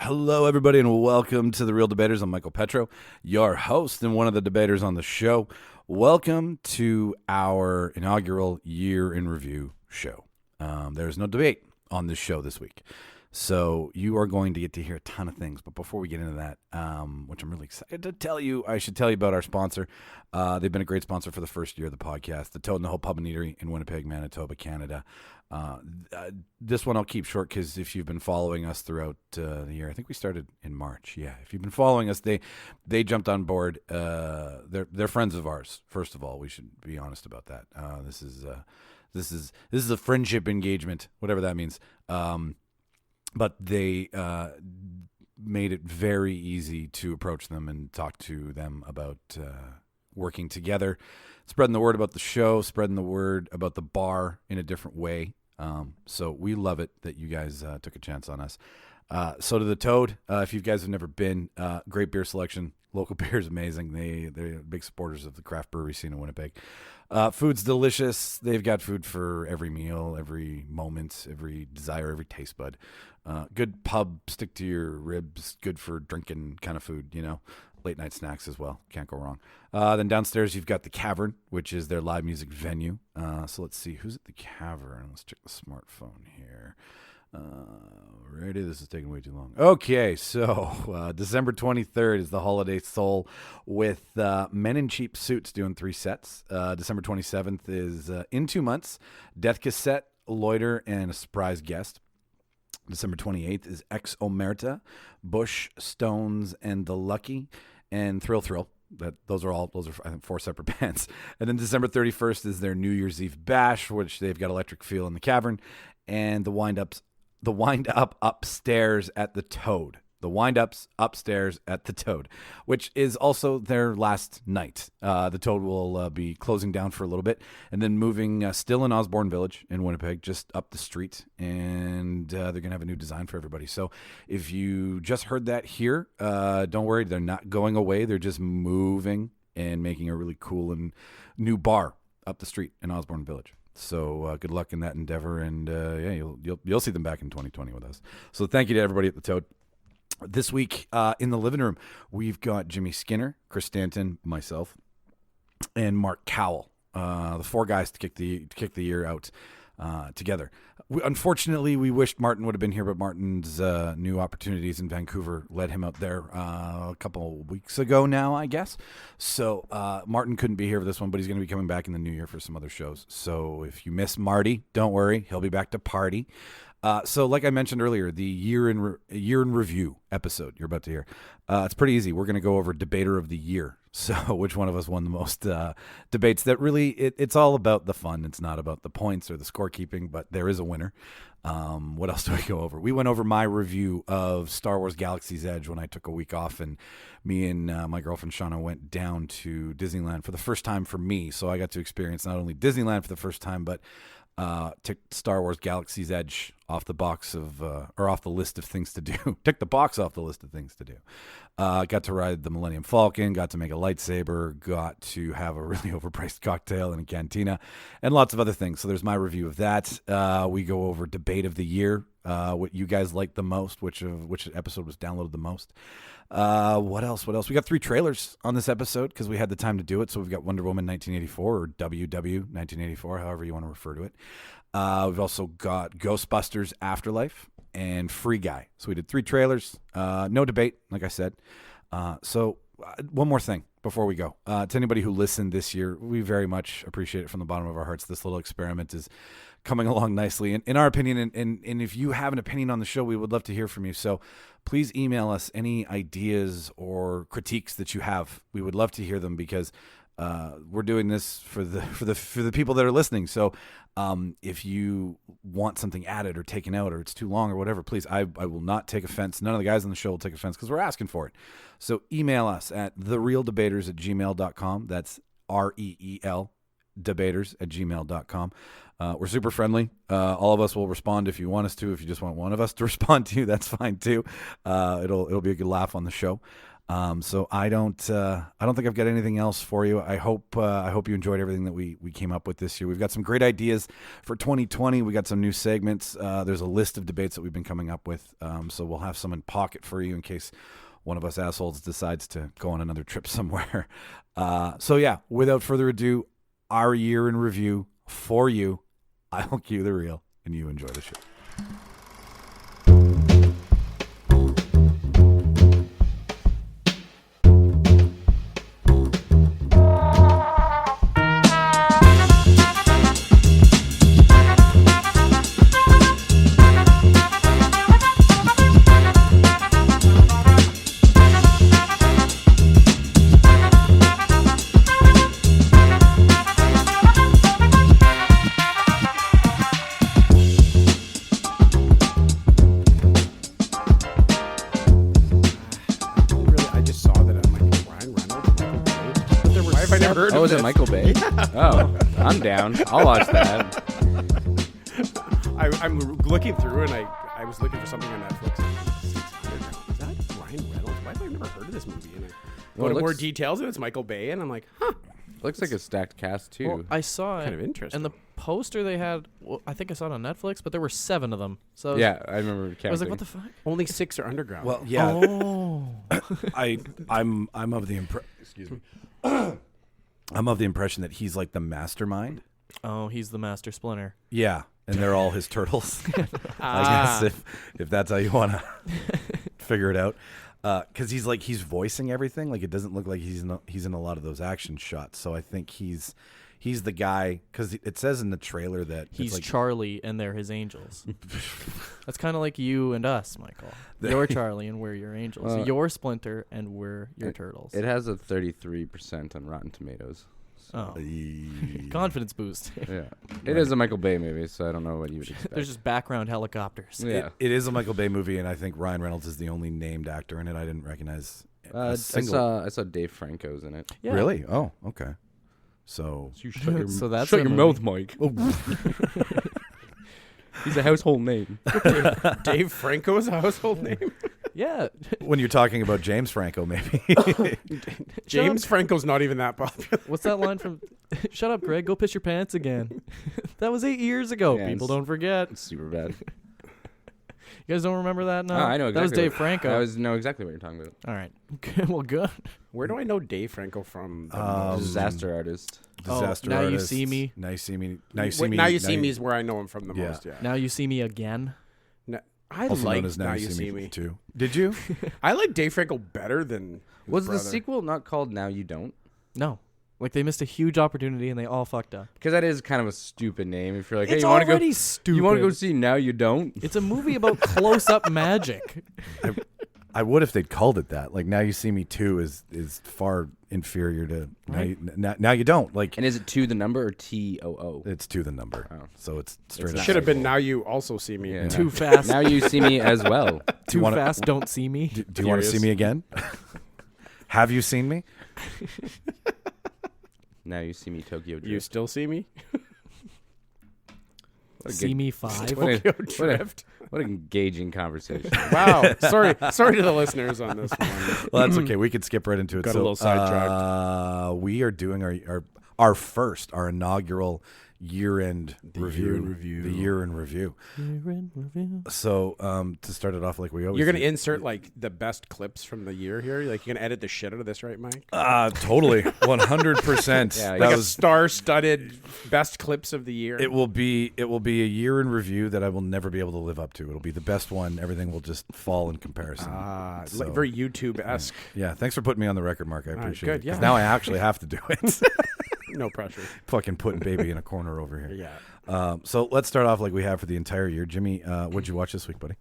Hello, everybody, and welcome to The Real Debaters. I'm Micheal Petrow, your host and one of the debaters on the show. Welcome to our inaugural year in review show. There's no debate on this show this week, so you are going to get to hear a ton of things. But before we get into that, which I'm really excited to tell you, I should tell you about our sponsor. They've been a great sponsor for the first year of the podcast, the Toad and the Whole Pub and Eatery in Winnipeg, Manitoba, Canada. This one I'll keep short because if you've been following us throughout the year, I think we started in March. Yeah, if you've been following us, they jumped on board. They're friends of ours. First of all, we should be honest about that. This is a friendship engagement, whatever that means. But they made it very easy to approach them and talk to them about working together, spreading the word about the show, spreading the word about the bar in a different way. So we love it that you guys took a chance on us. So to the Toad, if you guys have never been, great beer selection. Local beer is amazing. They're big supporters of the craft brewery scene in Winnipeg. Food's delicious. They've got food for every meal, every moment, every desire, every taste bud. Good pub, stick to your ribs, good for drinking kind of food, you know. Late night snacks as well. Can't go wrong. Then downstairs you've got the Cavern, which is their live music venue. So let's see who's at the Cavern. Let's check the smartphone here. Righty, this is taking way too long. Okay, so December 23rd is the Holiday Soul with Men in Cheap Suits doing 3 sets. December 27th is In 2 Months, Death Cassette, Loiter, and a surprise guest. December 28th is Ex Omerta, Bush, Stones, and The Lucky, and Thrill Thrill. Those are I think 4 separate bands. And then December 31st is their New Year's Eve bash, which they've got Electric Feel in the Cavern, and the wind up upstairs at the Toad. The wind-ups upstairs at the Toad, which is also their last night. The Toad will be closing down for a little bit and then moving still in Osborne Village in Winnipeg, just up the street, and they're going to have a new design for everybody. So if you just heard that here, don't worry, they're not going away. They're just moving and making a really cool and new bar up the street in Osborne Village. So good luck in that endeavor, and you'll see them back in 2020 with us. So thank you to everybody at the Toad. This week in the living room, we've got Jimmy Skinner, Chris Stanton, myself, and Mark Cowell, the 4 guys to kick the year out together. Unfortunately, we wished Martin would have been here, but Martin's new opportunities in Vancouver led him out there a couple weeks ago now, I guess. So Martin couldn't be here for this one, but he's going to be coming back in the new year for some other shows. So if you miss Marty, don't worry, he'll be back to party. So like I mentioned earlier, the year in review episode you're about to hear, it's pretty easy. We're going to go over debater of the year. So which one of us won the most debates? That really, it's all about the fun. It's not about the points or the scorekeeping, but there is a winner. What else do we go over? We went over my review of Star Wars Galaxy's Edge when I took a week off, and me and my girlfriend Shauna went down to Disneyland for the first time for me. So I got to experience not only Disneyland for the first time, but took Star Wars Galaxy's Edge off the box of, or off the list of things to do. Took the box off the list of things to do. Got to ride the Millennium Falcon, got to make a lightsaber, got to have a really overpriced cocktail in a cantina, and lots of other things. So there's my review of that. We go over debate of the year, what you guys liked the most, which episode was downloaded the most. What else? We got 3 trailers on this episode because we had the time to do it. So we've got Wonder Woman 1984 or WW 1984, however you want to refer to it. We've also got Ghostbusters Afterlife and Free Guy. So we did 3 trailers. No debate, like I said. So one more thing before we go. To anybody who listened this year, we very much appreciate it from the bottom of our hearts. This little experiment is coming along nicely, in our opinion. And if you have an opinion on the show, we would love to hear from you. So please email us any ideas or critiques that you have. We would love to hear them because we're doing this for the people that are listening. So if you want something added or taken out or it's too long or whatever, please, I will not take offense. None of the guys on the show will take offense because we're asking for it. So email us at therealdebaters@gmail.com. That's REEL debaters@gmail.com. We're super friendly. All of us will respond if you want us to. If you just want one of us to respond to you, that's fine too. It'll be a good laugh on the show. So I don't think I've got anything else for you. I hope you enjoyed everything that we came up with this year. We've got some great ideas for 2020. We got some new segments. There's a list of debates that we've been coming up with. So we'll have some in pocket for you in case one of us assholes decides to go on another trip somewhere. So yeah, without further ado, our year in review for you. I'll cue the reel and you enjoy the show. Oh, is it Michael Bay? Oh, I'm down. I'll watch that. I'm looking through, and I was looking for something on Netflix. Is that Ryan Reynolds? Why have I never heard of this movie? And I go to more details, and it's Michael Bay, and I'm like, huh. Looks like a stacked cast, too. Well, I saw Kind it, of interesting. and the poster they had, well, I think I saw it on Netflix, but there were 7 of them. So Yeah, I remember counting. I was like, what the fuck? Only 6 are underground. Well, yeah. Oh. I'm of the excuse me. I'm of the impression that he's like the mastermind. Oh, he's the master splinter. Yeah, and they're all his turtles. I guess if that's how you want to figure it out, because he's voicing everything. Like it doesn't look like he's in a lot of those action shots. So I think he's the guy, because it says in the trailer that He's like, Charlie and they're his angels. That's kind of like you and us, Michael. You're Charlie and we're your angels. You're Splinter and we're your turtles. It has a 33% on Rotten Tomatoes. Oh. Confidence boost. Yeah. It is a Michael Bay movie, so I don't know what you would expect. There's just background helicopters. Yeah. It is a Michael Bay movie, and I think Ryan Reynolds is the only named actor in it. I didn't recognize a single. I saw Dave Franco's in it. Yeah. Really? Oh, okay. So So that's shut a your movie. mouth, Mike. He's a household name. Dave Franco is a household name. Yeah. when you're talking about James Franco, maybe. James Franco's not even that popular. What's that line from? Shut up, Greg. Go piss your pants again. That was 8 years ago. Yeah, People don't forget. It's super bad. You guys don't remember that? No, Oh, I know exactly. That was Dave Franco. I know exactly what you're talking about. All right. Well, good. Where do I know Dave Franco from? Disaster artist. Disaster Now You artist. See Me. Now you see me. Now you see me. Now You See Me is where I know him from the most. Yeah. Now You See Me Again. I Also known like as Now You See Me. too. Did you? I like Dave Franco better than. Was his the sequel not called Now You Don't? No. Like they missed a huge opportunity and they all fucked up. Because that is kind of a stupid name. If you're like, hey, It's you want to already go? stupid. You want to go see Now You Don't? It's a movie about close-up magic. I would if they'd called it that. Like Now You See Me 2 is far inferior to now you don't. Like, And is it to the number or TOO? it's to the number. Oh. So it's straight up. Should have been Now You Also See Me. Yeah. Too fast. Now You See Me as well. Too wanna- fast. Don't see me. Do you want to see me again? Have you seen me? Now You See Me Tokyo Drift. You Still See Me? See Me 5. What a- Tokyo what a- Drift. What an engaging conversation. Wow. Sorry to the listeners on this one. Well, that's okay. We could skip right into it. Got a little sidetracked. We are doing our inaugural year-end review. The year in review. So to start it off like we always You're going do. to insert like the best clips from the year here? Like you're going to edit the shit out of this, right, Mike? Totally. 100%. Yeah, Like That a was- star-studded best clips of the year. It will be a year in review that I will never be able to live up to. It'll be the best one. Everything will just fall in comparison. So, like very YouTube-esque. yeah, thanks for putting me on the record, Mark. I appreciate good, it. 'Cause yeah. Now I actually have to do it. No pressure. Fucking putting baby in a corner over here. Yeah. So let's start off like we have for the entire year. Jimmy, what'd you watch this week, buddy?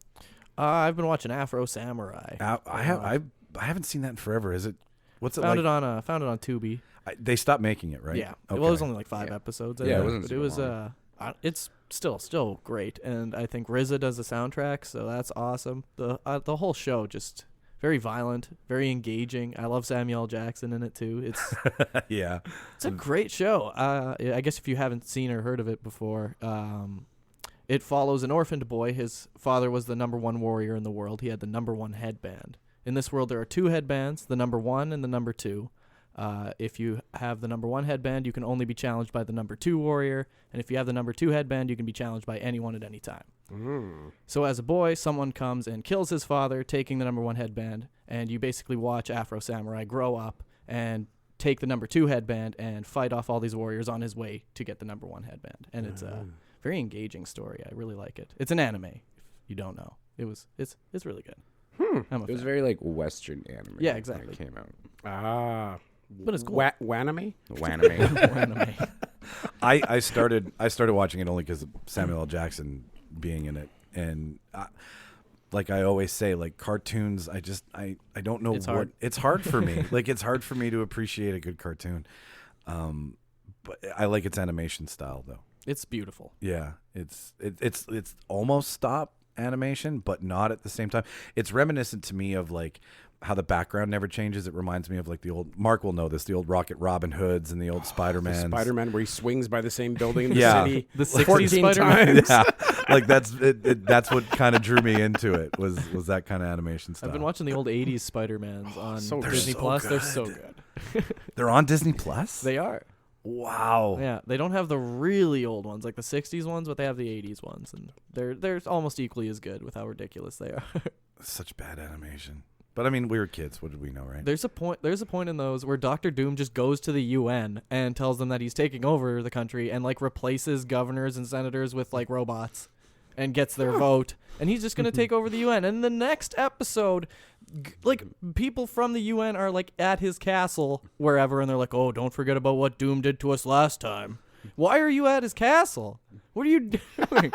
I've been watching Afro Samurai. I haven't seen that in forever. Is it? What's it Found like? it on Tubi. They stopped making it, right? Yeah. Okay. Well, it was only like 5 episodes. I Yeah, it think, wasn't but super it was long. it's still great, and I think RZA does the soundtrack, so that's awesome. The whole show just very violent, very engaging. I love Samuel L. Jackson in it too. It's Yeah. it's a great show. I guess if you haven't seen or heard of it before, it follows an orphaned boy. His father was the #1 warrior in the world. He had the #1 headband, In this world, there are 2 headbands, the number 1 and the number 2. If you have the number 1 headband, you can only be challenged by the number 2 warrior. And if you have the number 2 headband, you can be challenged by anyone at any time. So as a boy, someone comes and kills his father, taking the number 1 headband, and you basically watch Afro Samurai grow up and take the number 2 headband and fight off all these warriors on his way to get the number 1 headband. And it's a very engaging story. I really like it. It's an anime, if you don't know. It's really good. It was very like Western anime. Yeah, exactly. When it came out. But it's cool. Waname? Waname. I started watching it only because of Samuel L. Jackson being in it, and like I always say, like cartoons, I don't know hard. It's hard for me. Like it's hard for me to appreciate a good cartoon. But I like its animation style though. It's beautiful. Yeah, it's almost stop animation, but not at the same time. It's reminiscent to me of like how the background never changes. It reminds me of like the old, Mark will know this, the old Rocket Robin Hoods and the old Spider-Man. Spider-Man where he swings by the same building in the city. The 60s 14 Spider-Man. times. Yeah, like that's what kind of drew me into it was that kind of animation style. I've been watching the old 80s Spider-Mans on so good. Disney They're so Plus. They're good. so good. They're on Disney Plus? They are. Wow. Yeah, they don't have the really old ones like the 60s ones, but they have the 80s ones, and they're almost equally as good with how ridiculous they are. Such bad animation. But I mean, we were kids. What did we know, right? There's a point in those where Dr. Doom just goes to the UN and tells them that he's taking over the country and like replaces governors and senators with like robots and gets their vote, and he's just going to take over the UN. And in the next episode, like people from the UN are like at his castle wherever, and they're like, "Oh, don't forget about what Doom did to us last time." Why are you at his castle? What are you doing?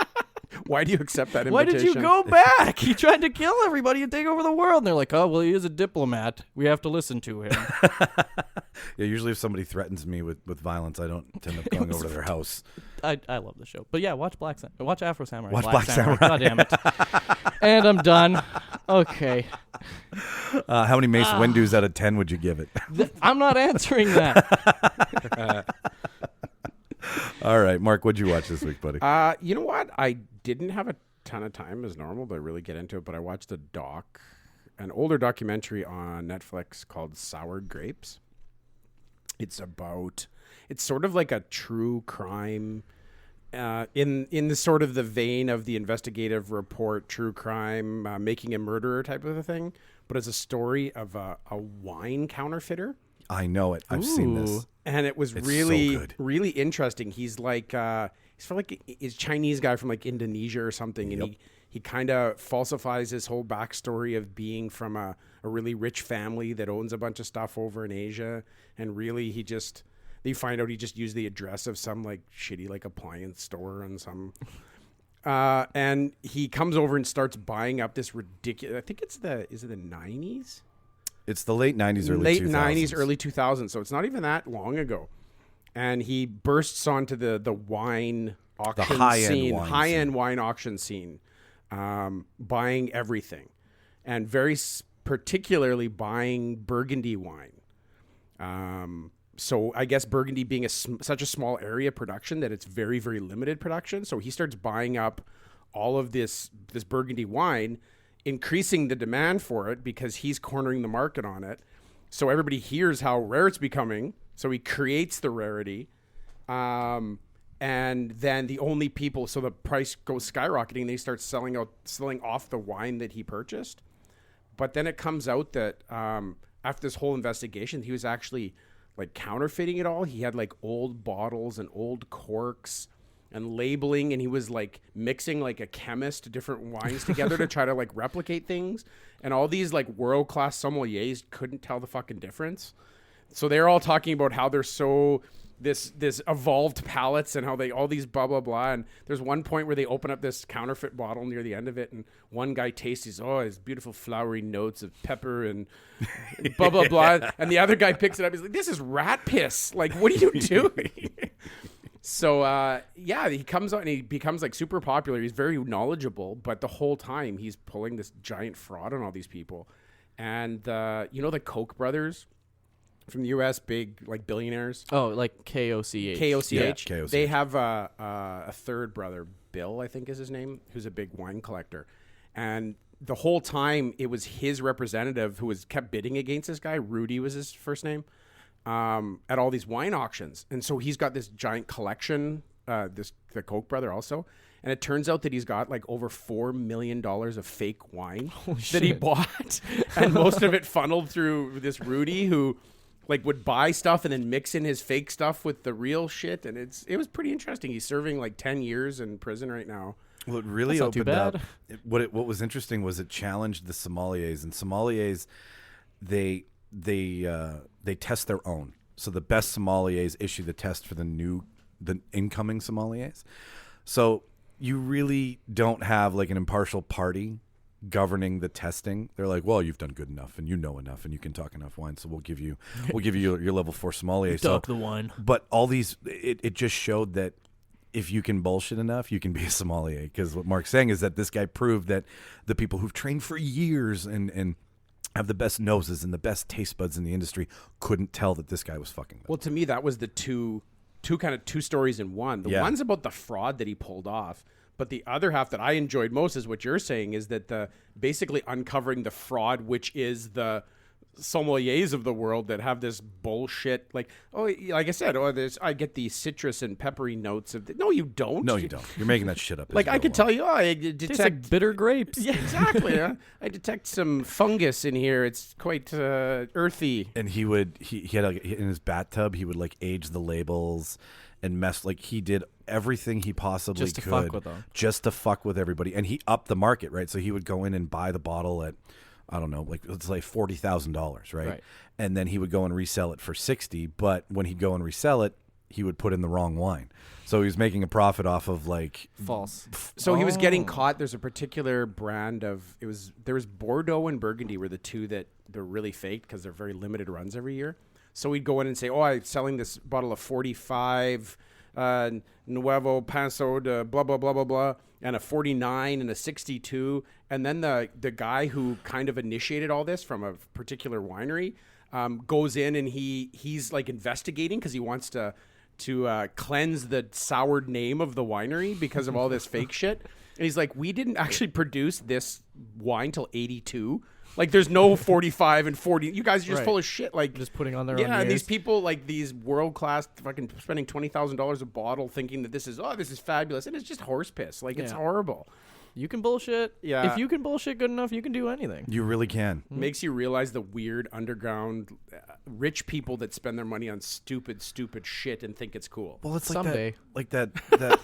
Why do you accept that Why invitation? did you go back? He tried to kill everybody and take over the world. And they're like, "Oh, well, he is a diplomat. We have to listen to him." Yeah, usually if somebody threatens me with violence, I don't tend up going over to their house. I love the show. But yeah, watch watch Afro Samurai. Watch Black Samurai. God damn it. And I'm done. Okay. How many Mace Windows out of 10 would you give it? I'm not answering that. All right, Mark, what'd you watch this week, buddy? You know what? I didn't have a ton of time as normal to really get into it, but I watched an older documentary on Netflix called Soured Grapes. It's sort of like a true crime in the sort of the vein of the investigative report, true crime, making a murderer type of a thing. But it's a story of a wine counterfeiter. I know it. I've seen this. And it was It's really, so good. really interesting. He's like, he's from like a Chinese guy from like Indonesia or something. And he kind of falsifies his whole backstory of being from a really rich family that owns a bunch of stuff over in Asia. And really you find out he just used the address of some like shitty like appliance store and some, and he comes over and starts buying up this ridiculous, I think is it the 90s? It's the late 90s, early 2000s. Late 90s, early 2000s. So it's not even that long ago. And he bursts onto the wine auction scene, high-end wine auction scene, buying everything. And very particularly buying Burgundy wine. So I guess Burgundy being such a small area production that it's very, very limited production. So he starts buying up all of this Burgundy wine, increasing the demand for it because he's cornering the market on it. So everybody hears how rare it's becoming. So he creates the rarity. And then the only people, so the price goes skyrocketing. They start selling off the wine that he purchased. But then it comes out that after this whole investigation, he was actually like counterfeiting it all. He had like old bottles and old corks and labeling, and he was like mixing like a chemist different wines together to try to like replicate things. And all these like world-class sommeliers couldn't tell the fucking difference. So they're all talking about how they're so this evolved palates and how they all these blah blah blah. And there's one point where they open up this counterfeit bottle near the end of it, and one guy tastes his beautiful flowery notes of pepper and blah blah blah. And the other guy picks it up. He's like, "This is rat piss. Like, what are you doing?" So he comes out and he becomes like super popular. He's very knowledgeable, but the whole time he's pulling this giant fraud on all these people. And the Koch brothers from the U.S., big like billionaires. Oh, like KOCH. KOCH. Yeah, KOCH. They have a third brother, Bill, I think is his name, who's a big wine collector. And the whole time it was his representative who was kept bidding against this guy. Rudy was his first name, at all these wine auctions. And so he's got this giant collection, the Koch brother also. And it turns out that he's got like over $4 million of fake wine that he bought. And most of it funneled through this Rudy who like would buy stuff and then mix in his fake stuff with the real shit. And it was pretty interesting. He's serving like 10 years in prison right now. Well, it really That's not too opened bad. up. What was interesting was it challenged the sommeliers, and sommeliers, they test their own. So the best sommeliers issue the test for the incoming sommeliers. So you really don't have like an impartial party governing the testing. They're like, well, you've done good enough, and you know enough, and you can talk enough wine, so we'll give you your level 4 sommelier. Duck the wine. But all these, it just showed that if you can bullshit enough, you can be a sommelier. Because what Mark's saying is that this guy proved that the people who've trained for years and have the best noses and the best taste buds in the industry couldn't tell that this guy was fucking them. Well, to me, that was the two stories in one. The one's about the fraud that he pulled off. But the other half that I enjoyed most is what you're saying, is that basically uncovering the fraud, which is the sommeliers of the world that have this bullshit. Like I said, I get the citrus and peppery notes of. No, you don't. No, you don't. You're making that shit up. Like I could tell you, I Tastes detect like bitter grapes. Yeah, exactly. I detect some fungus in here. It's quite earthy. And he had in his bathtub, he would like age the labels and mess, like he did everything he possibly Just to could fuck with them. just to fuck with everybody. And he upped the market, right? So he would go in and buy the bottle at, I don't know, like it's like $40,000, right? And then he would go and resell it for $60,000. But when he'd go and resell it, he would put in the wrong wine. So he was making a profit off of like False. So he was getting caught. There's a particular brand of there was Bordeaux and Burgundy were the two that they're really faked because they're very limited runs every year. So we'd go in and say, I'm selling this bottle of 45 Nuevo Paso de blah, blah, blah, blah, blah, and a 49 and a 62. And then the guy who kind of initiated all this from a particular winery goes in and he's like investigating because he wants to cleanse the soured name of the winery because of all this fake shit. And he's like, we didn't actually produce this wine till 82. Like, there's no 45 and 40. You guys are just full of shit. Like, Just putting on their own yeah, and years. these people, like these world-class fucking spending $20,000 a bottle thinking that this is fabulous. And it's just horse piss. Like, it's horrible. You can bullshit. Yeah. If you can bullshit good enough, you can do anything. You really can. Makes you realize the weird underground rich people that spend their money on stupid shit and think it's cool. Well, it's Someday. like that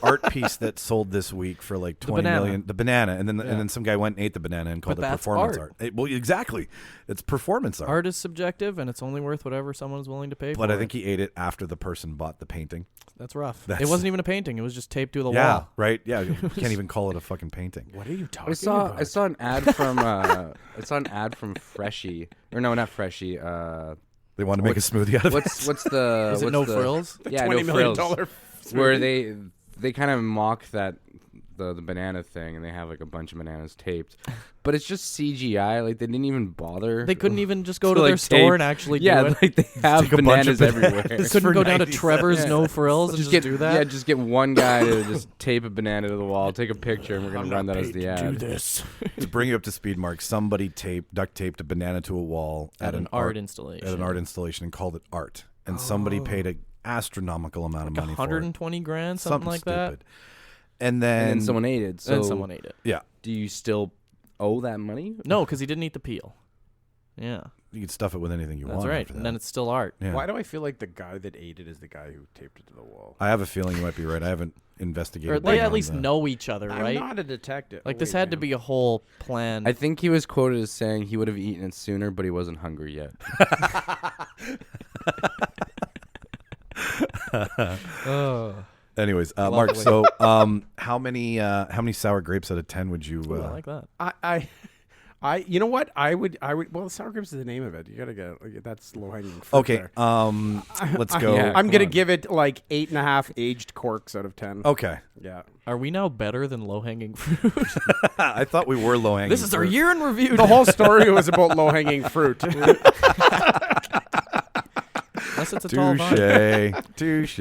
art piece that sold this week for like 20 million. The banana, and then some guy went and ate the banana and called But it that's performance art. art. Well, exactly, it's performance art. Art is subjective, and it's only worth whatever someone's willing to pay for But I it. think he ate it after the person bought the painting. That's rough. That's- It wasn't even a painting. It was just taped to the Yeah, wall. right. Yeah, you can't even call it a fucking painting. What are you talking I saw about? an ad from Freshie, or no, not Freshie. They want to make a smoothie out of it. What's the Is it what's no the- frills? Yeah, $20 no million frills. Where they kind of mock that the banana thing, and they have like a bunch of bananas taped, but it's just CGI. Like they didn't even bother. They couldn't even just go to, to like, their store tape- and actually yeah, do it. like they have Take a bunch of bananas everywhere. They It's couldn't for go down to 90 Trevor's cents. No Frills and just do that. Yeah, just get one guy to just tape a banana to the wall, take a picture, and we're gonna run that as the ad. To bring you up to speed, Mark, somebody duct taped a banana to a wall At an art installation. At an art installation and called it art. And somebody paid an astronomical amount of money for it. 120 grand, something like that. stupid. And then, And then someone ate it. So And someone ate it. yeah, do you still owe that money? No, because he didn't eat the peel. Yeah, you could stuff it with anything you that's want. right. after And that. then it's still art. Yeah. Why do I feel like the guy that ate it is the guy who taped it to the wall? I have a feeling you might be right. I haven't investigated. Or they at beyond least that. know each other, I'm right? not a detective. Like, Oh, this wait, had to man. be a whole plan. I think he was quoted as saying he would have eaten it sooner, but he wasn't hungry yet. Oh. Anyways, Mark. So, how many sour grapes out of 10 would you? Ooh, I like that. I you know what? I would well, sour grapes is the name of it. You gotta get that's low hanging fruit. Okay. there. Let's go. Yeah. I'm come gonna on. give it like 8.5 aged corks out of 10. Okay. Yeah. Are we now better than low hanging fruit? I thought we were low hanging. This is our year in review. The whole story was about low hanging fruit. Unless it's a tall vine. Touche.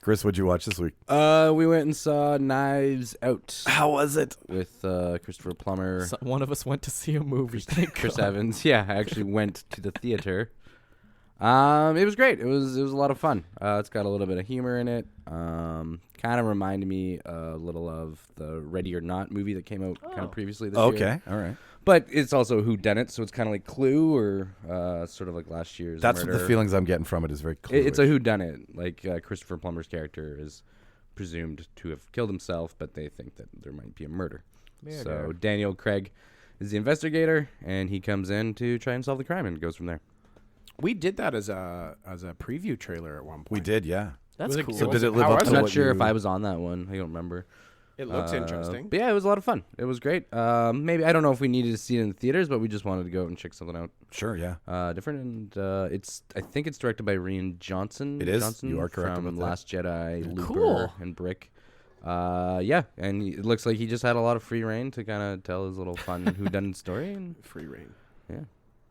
Chris, what'd you watch this week? We went and saw Knives Out How was it? with Christopher Plummer, So one of us went to see a movie. Thank Chris God. Evans. Yeah, I actually went to the theater. It was great. It was a lot of fun. It's got a little bit of humor in it. Kind of reminded me a little of the Ready or Not movie that came out kind of previously this year. Okay, all right. But it's also a whodunit, so it's kind of like Clue or sort of like last year's That's Murder. what the feelings I'm getting from it is very clear. It's a whodunit. Like Christopher Plummer's character is presumed to have killed himself, but they think that there might be a murder. So Daniel Craig is the investigator, and he comes in to try and solve the crime, and goes from there. We did that as a preview trailer at one point. We did, yeah. That's Was it- cool. So did it live How up was to I'm not what sure you... if I was on that one. I don't remember. It looks interesting. But yeah, it was a lot of fun. It was great. Maybe I don't know if we needed to see it in the theaters, but we just wanted to go and check something out Sure, yeah. different. And I think it's directed by Rian Johnson. It is. Johnson You are correct from about that. Last Jedi, Looper, Cool. and Brick. Yeah, and it looks like he just had a lot of free reign to kind of tell his little fun whodunit story. And Free reign. yeah.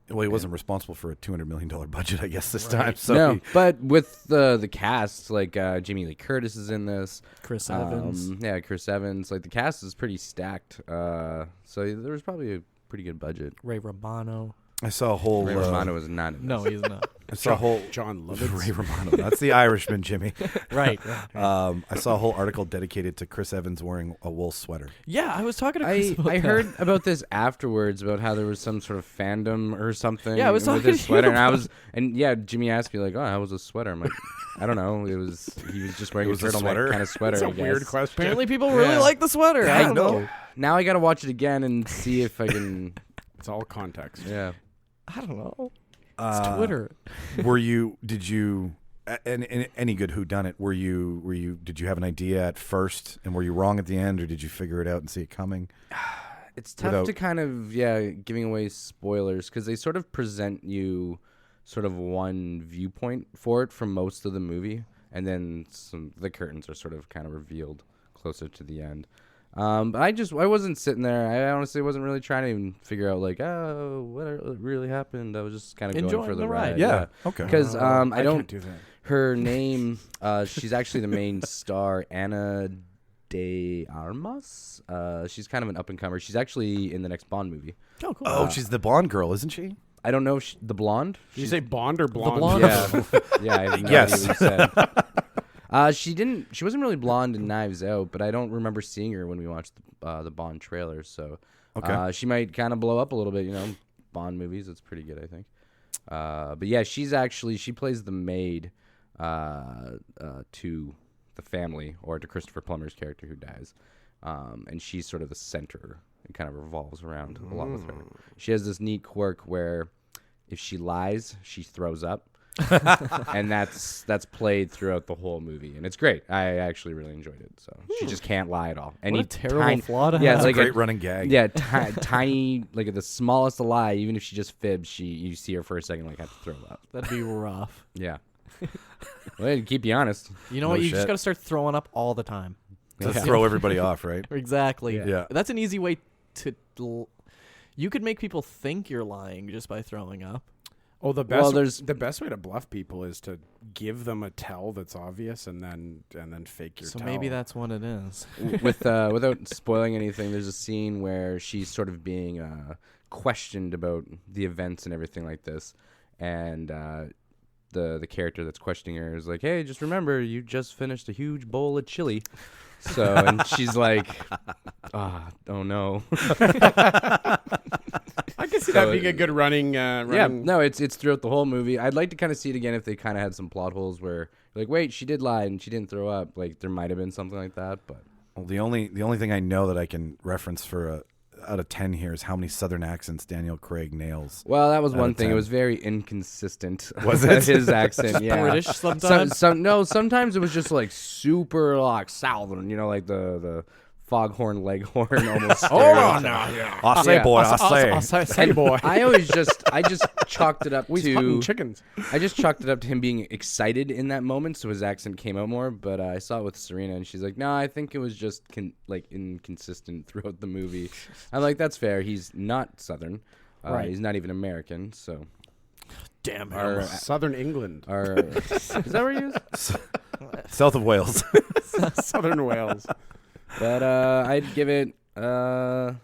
Well, he wasn't responsible for a $200 million budget, I guess, this time. So no, he- but with the cast, like Jamie Lee Curtis is in this. Chris Evans. Yeah, Chris Evans. Like the cast is pretty stacked. So there was probably a pretty good budget. Ray Romano. I saw a whole... Ray Romano is not in this. No, he's not. I saw a whole... John Lovitz. Ray Romano. That's the Irishman, Jimmy. right. I saw a whole article dedicated to Chris Evans wearing a wool sweater. Yeah, I was talking to Chris about I that. heard about this afterwards about how there was some sort of fandom or something. Yeah, I was with talking his to sweater, you about and yeah, Jimmy asked me like, "Oh, how was the sweater?" I'm like, "I don't know. He was just wearing It a was a turtleneck sweater? kind of sweater." That's a I guess. weird question. Apparently, people really Yeah. like the sweater. I don't know. Now I got to watch it again and see if I can. It's all context. Yeah. I don't know. It's Twitter. Did you, and any good whodunit, did you have an idea at first and were you wrong at the end or did you figure it out and see it coming? It's tough to kind of, giving away spoilers because they sort of present you sort of one viewpoint for it from most of the movie, and then the curtains are sort of kind of revealed closer to the end. But I wasn't sitting there. I honestly wasn't really trying to even figure out like, oh, what really happened. I was just kind of going Enjoying for the the ride. ride. Yeah. Okay. Because I don't. can't do that. Her name, she's actually the main star, Ana de Armas. She's kind of an up-and-comer. She's actually in the next Bond movie. Oh, cool. Oh, she's the Bond girl, isn't she? I don't know if the blonde. Did you say Bond or blonde? blonde? Yeah, yeah. I have no Yes. idea what you said. She wasn't really blonde in Knives Out, but I don't remember seeing her when we watched the Bond trailer. So, Okay. she might kind of blow up a little bit. You know, Bond movies. It's pretty good, I think. But yeah, she plays the maid to the family or to Christopher Plummer's character who dies, and she's sort of the center. It kind of revolves around a lot with her. She has this neat quirk where if she lies, she throws up. And that's played throughout the whole movie, and it's great. I actually really enjoyed it. So she just can't lie at all. What a terrible flaw to yeah, have. it's like Great running gag. yeah, tiny, like the smallest of lie. Even if she just fibs, you see her for a second like have to throw up. That'd be rough. Yeah. Well, to keep you honest. You know No what? You shit. just got to start throwing up all the time. To Yeah. throw everybody off, right? Exactly. Yeah. That's an easy way to. You could make people think you're lying just by throwing up. Oh, the best. Well, the best way to bluff people is to give them a tell that's obvious, and then fake your So tell. maybe that's what it is. Without spoiling anything, there's a scene where she's sort of being questioned about the events and everything like this, and the character that's questioning her is like, "Hey, just remember, you just finished a huge bowl of chili." So, and she's like, "Oh no." I can see So that being a good running. Yeah, no, it's throughout the whole movie. I'd like to kind of see it again if they kind of had some plot holes where, like, wait, she did lie and she didn't throw up. Like, there might have been something like that, but Well, the only thing I know that I can reference for out of 10 here is how many Southern accents Daniel Craig nails. well, that was Out one of thing. It 10. was very inconsistent. Was it? His accent? Yeah, British sometimes. Sometimes it was just like super like Southern. You know, like the foghorn leghorn almost. Hold on now, yeah. I say, Yeah. boy, I say. Say boy. I just chalked it up We hunting to chickens. I just chalked it up to him being excited in that moment, so his accent came out more. But I saw it with Serena, and she's like, "No, I think it was just inconsistent throughout the movie." I'm like, "That's fair. He's not Southern. Right. He's not even American. So, Damn our, Southern England. is that where he is? South of Wales. Southern Wales. But I'd give it, I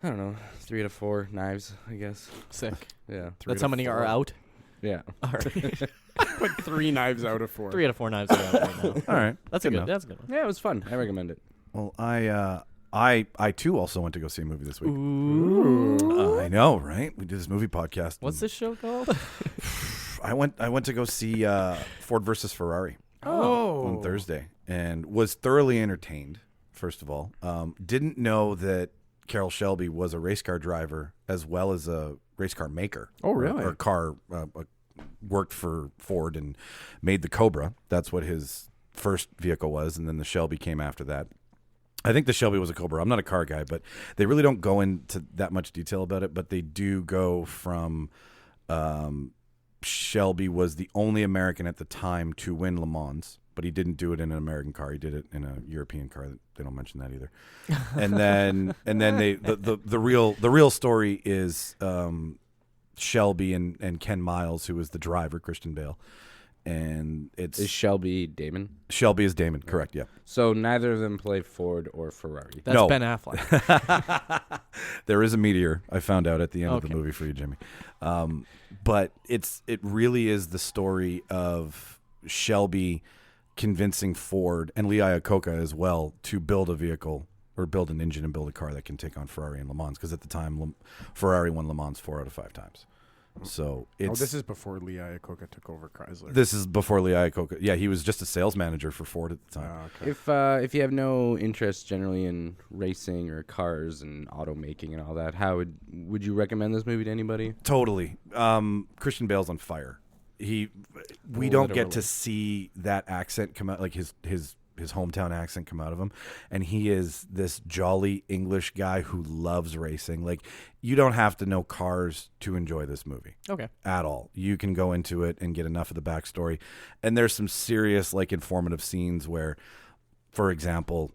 don't know, 3 out of 4 knives, I guess. Sick. Yeah. That's how many are out. Yeah. All right. Put 3 knives out of 4. 3 out of 4 knives are out right now. All right. That's Good a good. enough. That's a good one. Yeah, it was fun. I recommend it. Well, I too also went to go see a movie this week. Ooh. I know, right? We did this movie podcast. What's this show called? I went to go see Ford versus Ferrari on Thursday and was thoroughly entertained. First of all, didn't know that Carroll Shelby was a race car driver as well as a race car maker. Oh, really? Or car worked for Ford and made the Cobra. That's what his first vehicle was, and then the Shelby came after that. I think the Shelby was a Cobra. I'm not a car guy, but they really don't go into that much detail about it. But they do go from Shelby was the only American at the time to win Le Mans, but he didn't do it in an American car. He did it in a European car. They don't mention that either. And then the real story is Shelby and Ken Miles, who was the driver, Christian Bale. And Is Shelby Damon? Shelby is Damon, correct? Yeah. So neither of them play Ford or Ferrari. That's No. Ben Affleck. There is a meteor. I found out at the end of the Okay. movie for you, Jimmy. But it really is the story of Shelby convincing Ford and Lee Iacocca as well to build a vehicle or build an engine and build a car that can take on Ferrari and Le Mans, because at the time Ferrari won Le Mans 4 out of 5 times. So it's this is before Lee Iacocca took over Chrysler. this is before Lee Iacocca. Yeah, he was just a sales manager for Ford at the time. Okay. If you have no interest generally in racing or cars and automaking and all that, how would you recommend this movie to anybody? Totally. Christian Bale's on fire. We don't get Literally. to see that accent come out, like his hometown accent come out of him, and he is this jolly English guy who loves racing. Like, you don't have to know cars to enjoy this movie. Okay. At all. You can go into it and get enough of the backstory, and there's some serious, like, informative scenes where, for example,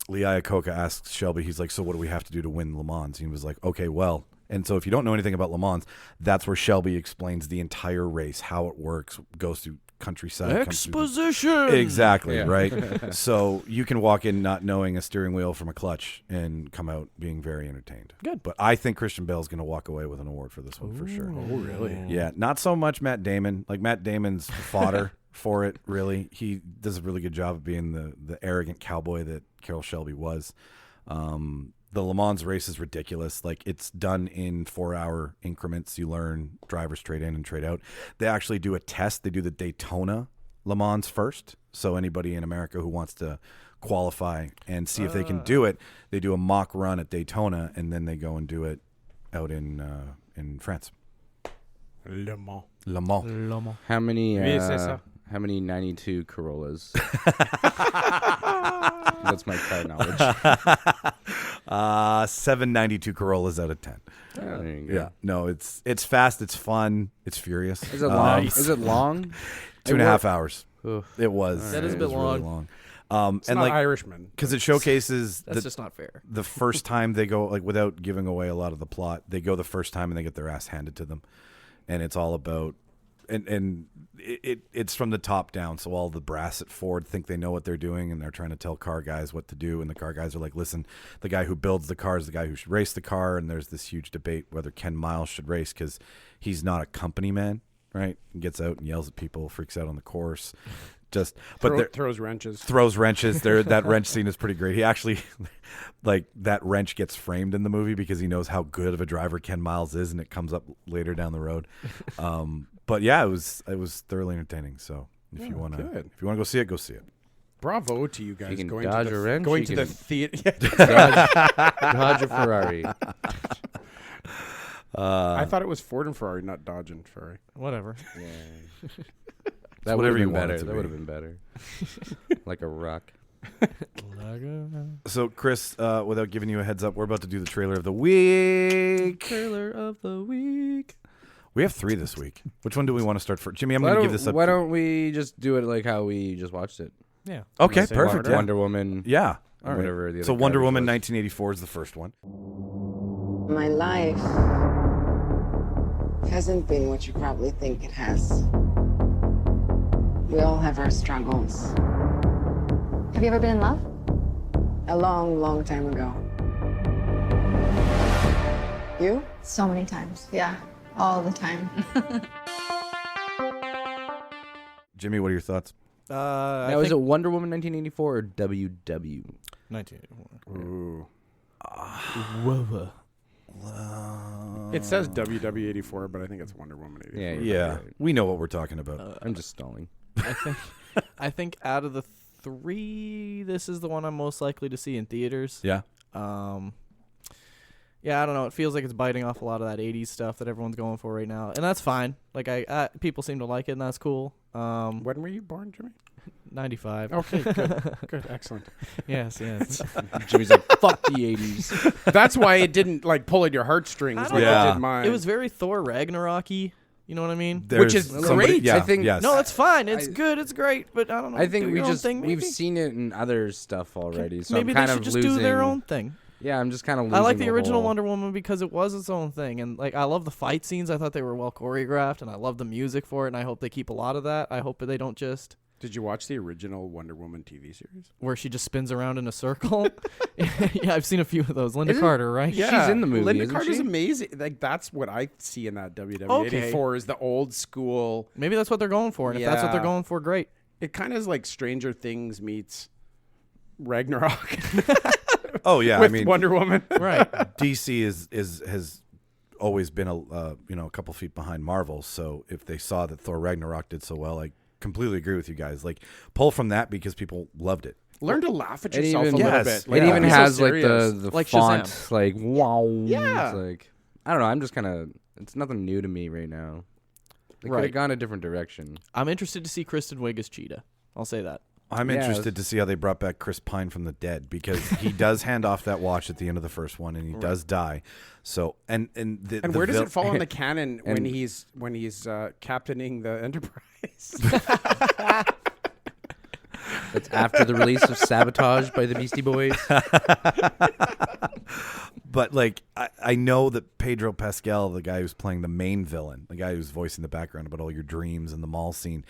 Lee Iacocca asks Shelby, he's like, so what do we have to do to win Le Mans? He was like, okay, well. And so if you don't know anything about Le Mans, that's where Shelby explains the entire race, how it works, goes through countryside. Exposition. Exactly, Yeah. right? So you can walk in not knowing a steering wheel from a clutch and come out being very entertained. Good. But I think Christian Bale's going to walk away with an award for this one for sure. Oh, really? Yeah, not so much Matt Damon. Like, Matt Damon's fodder for it, really. He does a really good job of being the arrogant cowboy that Carroll Shelby was. The Le Mans race is ridiculous. Like, it's done in 4-hour increments. You learn drivers trade in and trade out. They actually do a test. They do the Daytona Le Mans first. So anybody in America who wants to qualify and see if they can do it, they do a mock run at Daytona, and then they go and do it out in France. Le Mans. Le Mans. Lomo. How many? Oui, c'est ça. How many 92 Corollas? That's my car knowledge. 792 Corollas out of 10. There you go. Yeah, no, it's fast, it's fun, it's furious. Is it long? Nice. Is it long? 2.5 hours. Oof. It was. That is a It bit was really long. long. It's And not like, Irishman. because it showcases That's just not fair. the first time they go, like, without giving away a lot of the plot, they go the first time and they get their ass handed to them, and it's all about. And it's from the top down, so all the brass at Ford think they know what they're doing, and they're trying to tell car guys what to do, and the car guys are like, listen, the guy who builds the car is the guy who should race the car, and there's this huge debate whether Ken Miles should race because he's not a company man, right? He gets out and yells at people, freaks out on the course. Throws wrenches. Throws wrenches. That wrench scene is pretty great. He actually, like, that wrench gets framed in the movie because he knows how good of a driver Ken Miles is, and it comes up later down the road. But yeah, it was thoroughly entertaining. So if you want to go see it, go see it. Bravo to you guys You can going dodge to a the, wrench, going you to the can- theater. Dodge a Ferrari. I thought it was Ford and Ferrari, not Dodge and Ferrari. Whatever. Yeah. That would whatever have you been want it better. to That be. would have been better. Like a rock. So Chris, without giving you a heads up, we're about to do the trailer of the week. Trailer of the week. We have 3 this week. Which one do we want to start for? Jimmy, I'm going to give this up. Why don't we just do it like how we just watched it? Yeah. Okay, Say perfect. Wonder- Wonder Woman. Yeah. Or All right. whatever the So other Wonder garbage Woman was. 1984 is the first one. My life hasn't been what you probably think it has. We all have our struggles. Have you ever been in love? A long, long time ago. You? So many times. Yeah, all the time. Jimmy, what are your thoughts? Now, is it Wonder Woman 1984 or WW? 1984. Ooh. Whoa. It says WW84, but I think it's Wonder Woman 84. Yeah, Yeah, we know what we're talking about. I'm just stalling. I think out of the 3, this is the one I'm most likely to see in theaters. Yeah. Yeah, I don't know. It feels like it's biting off a lot of that 80s stuff that everyone's going for right now. And that's fine. Like, people seem to like it, and that's cool. When were you born, Jimmy? 95. Okay, good. Good, excellent. Yes. Jimmy's like, fuck the 80s. That's why it didn't, like, pull at your heartstrings like Yeah. it did mine. It was very Thor Ragnarok-y. You know what I mean? Which is great. Yeah, I think- yes. No, it's fine. It's good. It's great. But I don't know. I think do we your own just thing, we've maybe? seen it in other stuff already. So Maybe I'm they kind should of just losing. do their own thing. Yeah, I'm just kind of losing. I like the original whole... Wonder Woman because it was its own thing, and like I love the fight scenes. I thought they were well choreographed, and I love the music for it. And I hope they keep a lot of that. I hope they don't just Did you watch the original Wonder Woman TV series? where she just spins around in a circle. Yeah, I've seen a few of those. Linda Carter, right? She's in the movie, Linda isn't Carter's she? amazing. Like, that's what I see in that WW84 is the old school. Maybe that's what they're going for, and if that's what they're Yeah. going for, great. It kind of is like Stranger Things meets Ragnarok Oh yeah, with I mean, Wonder Woman. Right. DC has always been a couple feet behind Marvel. So if they saw that Thor Ragnarok did so well, I completely agree with you guys. Like, pull from that because people loved it. Learn to laugh at It yourself even- a little Yes. bit. Like, It don't even be so has like serious. the Like font, Shazam. like wow. Yeah. It's like I don't know. I'm just kind of. It's nothing new to me right now. They could Right. have gone a different direction. I'm interested to see Kristen Wiig as Cheetah. I'll say that. I'm Yeah, interested to see how they brought back Chris Pine from the dead because he does hand off that watch at the end of the first one and he does die. So and where does it fall in the canon when and- he's captaining the Enterprise? That's after the release of Sabotage by the Beastie Boys. But like I know that Pedro Pascal, the guy who's playing the main villain, the guy who's voicing the background about all your dreams and the mall scene,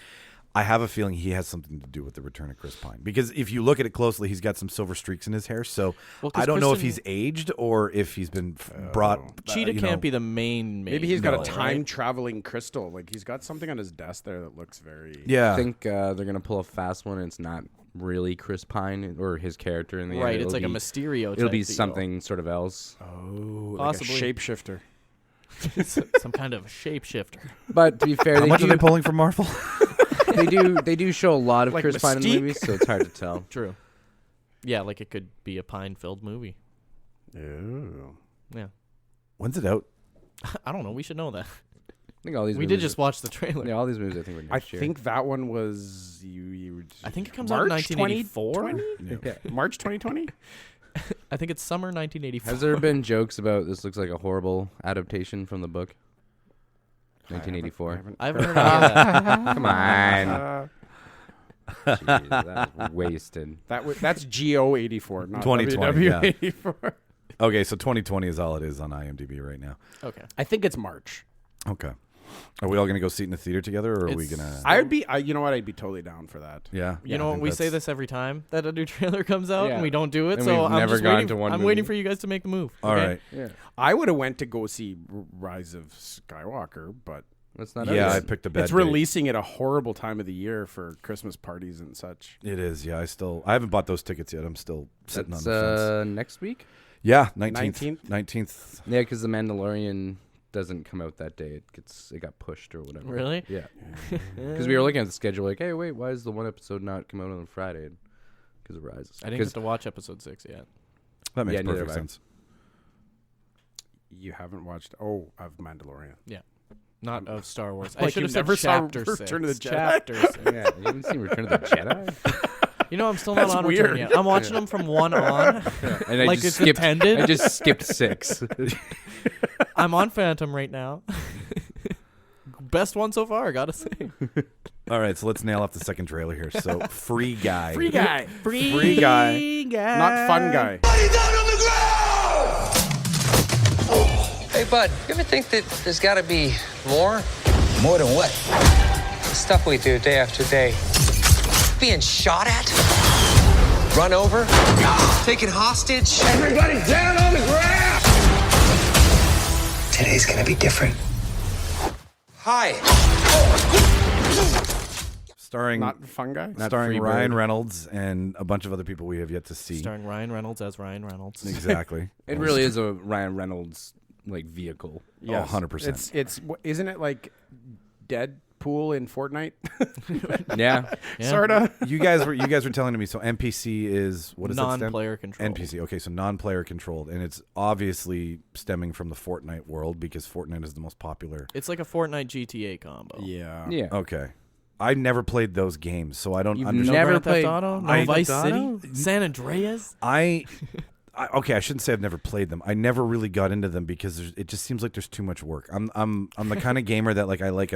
I have a feeling he has something to do with the return of Chris Pine. Because if you look at it closely, he's got some silver streaks in his hair. So Well, 'cause I don't know if Kristen- he's aged or if he's been brought. Cheetah can't be the main Maybe he's got a villain, time right? traveling crystal. Like, he's got something on his desk there that looks very. Yeah. I think they're gonna pull a fast one. And it's not really Chris Pine or his character in the Right, end. it's It'll like a be- Mysterio It'll type be deal. something sort of else. Oh, Possibly. like a shapeshifter. Some kind of shapeshifter. But to be fair, How they much do, are they pulling from Marvel? they do show a lot of Like Chris Pine in the Mystique? movies, so it's hard to tell. True. Yeah, like it could be a Pine-filled movie. Oh. Yeah. When's it out? I don't know. We should know that. I think all these. We movies did just watch the trailer. Yeah, all these movies I think were I next year. think that one was you I think it comes out in March 1984. 2020? March 2020? I think it's summer 1984. Has there been jokes about this looks like a horrible adaptation from the book? 1984. I haven't heard any of that. Come on. Jeez, that's wasted. That's GO84, not 2020, yeah. WW84. Okay, so 2020 is all it is on IMDb right now. Okay. I think it's March. Okay. Are we all going to go see it in the theater together or are we It's- going to... I would be. You know what? I'd be totally down for that. Yeah. You know, I think we say that's- this every time that a new trailer comes out, Yeah. and we don't do it. And So we've I'm never just gone waiting. to one I'm movie. waiting for you guys to make the move. All okay? right. Yeah. I would have went to go see Rise of Skywalker, but That's not Yeah, I out. picked a bad it's date. releasing at a horrible time of the year for Christmas parties and such. It is, yeah. I haven't bought those tickets yet. I'm still sitting That's on the fence. next week? Yeah, 19th. Yeah, because The Mandalorian doesn't come out that day. It got pushed or whatever. Really? Yeah. Because we were looking at the schedule like, hey, wait, why does the one episode not come out on Friday? Because of Rise. I didn't get to watch episode 6 yet. That makes Yeah, neither perfect have I. sense. You haven't watched of Mandalorian. Yeah. Not of Star Wars. I Like should you have said never saw chapter 6. Return of the Jedi? Chapter 6. Yeah, you haven't seen Return of the Jedi? You know, I'm still not That's on Return weird. yet. I'm watching them from 1 on. And I Like just it's skipped. intended? I just skipped 6. I'm on Phantom right now. Best one so far, gotta say. All right, so let's nail off the second trailer here. So, Free Guy. Free guy, Free Guy. not fun guy. Hey, bud, you ever think that there's got to be more? More than what? Stuff we do day after day. Being shot at, run over, taken hostage. Everybody down on the ground! Today's gonna be different. Hi. Starring Not fungi. starring Ryan Reynolds and a bunch of other people we have yet to see. Starring Ryan Reynolds as Ryan Reynolds. Exactly. It really is a Ryan Reynolds like vehicle. Yes. 100%. It's isn't it like Deadpool in Fortnite? Yeah. Sorta. You guys were telling me, so NPC is, what is that stand? Non-player controlled. NPC. Okay, so non-player controlled, and it's obviously stemming from the Fortnite world because Fortnite is the most popular. It's like a Fortnite GTA combo. Yeah. Yeah. Okay. I never played those games, so I don't You've understand. never Grand Theft played Auto? No I- Vice Theft City? Auto? San Andreas? Okay, I shouldn't say I've never played them. I never really got into them because it just seems like there's too much work. I'm the kind of gamer that I like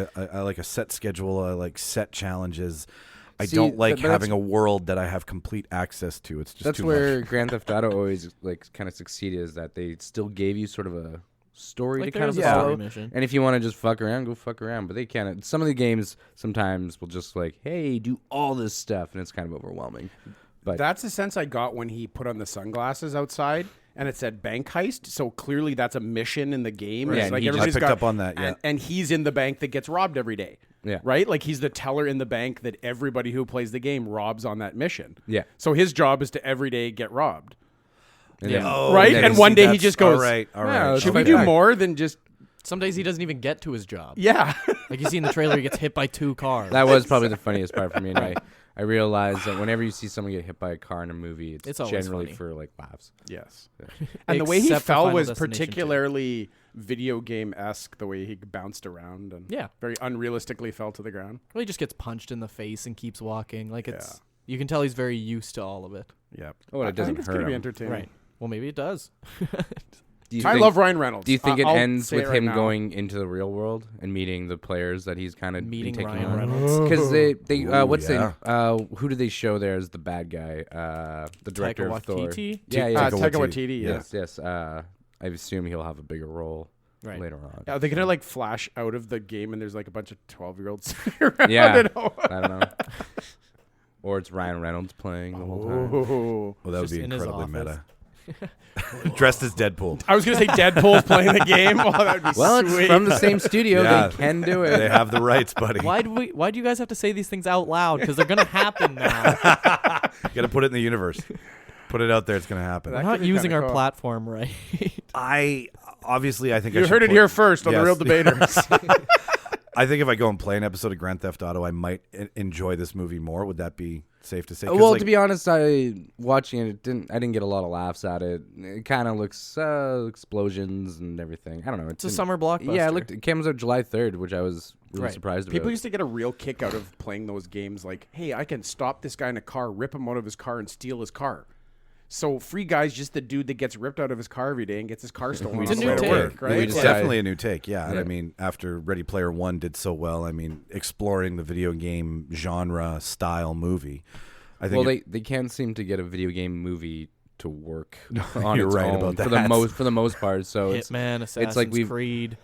a set schedule. I like set challenges. I See, don't like but having a world that I have complete access to. It's just That's too where much. Grand Theft Auto always like kind of succeeded, is that they still gave you sort of a story Like to kind of there's a follow. story mission. And if you want to just fuck around, go fuck around. But they can't. Some of the games sometimes will just like, hey, do all this stuff, and it's kind of overwhelming. But That's the sense I got when he put on the sunglasses outside and it said bank heist. So clearly that's a mission in the game. Yeah, It's and like he just- everybody's I picked got- up on that, yeah. And he's in the bank that gets robbed every day. Yeah. Right? Like he's the teller in the bank that everybody who plays the game robs on that mission. Yeah. So his job is to every day get robbed. and Yeah. then- Oh, Right? okay, And see, one day he that's- just goes, all right. Yeah, Should we fight do back. more than just. Some days he doesn't even get to his job. Yeah. Like you see in the trailer, he gets hit by 2 cars. That was probably the funniest part for me. And I realized that whenever you see someone get hit by a car in a movie, it's always generally funny. for like laughs. Yes. And the way he Except for fell Final was Destination 2. particularly video game esque, the way he bounced around and Yeah. very unrealistically fell to the ground. Well, he just gets punched in the face and keeps walking. Like it's, you can tell he's very used to all of it. Yep. Oh, and it I doesn't think it's hurt gonna be him. entertaining. Right. Well, maybe it does. Do you I think- love Ryan Reynolds. Do you think it I'll ends say with it right him now. going into the real world and meeting the players that he's kind of Meeting taking Ryan on? Reynolds. Because they Ooh, what's yeah. who did they show there as the bad guy? The director Taika of Thor. Waititi? Yeah, yeah. Taika Waititi, yeah. Yes. I assume he'll have a bigger role Right. later on. Are they gonna like flash out of the game and there's like a bunch of 12-year-olds around? Yeah. and I don't know. Or it's Ryan Reynolds playing the whole time. oh. Well, that would Just be in his incredibly office. meta. Dressed as Deadpool. I was gonna say Deadpool's playing the game. Oh, that'd be Well, sweet. it's from the same studio. Yeah. They can do They it. have the rights, buddy. Why do you guys have to say these things out loud? Because they're gonna happen now. You got to put it in the universe. Put it out there. It's going to happen. We're That not could be using kinda our cool. platform right. I think You I should heard it put- here first on the Yes. Real Debaters. I think if I go and play an episode of Grand Theft Auto, I might enjoy this movie more. Would that be safe to say? 'Cause, Well, like, to be honest, I watching it, I didn't get a lot of laughs at it. It kind of looks explosions and everything. I don't know. It's a summer blockbuster. Yeah, it came out July 3rd, which I was really Right. surprised about. People used to get a real kick out of playing those games. Like, hey, I can stop this guy in a car, rip him out of his car, and steal his car. So Free Guy's just the dude that gets ripped out of his car every day and gets his car stolen. It's a on the new way to take. work, right? We it's just- definitely a new take. Yeah. And Yeah. I mean, after Ready Player One did so well, I mean, exploring the video game genre style movie. I think well, they can't seem to get a video game movie to work on You're its right own about for that. the most part. So Hitman, Assassin's like we've- Creed,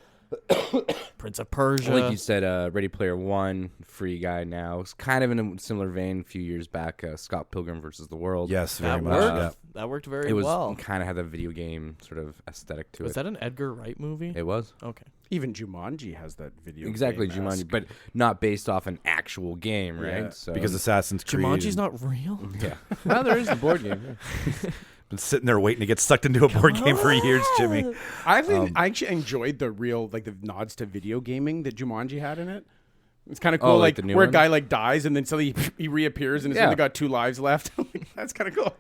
Prince of Persia. like you said, Ready Player One, Free Guy now. It's kind of in a similar vein. A few years back, Scott Pilgrim versus the World. yes, very that much. worked. Yeah. That worked very it was well. kind of had a video game sort of aesthetic to Was it. that an Edgar Wright movie? It was. Okay. Even Jumanji has that video. Exactly, game-esque. Jumanji, but not based off an actual game, right? Yeah. So Because Assassin's Creed. Jumanji's not real. yeah. Well, there is the board game. Yeah. Been sitting there waiting to get sucked into a board game for years, Jimmy. I actually enjoyed the real like the nods to video gaming that Jumanji had in it. It's kind of cool, Oh, like like the new where a one? guy like dies and then suddenly he reappears and it's Yeah. only got 2 lives left. That's kind of cool.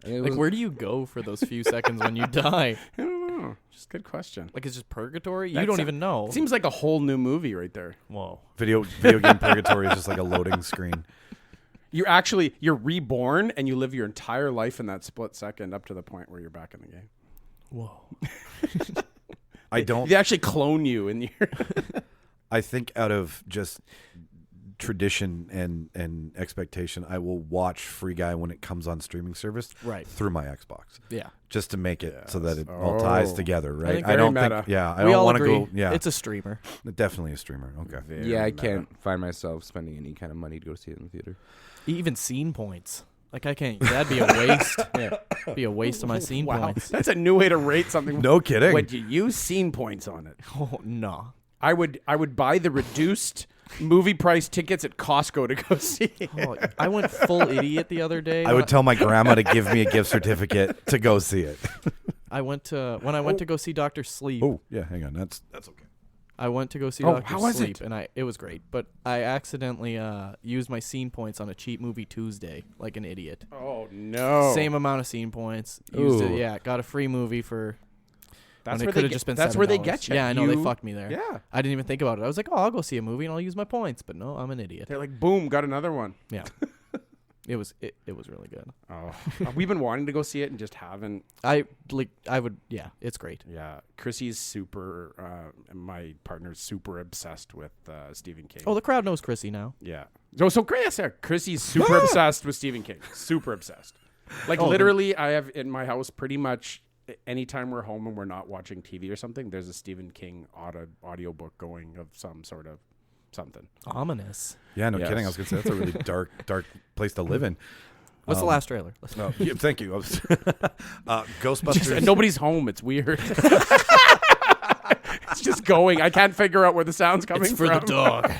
It Like, was- where do you go for those few seconds when you die? I don't know. Just a good question. Like, it's just purgatory? You That's don't a- even know. It seems like a whole new movie right there. Whoa. Video game purgatory is just like a loading screen. You're reborn and you live your entire life in that split second up to the point where you're back in the game. Whoa. I don't. They actually clone you in your. I think out of just tradition and expectation, I will watch Free Guy when it comes on streaming service through my Xbox. Yeah. Just to make it so that it all ties together, right? I don't think. meta. Yeah, I We don't all want to agree. go. Yeah, It's a streamer. definitely a streamer. Okay. Yeah, I can't find myself spending any kind of money to go see it in the theater. Even scene points. Like, I can't. That'd be a waste. Be a waste of my scene points. That's a new way to rate something. No kidding. Would you use scene points on it? Oh, no. I would buy the reduced movie price tickets at Costco to go see it. Oh, I went full idiot the other day. I would tell my grandma to give me a gift certificate to go see it. When I went to go see Dr. Sleep. Oh, yeah, hang on. That's okay. I went to go see Oh, Dr. how was Sleep, it? and it was great. But I accidentally used my scene points on a cheap movie Tuesday, like an idiot. Oh no! Same amount of scene points. Used it. Ooh. Yeah, got a free movie for. That's when where it could they have just been. That's where they $7. get you. Yeah, I know they fucked me there. Yeah. I didn't even think about it. I was like, oh, I'll go see a movie and I'll use my points. But no, I'm an idiot. They're like, boom, got another one. Yeah. It was really good. Oh, we've been wanting to go see it and just haven't. It's great. Yeah, Chrissy's super. My partner's super obsessed with Stephen King. Oh, the crowd knows Chrissy now. Yeah. So Chris, Chrissy's super obsessed with Stephen King. Super obsessed. Like literally, I have in my house pretty much anytime we're home and we're not watching TV or something, there's a Stephen King audiobook going of some sort of something. Ominous. Yeah, no Yes. kidding. I was going to say that's a really dark place to live in. What's the last trailer? No, yeah, thank you. Ghostbusters. And nobody's home. It's weird. It's just going. I can't figure out where the sound's coming It's for from. the dog.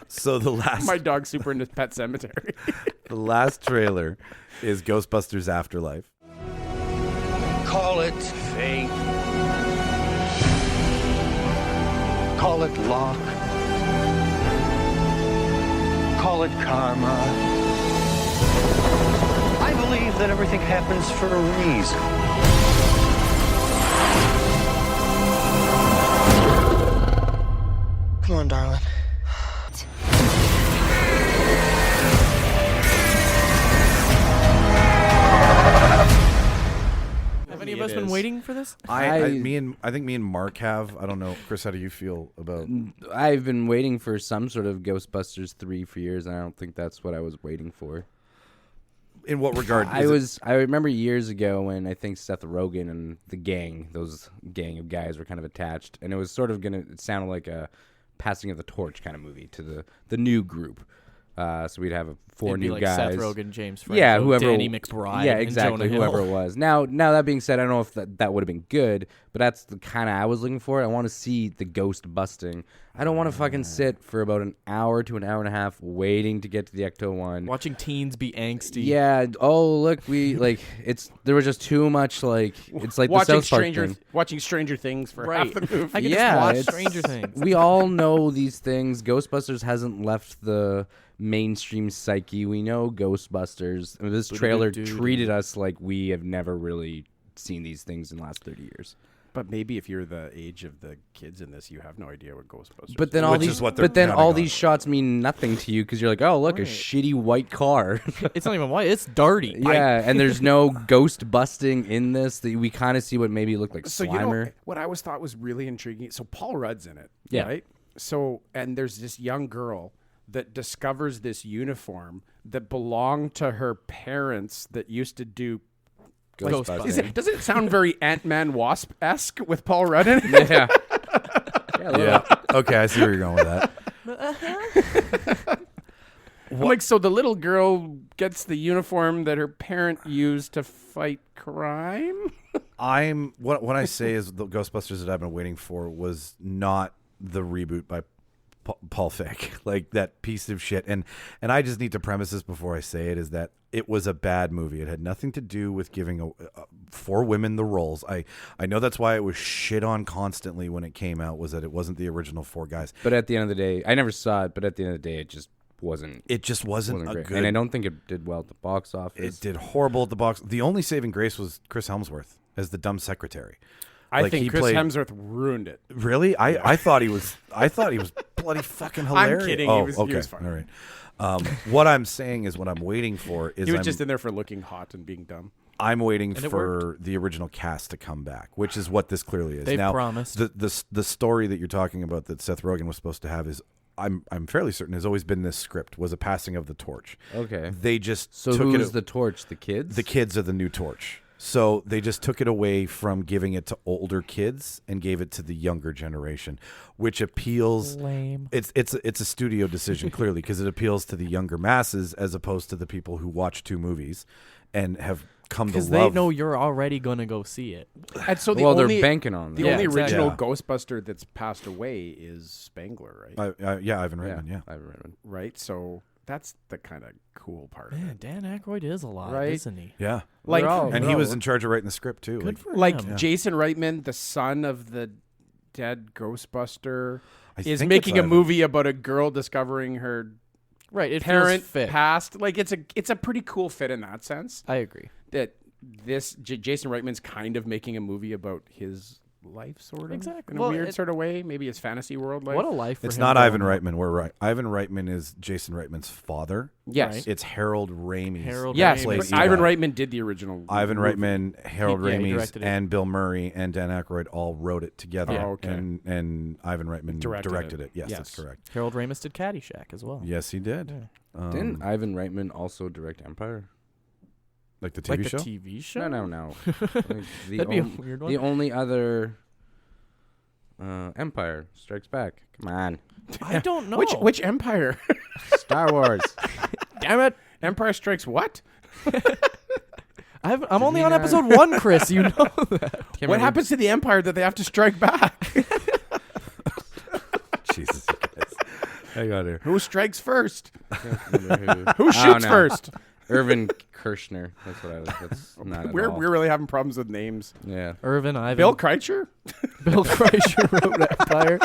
So the last My dog's super into Pet Cemetery. the last trailer is Ghostbusters Afterlife. Call it fate. Call it luck. Call it karma. I believe that everything happens for a reason. Come on, darling. Have any of us been waiting for this? I think me and Mark have. I don't know, Chris. How do you feel about? I've been waiting for some sort of Ghostbusters 3 for years, and I don't think that's what I was waiting for. In what regard? I remember years ago when I think Seth Rogen and the gang, those gang of guys, were kind of attached, and it was sort of it sounded like a passing of the torch kind of movie to the new group. So we'd have four It'd be new like guys. Seth Rogen, James Franco, Yeah, whoever. Danny McBride, Yeah, and exactly. Jonah Whoever Hill. it was. Now that being said, I don't know if that would have been good, but that's the kind of I was looking for. I want to see the ghost busting. I don't want to fucking sit for about an hour to an hour and a half waiting to get to the Ecto one. Watching teens be angsty. Yeah. Oh, look, there was just too much it's like watching the South Park thing. Watching Stranger Things for Right. half the movie. I could Yeah, just watch it's- Stranger Things. We all know these things. Ghostbusters hasn't left the mainstream psyche. We know Ghostbusters. This trailer treated us like we have never really seen these things in the last 30 years. But maybe if you're the age of the kids in this, you have no idea what Ghostbusters. But then is. all Which these, is what they're but then counting all on. these shots mean nothing to you because you're like, oh, look, a Right. shitty white car. It's not even white. It's dirty. Yeah, and there's no ghost busting in this. We kind of see what maybe looked like So Slimer. what I always thought was really intriguing. So Paul Rudd's in it, Yeah. right? So and there's this young girl that discovers this uniform that belonged to her parents that used to do. Ghostbusting. Doesn't it sound very Ant-Man Wasp-esque with Paul Rudd in it? Yeah. Yeah. Okay, I see where you're going with that. I'm like, so the little girl gets the uniform that her parent used to fight crime? What I say is the Ghostbusters that I've been waiting for was not the reboot by Paul Feig, like that piece of shit. And I just need to premise this before I say it, is that it was a bad movie. It had nothing to do with giving four women the roles. I know that's why it was shit on constantly when it came out, was that it wasn't the original four guys. But at the end of the day, I never saw it, but at the end of the day, it just wasn't. It just wasn't a great. good. And I don't think it did well at the box office. It did horrible at the box. The only saving grace was Chris Hemsworth as the dumb secretary. I think Chris Hemsworth ruined it. Really? I thought he was. I thought he was bloody fucking hilarious. I'm kidding. Oh, He okay. was fine. All right. What I'm saying is, what I'm waiting for is He was just in there for looking hot and being dumb. I'm waiting And it for the original cast to come back, which is what this clearly is. They've now, promised. the story that you're talking about that Seth Rogen was supposed to have is I'm fairly certain has always been this script was a passing of the torch. Okay. They just So took who's it. the torch? The kids? The kids are the new torch. So they just took it away from giving it to older kids and gave it to the younger generation, which appeals. Lame. It's a studio decision clearly because it appeals to the younger masses as opposed to the people who watch 2 movies and have come to Because love. they know you're already going to go see it. And so Well, they're banking on that. The Yeah, only exactly. original Yeah. Ghostbuster that's passed away is Spangler, right? Yeah, Ivan Reitman. Yeah. I've read it. Right. So that's the kind of cool part of Man, it. Dan Aykroyd is a lot, Right. isn't he? Yeah. Like, And he was in charge of writing the script too. Good for like him. Jason Reitman, the son of the dead Ghostbuster, I is think making it's a Ivan. movie about a girl discovering her Right, it parent feels fit. past. Like it's a pretty cool fit in that sense. I agree. That this Jason Reitman's kind of making a movie about his life, sort of, Exactly. in Well, a weird it- sort of way. Maybe his fantasy world life. What a life for It's him not growing Ivan up. Reitman. We're right. Ivan Reitman is Jason Reitman's father. Yes. Right. It's Harold Ramis. Harold Yes, Ramis. plays but Eli. Ivan Reitman did the original. Ivan movie. Reitman, Harold He Ramis, directed it. and Bill Murray and Dan Aykroyd all wrote it together. Yeah. Oh, okay. And Ivan Reitman Directed it. it. Yes, Yes. that's correct. Harold Ramis did Caddyshack as well. Yes, he did. Didn't Ivan Reitman also direct Empire? Like the TV Like the show? TV show? No. Like the That'd be a weird one. The only other Empire Strikes Back. Come on. I don't know. Which Empire? Star Wars. Damn it. Empire Strikes what? I'm only on episode 1, Chris. You know that. What happens to the Empire that they have to strike back? Jesus, you guys. Hang on here. Who strikes first? Who Who shoots first? Irvin Kirshner. That's what I was. That's not at We're all. really having problems with names. Yeah. Irvin, Ivan. Bill Kreitzer? Bill Kreischer wrote Empire.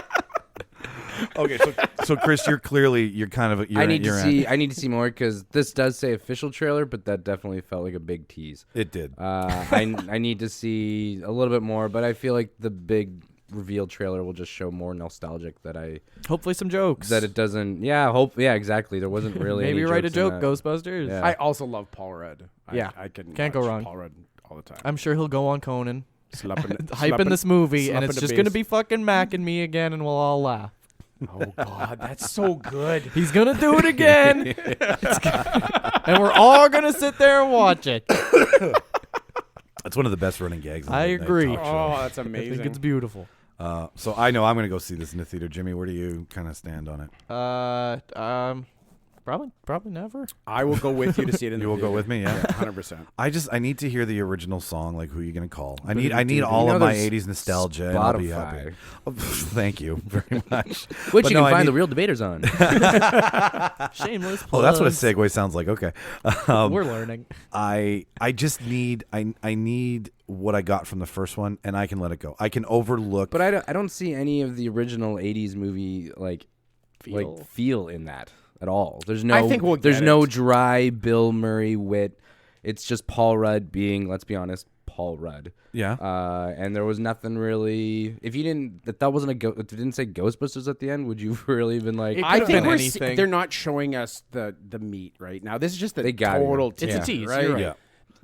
Okay, so Chris, you're kind of I need to see more because this does say official trailer, but that definitely felt like a big tease. It did. I need to see a little bit more, but I feel like the big reveal trailer will just show more nostalgic Hopefully some jokes. that it doesn't. Yeah, exactly. There wasn't really Maybe any write a jokes in joke, that. Ghostbusters. Yeah. I also love Paul Rudd. Yeah. I can't go wrong. Paul Rudd all the time. I'm sure he'll go on Conan, Slapping- hyping this movie, and slapping it's the just going to bass. be fucking Mac and me again, and we'll all laugh. Oh God, that's so good. He's going to do it again. And we're all going to sit there and watch it. That's one of the best running gags. On I the Late Night Agree. Talk Show. Oh, that's I amazing. think it's beautiful. So I know I'm going to go see this in the theater. Jimmy, where do you kind of stand on it? Probably never. I will go with you to see it in the You will go theater. with me, yeah. 100%. I need to hear the original song. Like, who are you going to call? I need all You know of my there's 80s nostalgia, and I'll be Spotify. happy. Oh, thank you very much. Which But you no, can I find need- the real debaters on. Shameless. Oh, that's what a plugs. segue sounds like. Okay. We're learning. I just need I need what I got from the first one, and I can let it go. I can overlook. But I don't see any of the original '80s movie feel in that at all. There's no. I think we'll there's get no it. dry Bill Murray wit. It's just Paul Rudd being, let's be honest, Paul Rudd. Yeah. And there was nothing really. If you didn't, that wasn't if it didn't say Ghostbusters at the end, would you really been like? It I could've think been we're anything. they're not showing us the meat right now. This is just the They got it. total It's a tease, tease, right? you're right. Yeah.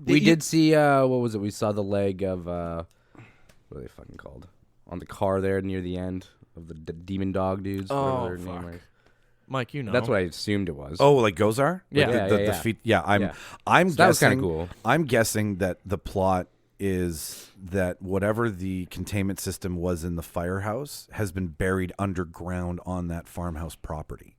We did see what was it? We saw the leg of what are they fucking called on the car there near the end of the demon dog dudes. Oh, whatever their name fuck. was. Mike, you know. That's what I assumed it was. Oh, like Gozar? Yeah. Like the Yeah. feet. Yeah, I'm Yeah. I'm So that was guessing. kinda cool. I'm guessing that the plot is that whatever the containment system was in the firehouse has been buried underground on that farmhouse property.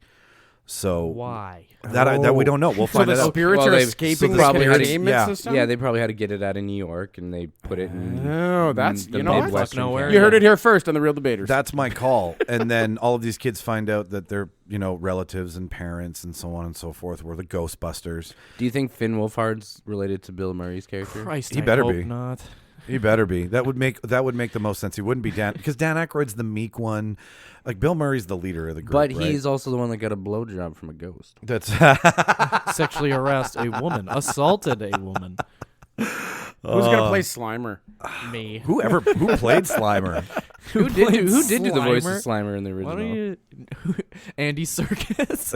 So Why? that we don't know. We'll So find the it out. spirits Well, are they- escaping so the probably had to- containment yeah. system? Yeah, they probably had to get it out in New York, and they put it in. Oh, that's the you know what? Midwestern Nowhere. Canada. You heard it here first on the Real Debaters. That's my call. And then all of these kids find out that their relatives and parents and so on and so forth were the Ghostbusters. Do you think Finn Wolfhard's related to Bill Murray's character? Christ, He I better hope be. not. He better be. That would make the most sense. He wouldn't be Dan because Dan Aykroyd's the meek one. Like Bill Murray's the leader of the group. But right? he's also the one that got a blowjob from a ghost. That's Sexually harassed a woman. Assaulted a woman. Who's gonna play Slimer? Me. who played Slimer. Who did do the voice of Slimer? Slimer in the Why original? don't you... Andy Serkis.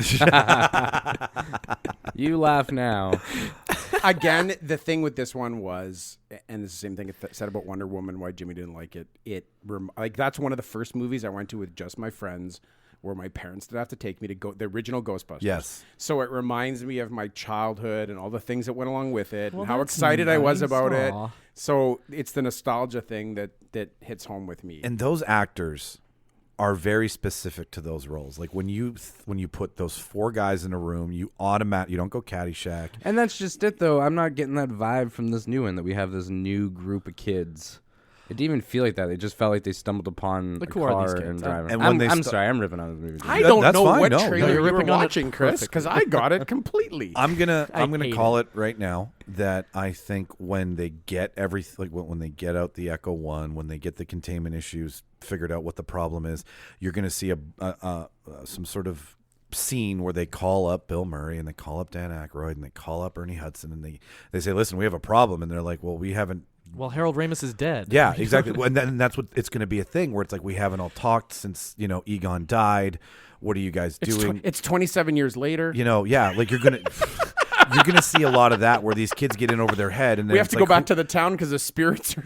You laugh now. Again, the thing with this one was, and it's the same thing I said about Wonder Woman, why Jimmy didn't like it. Like that's one of the first movies I went to with just my friends. where my parents did have to take me to go the original Ghostbusters. Yes. So it reminds me of my childhood and all the things that went along with it, Well, and how that's excited I was nice. about it. Aw. So it's the nostalgia thing that hits home with me. And those actors are very specific to those roles. Like when you put those 4 guys in a room, you don't go Caddyshack. And that's just it, though. I'm not getting that vibe from this new one that we have this new group of kids. It didn't even feel like that. It just felt like they stumbled upon Like, a who are car these and kids? driving. And when I'm sorry, I'm ripping on this movie. I don't that's know fine. what No, trailer you're you were ripping on it watching, Chris, because I got it completely. I'm gonna hate call it right now that I think when they get everything, like when they get out the Echo One, when they get the containment issues figured out, what the problem is, you're gonna see some sort of scene where they call up Bill Murray and they call up Dan Aykroyd and they call up Ernie Hudson and they say, listen, we have a problem, and they're like, well, we haven't. Well, Harold Ramis is dead. Yeah, exactly. And then that's what it's going to be, a thing where it's like, we haven't all talked since Egon died. What are you guys doing? It's 27 years later. Like you're gonna see a lot of that where these kids get in over their head, and then We have it's to like, go back to the town because the spirits are.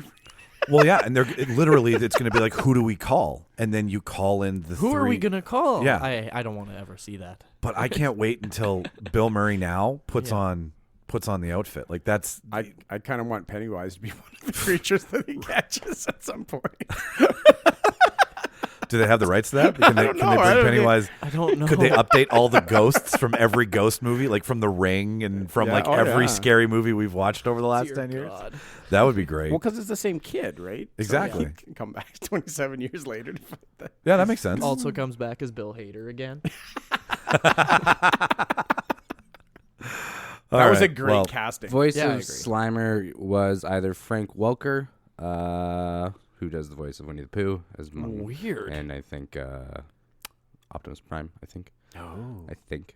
Well, yeah, and it's going to be like, who do we call? And then you call in the Who 3. are we gonna call? Yeah. I don't want to ever see that. But I can't wait until Bill Murray now puts on the outfit. Like that's I kind of want Pennywise to be one of the creatures that he catches at some point. Do they have the rights to that? Can they bring Pennywise? I don't know. Could they update all the ghosts from every ghost movie, like from The Ring and from every scary movie we've watched over the last 10 years? God. That would be great. Well, because it's the same kid, right? Exactly. So he can come back 27 years later to find that. Yeah, that makes sense. Also comes back as Bill Hader again. That was a great casting. Voice Yeah, I of agree. Slimer was either Frank Welker, who does the voice of Winnie the Pooh as Mum, Weird. and I think Optimus Prime. Oh. I think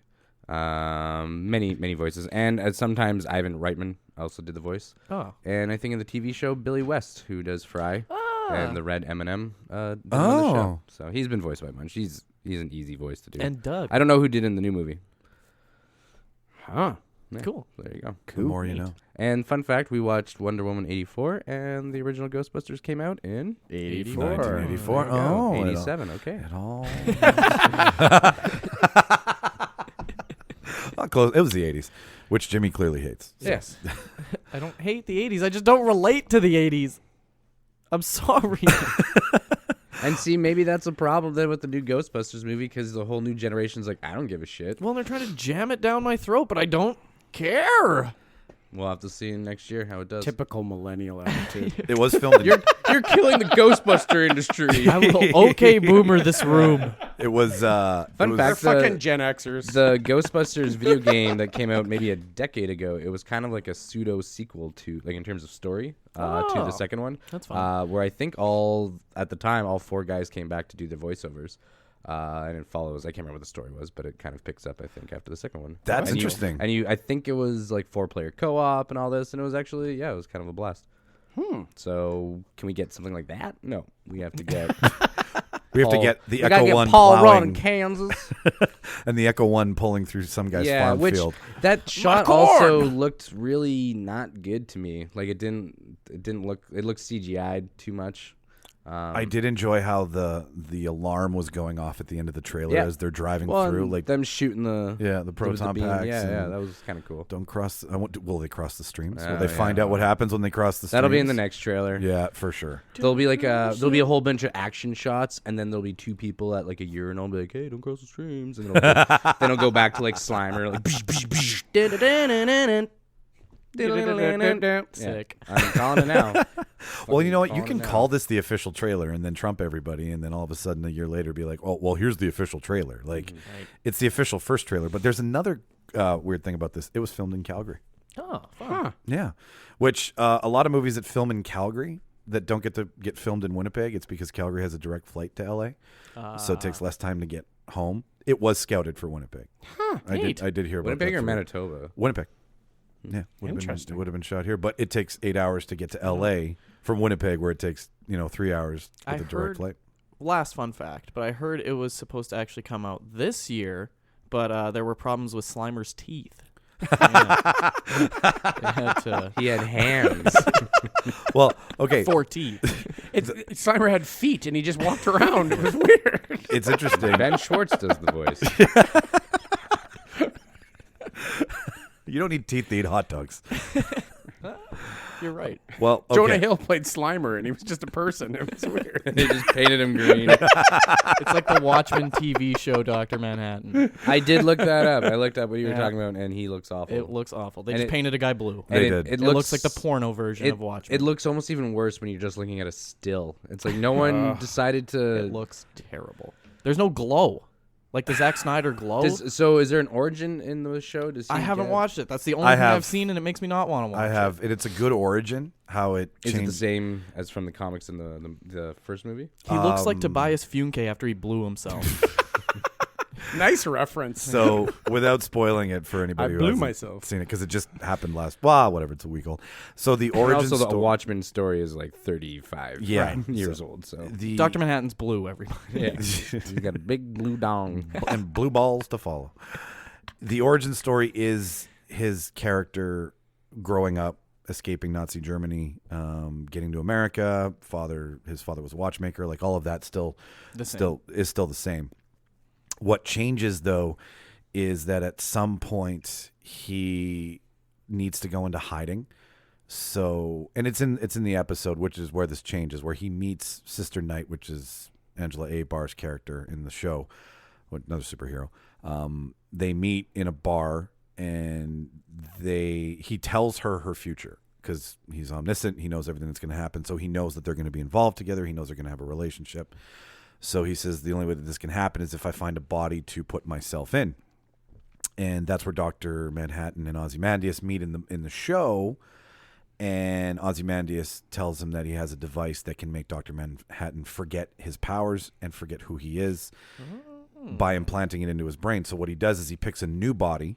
many voices, and sometimes Ivan Reitman also did the voice. Oh. And I think in the TV show Billy West, who does Fry and the Red M&M, did on the Oh. show. So he's been voiced by a bunch. He's an easy voice to do. And Doug. I don't know who did in the new movie. Huh. Yeah, Cool. There you go. The more you know. And fun fact, we watched Wonder Woman 84, and the original Ghostbusters came out in 84. 1984. There you go. Oh, 87, okay. It all. Not close. It was the 80s, which Jimmy clearly hates. Yes. I don't hate the 80s. I just don't relate to the 80s. I'm sorry. And see, maybe that's a problem then with the new Ghostbusters movie, because the whole new generation's like, I don't give a shit. Well, they're trying to jam it down my throat, but I don't care. We'll have to see next year how it does. Typical millennial attitude. It was filmed. You're killing the Ghostbuster industry. I will okay boomer this room. It was. Fun They're fact, fucking Gen Xers. the Ghostbusters video game that came out maybe a decade ago, it was kind of like a pseudo sequel to, like in terms of story, to the Oh, second one. that's fun. Where I think at the time, all 4 guys came back to do the voiceovers. And it follows. I can't remember what the story was, but it kind of picks up, I think, after the second one. That's And interesting. I think it was like 4-player co-op and all this, and it was actually, it was kind of a blast. So can we get something like that? No, we have to get. We have to get the we gotta Echo get One Paul Rudd plowing, in Kansas. and the Echo One pulling through some guy's farm which field. that shot also looked really not good to me. Like it didn't look. It looked CGI'd too much. I did enjoy how the alarm was going off at the end of the trailer as they're driving through, and like them shooting the the proton beam. packs. Yeah, and that was kind of cool. Don't cross. Will they cross the streams? Will Oh, they find out what happens when they cross the streams? That'll be in the next trailer. Yeah, for sure. There'll be like there'll be a whole bunch of action shots, and then there'll be 2 people at like a urinal, and be like, "Hey, don't cross the streams," and then it'll go back to like Slimer, like. Sick. I'm calling it now. Well, you know what? You calling can it now. call this the official trailer and then trump everybody, and then all of a sudden a year later be like, "Oh, well, here's the official trailer." Like, it's the official first trailer. But there's another weird thing about this. It was filmed in Calgary. Oh, fun. Yeah, which a lot of movies that film in Calgary that don't get filmed in Winnipeg, it's because Calgary has a direct flight to LA, so it takes less time to get home. It was scouted for Winnipeg. Neat. I did hear about Winnipeg that. or Manitoba? Winnipeg. Yeah, Interesting. It would have been shot here, but it takes 8 hours to get to LA from Winnipeg, where it takes 3 hours I with a direct heard- flight. Last fun fact, but I heard it was supposed to actually come out this year, but there were problems with Slimer's teeth. Yeah. They had to- He had hands. Well, okay, 4 teeth. Slimer had feet and he just walked around. It was weird. It's interesting. Ben Schwartz does the voice. You don't need teeth to eat hot dogs. You're right. Well, okay. Jonah Hill played Slimer and he was just a person. It was weird. They just painted him green. It's like the Watchmen TV show, Dr. Manhattan. I did look that up. I looked up what you were talking about, and he looks awful. It looks awful. They And just painted a guy blue. They did. It looks like the porno version of Watchmen. It looks almost even worse when you're just looking at a still. It's like no one decided to. It looks terrible. There's no glow. Like the Zack Snyder glow. So is there an origin in the show? I haven't watched it. That's the only thing I've seen, and it makes me not want to watch it. I have, and it's a good origin. How it Is changed. it the same as from the comics in the first movie? He looks like Tobias Funke after he blew himself. Nice reference. So, without spoiling it for anybody I who blew hasn't myself. seen it, because it just happened whatever, it's a week old. So the And origin also, the story. Watchmen story is like 35 years old. So The Dr. Manhattan's blue, everybody. yeah, he's got a big blue dong. and blue balls to follow. The origin story is his character growing up, escaping Nazi Germany, getting to America. His father was a watchmaker. Like all of that is still the same. What changes though is that at some point he needs to go into hiding. So, and it's in the episode, which is where this changes, where he meets Sister Night, which is Angela Abar's character in the show, another superhero. They meet in a bar, and he tells her future because he's omniscient. He knows everything that's going to happen, so he knows that they're going to be involved together. He knows they're going to have a relationship. So he says the only way that this can happen is if I find a body to put myself in. And that's where Dr. Manhattan and Ozymandias meet in the show. And Ozymandias tells him that he has a device that can make Dr. Manhattan forget his powers and forget who he is by implanting it into his brain. So what he does is he picks a new body,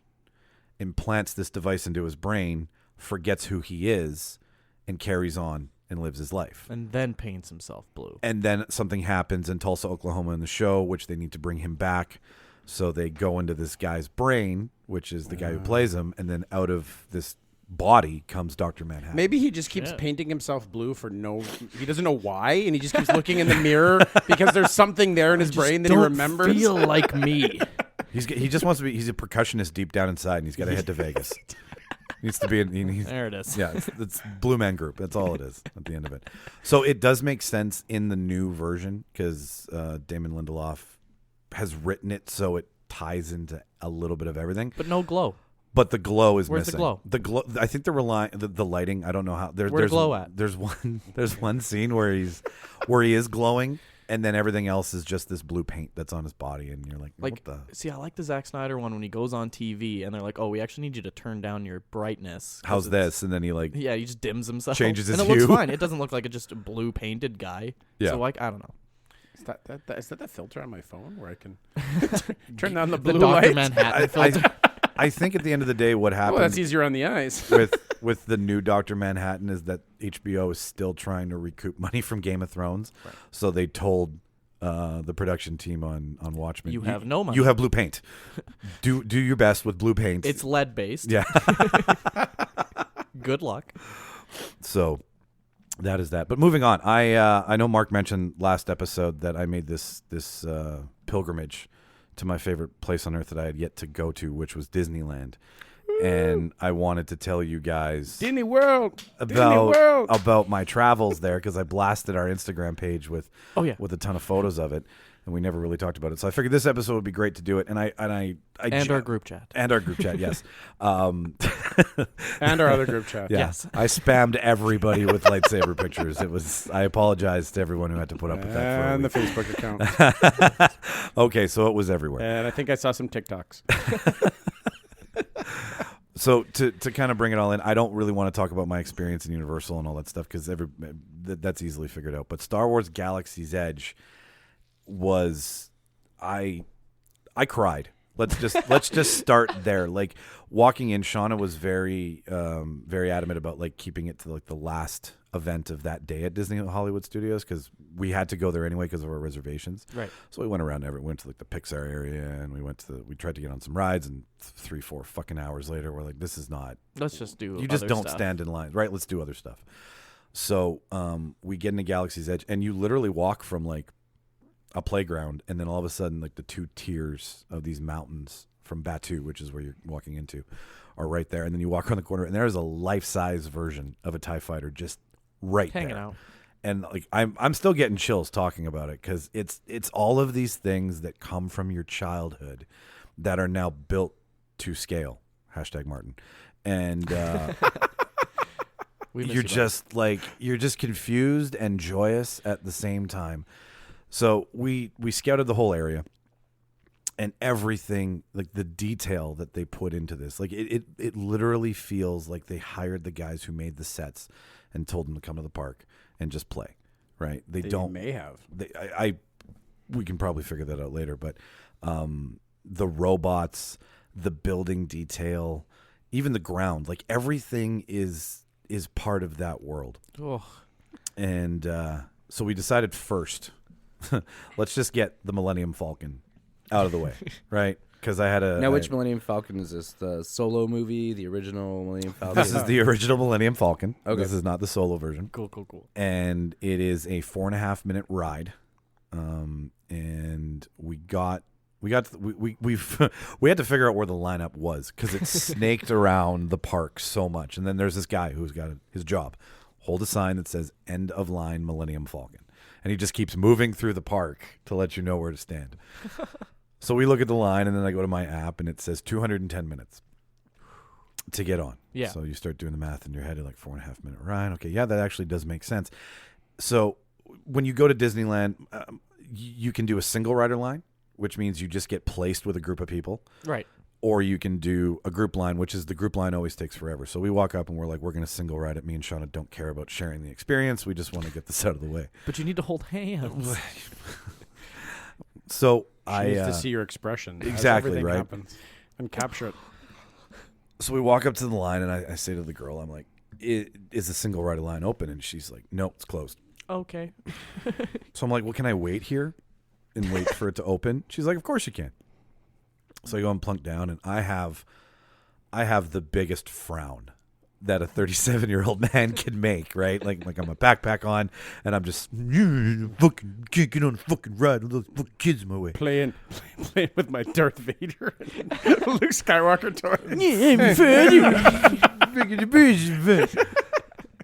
implants this device into his brain, forgets who he is, and carries on and lives his life. And then paints himself blue. And then something happens in Tulsa, Oklahoma in the show, which they need to bring him back. So they go into this guy's brain, which is the guy who plays him. And then out of this body comes Dr. Manhattan. Maybe he just keeps painting himself blue he doesn't know why, and he just keeps looking in the mirror because there's something there in his brain that he remembers. Feel like me. He just wants to be, he's a percussionist deep down inside, and he's got to head to Vegas. Needs to be there it is. Yeah, it's Blue Man Group. That's all it is at the end of it. So it does make sense in the new version because Damon Lindelof has written it so it ties into a little bit of everything. But no glow. But the glow is Where's missing. the glow? The glow. I think they're relying the lighting. I don't know how. Where's there's glow at? There's one scene where he is glowing, and then everything else is just this blue paint that's on his body, and you're like what the? See, I like the Zack Snyder one when he goes on TV and they're like, "Oh, we actually need you to turn down your brightness." How's this? And then he he just dims himself, changes his and it looks hue. fine. It doesn't look like just a blue painted guy. Yeah. So I don't know. Is that the filter on my phone where I can turn on the The blue Dr. light? Manhattan filter. I think at the end of the day, what Oh, happens that's easier on the eyes. with the new Dr. Manhattan is that HBO is still trying to recoup money from Game of Thrones. Right. So they told the production team on Watchmen, You have no money. You have blue paint. Do your best with blue paint. It's lead based. Yeah. Good luck. So that is that. But moving on, I know Mark mentioned last episode that I made this pilgrimage to my favorite place on earth that I had yet to go to, which was Disneyland. And I wanted to tell you guys Disney World about my travels there because I blasted our Instagram page with a ton of photos of it, and we never really talked about it. So I figured this episode would be great to do it, and our group chat. And our group chat, yes. And our other group chat. Yeah. Yes. I spammed everybody with lightsaber pictures. I apologize to everyone who had to put up with that for a And the week. Facebook account. Okay, so it was everywhere. And I think I saw some TikToks. So to kind of bring it all in, I don't really want to talk about my experience in Universal and all that stuff because that's easily figured out. But Star Wars Galaxy's Edge was I cried. Let's just start there. Like walking in, Shauna was very very adamant about like keeping it to like the last event of that day at Disney Hollywood Studios because we had to go there anyway because of our reservations. Right. So we went around went to like the Pixar area and we tried to get on some rides and 3-4 fucking hours later we're like, this is not. Let's just do. You just other don't stuff. stand in line, right? Let's do other stuff. So we get into Galaxy's Edge, and you literally walk from like a playground, and then all of a sudden, like the 2 tiers of these mountains from Batu, which is where you're walking into, are right there. And then you walk around the corner, and there's a life-size version of a TIE fighter just right Hanging there. out. And like I'm still getting chills talking about it because it's all of these things that come from your childhood that are now built to scale. #Martin. And you're just like you're just confused and joyous at the same time. So we scouted the whole area, and everything, like the detail that they put into this, like it literally feels like they hired the guys who made the sets and told them to come to the park and just play, right? They don't. May have. We can probably figure that out later, but the robots, the building detail, even the ground, like everything is part of that world. Oh. And so we decided first, let's just get the Millennium Falcon out of the way, right? Because I had a... Now, which Millennium Falcon is this? The Solo movie, the original Millennium Falcon? This is the original Millennium Falcon. Okay. This is not the Solo version. Cool. And it is a 4.5-minute ride. And we had to figure out where the lineup was because it snaked around the park so much. And then there's this guy who's got his job, hold a sign that says "End of Line Millennium Falcon," and he just keeps moving through the park to let you know where to stand. So we look at the line, and then I go to my app, and it says 210 minutes to get on. Yeah. So you start doing the math in your head. You're like 4.5-minute ride. Okay, yeah, that actually does make sense. So when you go to Disneyland, you can do a single rider line, which means you just get placed with a group of people. Right. Or you can do a group line, which is the group line always takes forever. So we walk up and we're like, we're going to single ride it. Me and Shauna don't care about sharing the experience. We just want to get this out of the way. But you need to hold hands. So She needs to see your expression. as exactly, everything right? happens, and capture it. So we walk up to the line, and I say to the girl, I'm like, is the single rider line open? And she's like, no, it's closed. Okay. So I'm like, well, can I wait here and wait for it to open? She's like, of course you can. So I go and plunk down, and I have the biggest frown that a 37-year-old man can make, right? Like I'm a backpack on, and I'm just fucking can't get on a fucking ride with those fucking kids in my way. Playing with my Darth Vader and Luke Skywalker toys.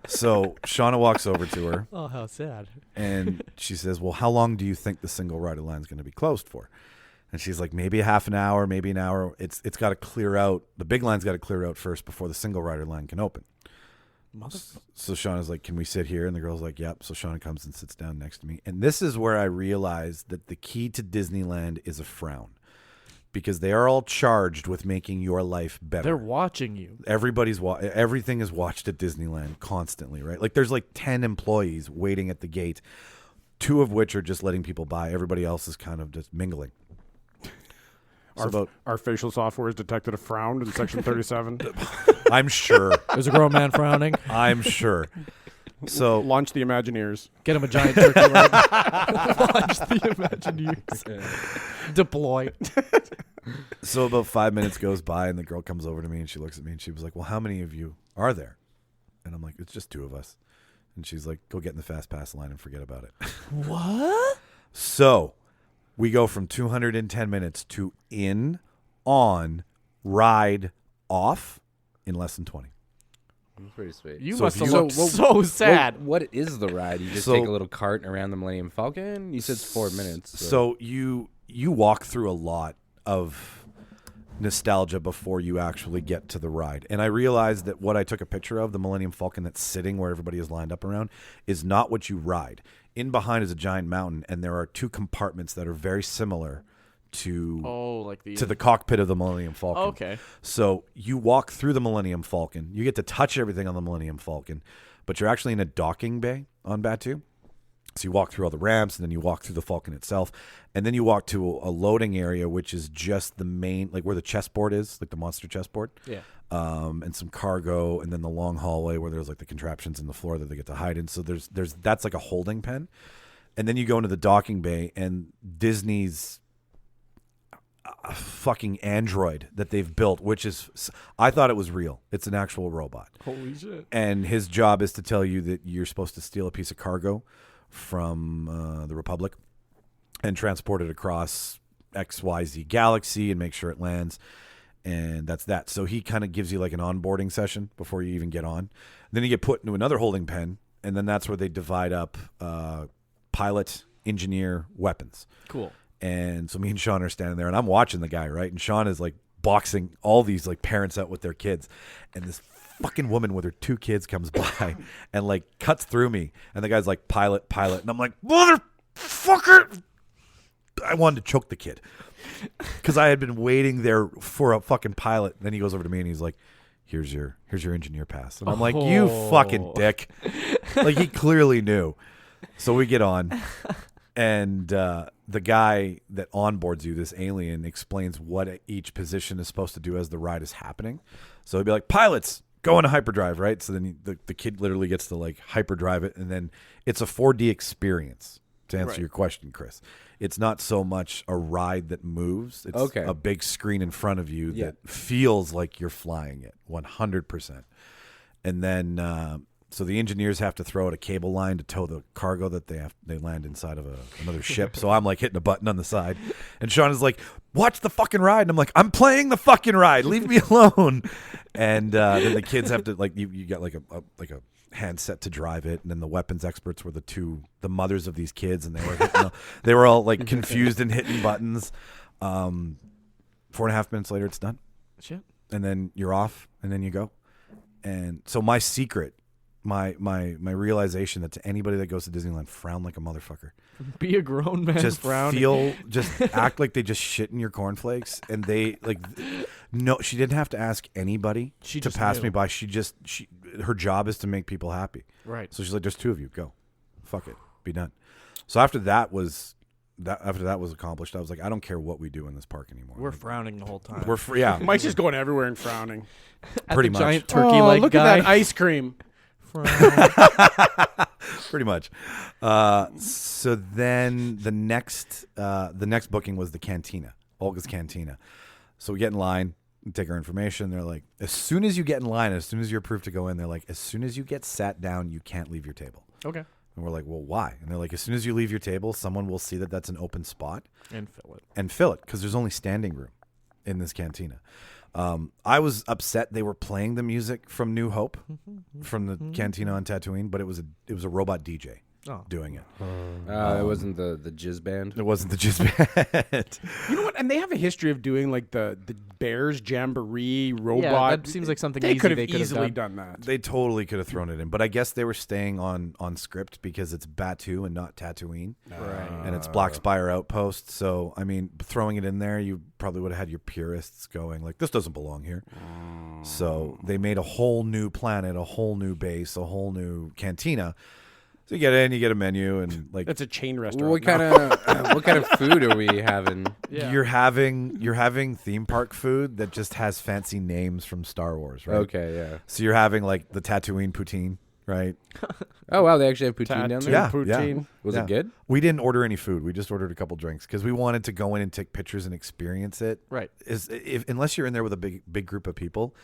So Shauna walks over to her, Oh, how sad. and she says, well, how long do you think the single rider line is going to be closed for? And she's like, maybe a half an hour, maybe an hour. It's got to clear out. The big line's got to clear out first before the single rider line can open. So Shauna's like, can we sit here? And the girl's like, yep. So Shauna comes and sits down next to me. And this is where I realized that the key to Disneyland is a frown. Because they are all charged with making your life better. They're watching you. Everything is watched at Disneyland constantly, right? Like there's like 10 employees waiting at the gate, 2 of which are just letting people by. Everybody else is kind of just mingling. Our facial software has detected a frown in Section 37. I'm sure. There's a grown man frowning. I'm sure. So Launch the Imagineers. Get him a giant turkey leg. Launch the Imagineers. Deploy. So about 5 minutes goes by, and the girl comes over to me, and she looks at me, and she was like, well, how many of you are there? And I'm like, it's just 2 of us. And she's like, go get in the fast pass line and forget about it. What? So we go from 210 minutes to in, on, ride, off in less than 20. That's pretty sweet. You So must if have you- looked so sad. What is the ride? You just So- take a little cart around the Millennium Falcon? You said it's 4 minutes. So you walk through a lot of nostalgia before you actually get to the ride. And I realized that what I took a picture of, the Millennium Falcon that's sitting where everybody is lined up around, is not what you ride. In behind is a giant mountain, and there are 2 compartments that are very similar to the cockpit of the Millennium Falcon. Okay. So you walk through the Millennium Falcon. You get to touch everything on the Millennium Falcon, but you're actually in a docking bay on Batu. So you walk through all the ramps, and then you walk through the Falcon itself, and then you walk to a loading area, which is just the main, like where the chessboard is, like the monster chessboard. Yeah. And some cargo, and then the long hallway where there's like the contraptions in the floor that they get to hide in. So there's that's like a holding pen, and then you go into the docking bay, and Disney's. fucking android that they've built, which is, I thought it was real. It's an actual robot. Holy shit. And his job is to tell you that you're supposed to steal a piece of cargo from the Republic and transport it across XYZ galaxy and make sure it lands. And that's that. So he kind of gives you like an onboarding session before you even get on. Then you get put into another holding pen, and then that's where they divide up pilot, engineer, weapons. Cool. And so me and Sean are standing there, and I'm watching the guy, right? And Sean is like boxing all these like parents out with their kids, and this fucking woman with her 2 kids comes by and like cuts through me, and the guy's like pilot, and I'm like, motherfucker! I wanted to choke the kid because I had been waiting there for a fucking pilot. And then he goes over to me and he's like, here's your engineer pass. And I'm like, you fucking dick. Like, he clearly knew. So we get on, and the guy that onboards you, this alien, explains what each position is supposed to do as the ride is happening. So he'd be like, pilots, go into hyperdrive, right? So then the kid literally gets to like hyperdrive it, and then it's a 4D experience, to answer your question, Chris. It's not so much a ride that moves. It's a big screen in front of you that feels like you're flying it 100%. And then so the engineers have to throw out a cable line to tow the cargo that they land inside of another ship. So I'm like hitting a button on the side, and Sean is like, watch the fucking ride. And I'm like, I'm playing the fucking ride. Leave me alone. And then the kids have to like, you got like a handset to drive it, and then the weapons experts were the mothers of these kids, and they were all like confused and hitting buttons. 4.5 minutes later, it's done. Shit. And then you're off, and then you go. And so my secret, my realization that to anybody that goes to Disneyland, frown like a motherfucker. Be a grown man. Just frowning. just act like they just shit in your cornflakes, and they like. No, she didn't have to ask anybody to pass me by. Her job is to make people happy. Right. So she's like, "There's 2 of you. Go, fuck it, be done." So after that was accomplished, I was like, I don't care what we do in this park anymore. We're frowning the whole time. We're yeah. Mike's just going everywhere and frowning. Pretty the much. Giant turkey like look guy. at that ice cream. Pretty much. So then the next booking was the cantina, Olga's Cantina. So we get in line, and take our information. They're like, as soon as you get in line, as soon as you're approved to go in, they're like, as soon as you get sat down, you can't leave your table. Okay. And we're like, well, why? And they're like, as soon as you leave your table, someone will see that that's an open spot. And fill it. Because there's only standing room in this cantina. I was upset they were playing the music from New Hope from the cantina on Tatooine, but it was a robot DJ doing it. It wasn't the Jizz Band. It wasn't the Jizz Band. You know what? And they have a history of doing like the Bears Jamboree robot. Yeah, that seems like something they easy could have they could have easily done that. They totally could have thrown it in, but I guess they were staying on script because it's Batuu and not Tatooine, Right. and it's Black Spire Outpost. So I mean, throwing it in there, you probably would have had your purists going like, "This doesn't belong here." So they made a whole new planet, a whole new base, a whole new cantina. So you get in, you get a menu, and like That's a chain restaurant. What kind of food are we having? Yeah. you're having theme park food that just has fancy names from Star Wars, right? Okay, yeah. So you're having like the Tatooine poutine, right? Oh wow, they actually have poutine down there. Yeah, poutine. Was it good? We didn't order any food. We just ordered a couple drinks because we wanted to go in and take pictures and experience it. Right. Unless you're in there with a big group of people,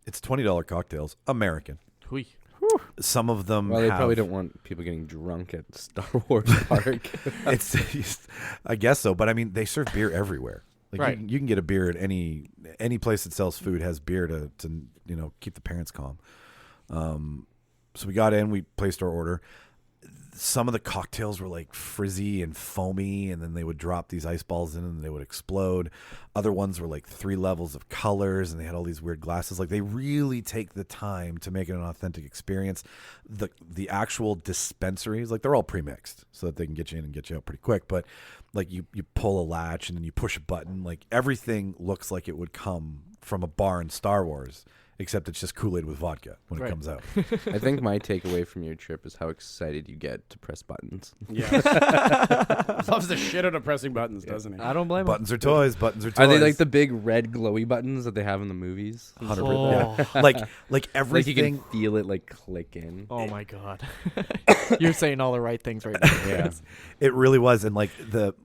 it's $20 cocktails, American. Hui. Some of them. Well, they probably don't want people getting drunk at Star Wars Park. I guess so, but I mean, they serve beer everywhere. Like Right. you can get a beer at any place that sells food has beer to keep the parents calm. So we got in, we placed our order. Some of the cocktails were like frizzy and foamy, and then they would drop these ice balls in and they would explode. Other ones were like 3 levels of colors, and they had all these weird glasses. Like, they really take the time to make it an authentic experience. The actual dispensaries, like, they're all pre-mixed so that they can get you in and get you out pretty quick. But like you pull a latch and then you push a button. Like, everything looks like it would come from a bar in Star Wars, except it's just Kool-Aid with vodka when it comes out. I think my takeaway from your trip is how excited you get to press buttons. Yeah. Loves the shit out of pressing buttons, doesn't he? I don't blame him. Buttons are toys. Buttons are toys. Are they like the big red glowy buttons that they have in the movies? 100%. Yeah. like everything. Like you can feel it like click in. Oh my god. You're saying all the right things right now. Yeah. It really was. And like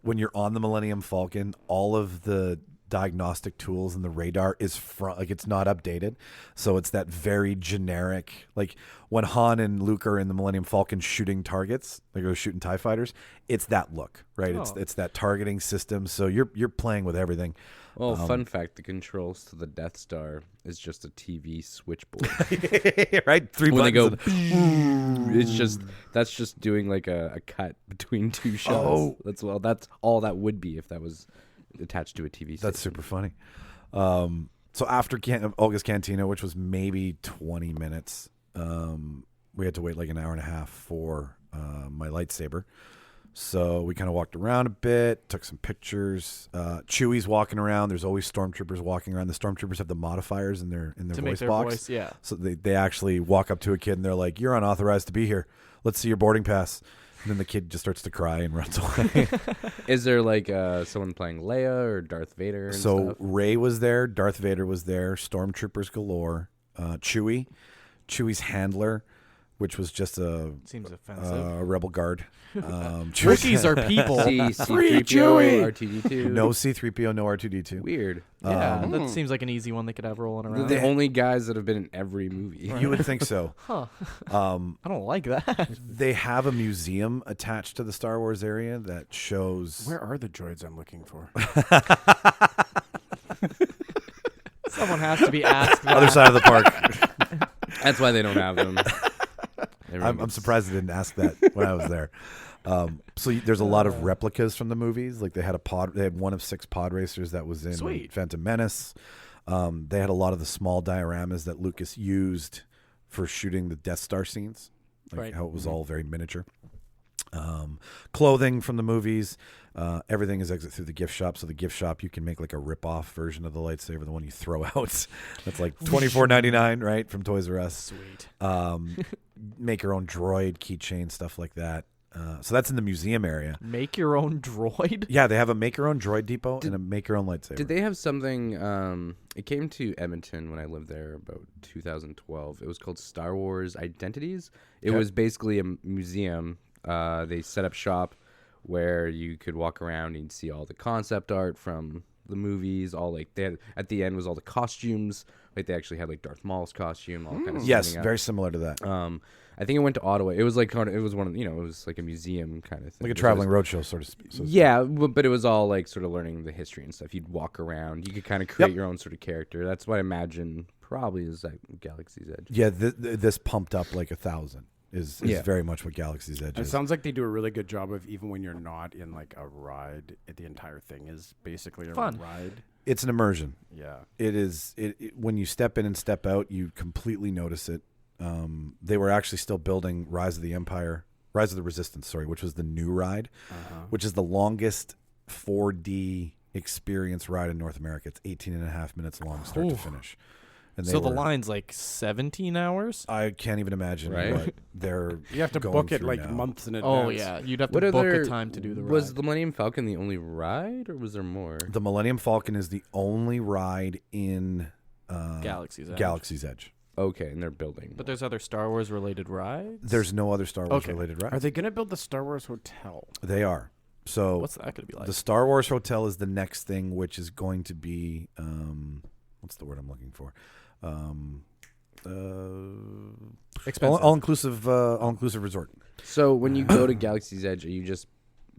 when you're on the Millennium Falcon, all of the diagnostic tools and the radar is like it's not updated, so it's that very generic, like when Han and Luke are in the Millennium Falcon shooting targets, like they're shooting TIE fighters, it's that look, right? It's that targeting system, so you're playing with everything. Well, fun fact, the controls to the Death Star is just a TV switchboard. Right? 3 when they go, buttons. that's just doing like a cut between two shots. That's all that would be if that was attached to a TV station. That's super funny. So after Olga's Cantina, which was maybe 20 minutes, we had to wait like an hour and a half for my lightsaber. So we kind of walked around a bit, took some pictures. Chewie's walking around. There's always stormtroopers walking around. The stormtroopers have the modifiers in their to voice box. Yeah. So they actually walk up to a kid and they're like, "You're unauthorized to be here. Let's see your boarding pass." And then the kid just starts to cry and runs away. Is there like someone playing Leia or Darth Vader? And stuff? Rey was there, Darth Vader was there, stormtroopers galore, Chewie's handler, which was just seems offensive. rebel guard. Wookiees are people. C3PO, R2D2. No C3PO, no R2D2. Weird. Yeah, that seems like an easy one they could have rolling around. They're the only guys that have been in every movie. You would think so. Huh. I don't like that. They have a museum attached to the Star Wars area that shows... Where are the droids I'm looking for? Someone has to be asked that. Other side of the park. That's why they don't have them. I'm surprised they didn't ask that when I was there. So there's a lot of replicas from the movies. Like they had one of 6 pod racers that was in Phantom Menace. They had a lot of the small dioramas that Lucas used for shooting the Death Star scenes, like how it was all very miniature. Clothing from the movies. Everything is exit through the gift shop. So the gift shop, you can make like a rip-off version of the lightsaber, the one you throw out. That's like $24.99, right, from Toys R Us. Sweet. Make your own droid, keychain, stuff like that. So that's in the museum area. Make your own droid? Yeah, they have a make your own droid depot and a make your own lightsaber. Did they have something? It came to Edmonton when I lived there about 2012. It was called Star Wars Identities. It was basically a museum. They set up shop where you could walk around and see all the concept art from the movies. All like they had, at the end was all the costumes. Like they actually had like Darth Maul's costume, all kind of. Yes, very similar to that. I think it went to Ottawa. It was like it was one of it was like a museum kind of thing, like a traveling roadshow sort of. Yeah, but it was all like sort of learning the history and stuff. You'd walk around. You could kind of create your own sort of character. That's what I imagine probably is like Galaxy's Edge. Yeah, this pumped up like 1,000 is very much what Galaxy's Edge is. It sounds like they do a really good job of, even when you're not in like a ride, the entire thing is basically a ride. It's an immersion. Yeah, it is. When you step in and step out, you completely notice it. They were actually still building Rise of the Resistance, which was the new ride, which is the longest 4D experience ride in North America. It's 18 and a half minutes long, start to finish. And so the line's like 17 hours? I can't even imagine what they're You have to going book it through like now. months in advance. Oh, yeah. You'd have to book a time to do the ride. Was the Millennium Falcon the only ride, or was there more? The Millennium Falcon is the only ride in Galaxy's Edge. Okay, and they're building. But there's other Star Wars related rides? There's no other Star Wars related rides. Are they going to build the Star Wars Hotel? They are. So what's that going to be like? The Star Wars Hotel is the next thing, which is going to be what's the word I'm looking for? All-inclusive resort. So when you go to Galaxy's Edge, are you just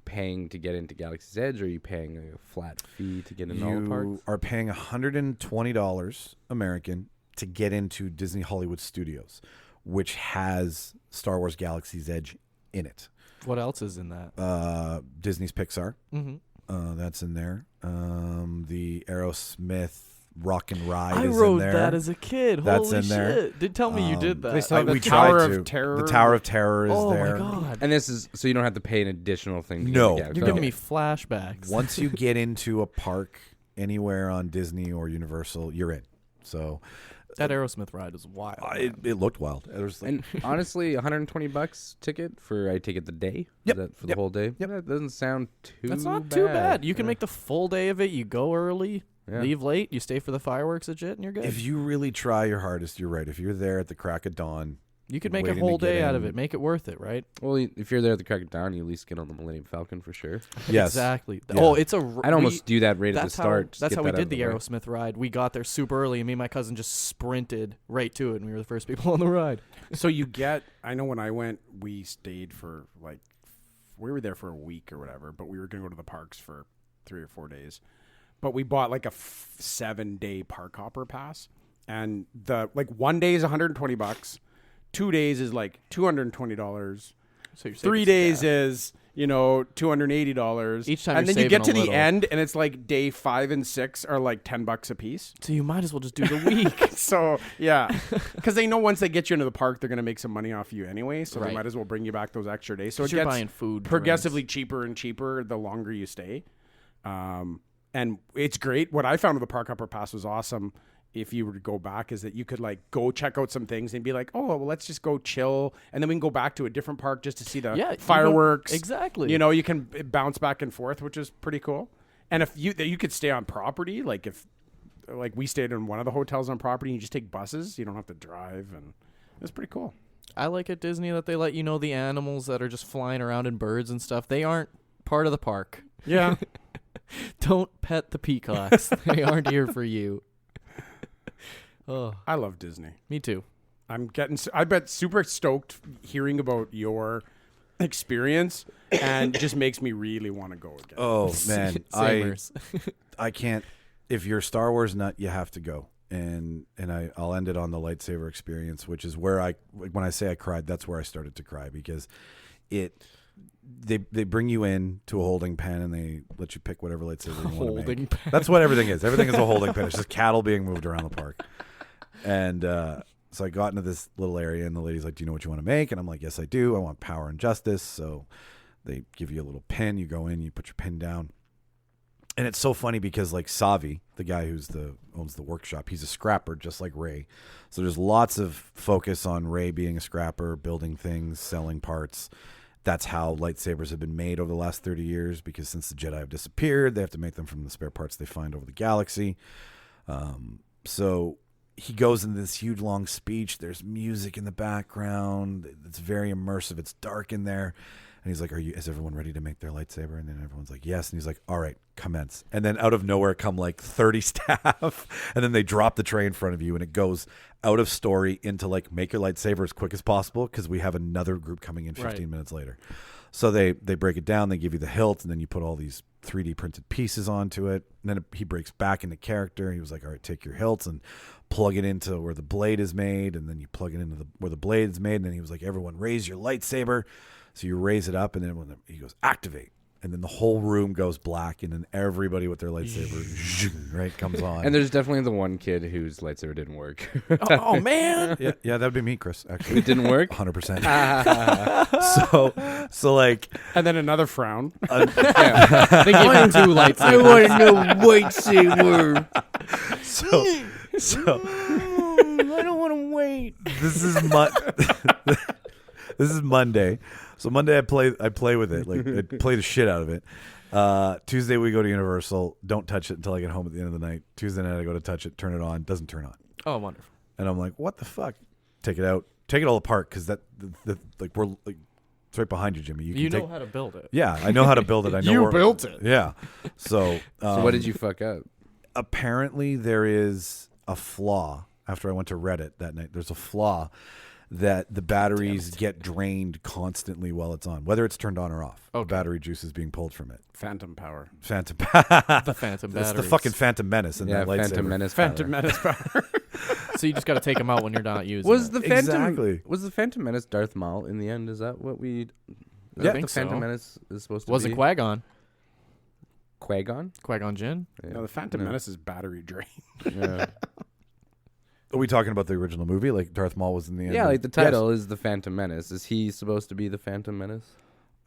paying to get into Galaxy's Edge, or are you paying a flat fee to get into all the parks? You are paying $120 American to get into Disney Hollywood Studios, which has Star Wars Galaxy's Edge in it. What else is in that? Disney's Pixar. Mm-hmm. That's in there. The Aerosmith Rock and Ride I is rode in there. that as a kid. That's Holy in there. shit. Did tell me you did that. The Tower of Terror. The Tower of Terror is there. Oh, my God. And this is so you don't have to pay an additional thing. To No. get into You're Galaxy's giving me Edge. flashbacks. Once you get into a park anywhere on Disney or Universal, you're in. So that Aerosmith ride is wild. It looked wild. It was like, And honestly, $120 ticket for I take it the day. Yep. Is that for the whole day. Yep. That doesn't sound too. That's not bad. too bad. You can make the full day of it. You go early, leave late, you stay for the fireworks and shit, and you're good. if you really try your hardest, you're right. If you're there at the crack of dawn, You could make a waiting whole to get day out of in. it. Make it worth it, right? Well, if you're there at the crack of dawn, you at least get on the Millennium Falcon for sure. Yes. Exactly. Yeah. Oh, it's I'd almost do that right at the start. That's how we did the way. Aerosmith ride. We got there super early, and me and my cousin just sprinted right to it, and we were the first people on the ride. So I know when I went, we stayed for we were there for a week or whatever, but we were going to go to the parks for 3 or 4 days. But we bought like a 7-day park hopper pass. And one day is $120. 2 days is like $220. So you're 3 days is, $280. Each time and you're then you get to saving a the little. end, and it's like day 5 and 6 are like $10 a piece. So you might as well just do the week. So yeah, because they know once they get you into the park, they're going to make some money off you anyway. So they Right. might as well bring you back those extra days. So it You're gets buying food, progressively cheaper and cheaper the longer you stay. And it's great. What I found with the park hopper pass was awesome. If you were to go back, is that you could go check out some things and be like, oh, well, let's just go chill, and then we can go back to a different park just to see the fireworks. Exactly. You can bounce back and forth, which is pretty cool. And if you could stay on property, if we stayed in one of the hotels on property, and you just take buses, you don't have to drive, and it's pretty cool. I like at Disney that they let you know the animals that are just flying around and birds and stuff. They aren't part of the park. Yeah. Don't pet the peacocks. They aren't here for you. Oh, I love Disney. me too. I bet super stoked hearing about your experience, and just makes me really want to go again. Oh man, Samers. I can't. If you're a Star Wars nut, you have to go. And I'll end it on the lightsaber experience, which is where when I say I cried, that's where I started to cry, because they bring you in to a holding pen and they let you pick whatever lightsaber you want to make. Holding pen. That's what everything is. Everything is a holding pen. It's just cattle being moved around the park. And so I got into this little area, and the lady's like, do you know what you want to make? And I'm like, yes, I do. I want power and justice. So they give you a little pin. You go in, you put your pin down. And it's so funny because Savi, the guy owns the workshop, he's a scrapper just like Ray. So there's lots of focus on Ray being a scrapper, building things, selling parts. That's how lightsabers have been made over the last 30 years, because since the Jedi have disappeared, they have to make them from the spare parts they find over the galaxy. So he goes into this huge long speech. There's music in the background. It's very immersive. It's dark in there. And he's like, is everyone ready to make their lightsaber? And then everyone's like, yes. And he's like, all right, commence. And then out of nowhere come 30 staff. And then they drop the tray in front of you, and it goes out of story into make your lightsaber as quick as possible, because we have another group coming in 15 minutes later. So they break it down. They give you the hilt, and then you put all these 3D printed pieces onto it. And then he breaks back into character. He was like, all right, take your hilts and plug it into where the blade is made. And then you plug it into where the blade is made. And then he was like, everyone raise your lightsaber. So you raise it up, and then when he goes, activate. And then the whole room goes black, and then everybody with their lightsaber right comes on. And there's definitely the one kid whose lightsaber didn't work. Oh man. Yeah, that would be me, Chris, actually. It didn't work? 100%. So And then another frown. They give him 2 lightsabers. I want no lightsaber. So I don't want to wait. this is Monday. So Monday I play with it. I play the shit out of it. Tuesday we go to Universal. Don't touch it until I get home at the end of the night. Tuesday night I go to touch it, turn it on. Doesn't turn on. Oh, wonderful. And I'm like, what the fuck? Take it out. Take it all apart, because it's right behind you, Jimmy. You know how to build it. Yeah, I know how to build it. I know You where, built it. Yeah. So, So what did you fuck up? apparently there is a flaw. After I went to Reddit that night, there's a flaw that the batteries get drained constantly while it's on, whether it's turned on or off. Okay. The battery juice is being pulled from it. Phantom power. Phantom. The Phantom It's batteries. the fucking Phantom Menace in that lightsaber. Phantom Menace. Phantom Menace power. So you just got to take them out when you're not using Was it. the Phantom Exactly. Was the Phantom Menace Darth Maul in the end? Is that what we? I Yeah, think the Phantom so. Menace is supposed to Was be. it Qui-Gon? Qui-Gon? Qui-Gon Jinn? No, the Phantom No. Menace is battery drain. Yeah. Are we talking about the original movie? Like Darth Maul was in the end? Yeah, like the Yes. title is the Phantom Menace. Is he supposed to be the Phantom Menace?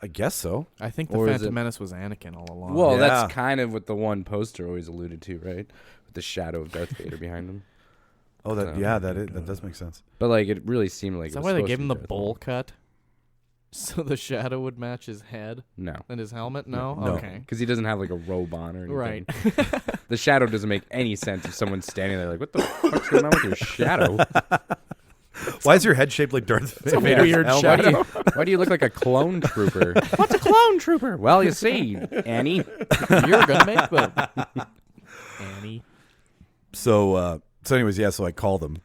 I guess so. I think the Or is Phantom it- Menace was Anakin all along. Well, Yeah. that's kind of what the one poster always alluded to, right? With the shadow of Darth Vader behind him. Oh, that So- yeah, that does make sense. But like, it really seemed like Is it that was why they supposed gave to him be the Darth bowl Maul. cut? So the shadow would match his head No, and his helmet? No? No. Okay. because he doesn't have like a robe on or anything. Right. The shadow doesn't make any sense if someone's standing there like, what the fuck's going on with your shadow? Why is your head shaped like Darth Vader? weird shadow. Why do you look like a clone trooper? What's a clone trooper? Well, you see, Annie. You're gonna make them, Annie. So anyways, yeah. So I called them,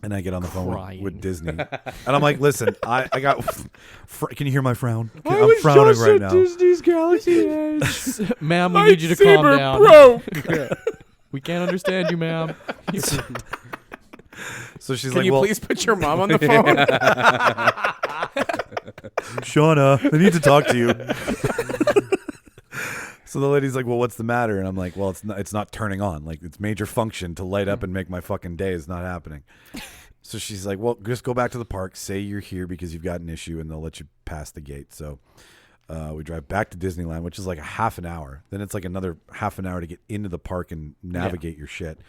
and I get on the phone with Disney, and I'm like, "Listen, I got. Can you hear my frown? I'm frowning right now. Disney's Galaxy Edge. Ma'am, we need you to calm Lightsaber down. broke. We can't understand you, ma'am. So she's Can like, you "Well, please put your mom on the phone? Shauna, I need to talk to you." So the lady's like, "Well, what's the matter?" And I'm like, "Well, it's not turning on. Like, its major function to light up and make my fucking day is not happening." So she's like, "Well, just go back to the park, say you're here because you've got an issue, and they'll let you pass the gate." So we drive back to Disneyland, which is like a half an hour. Then it's like another half an hour to get into the park and navigate your shit.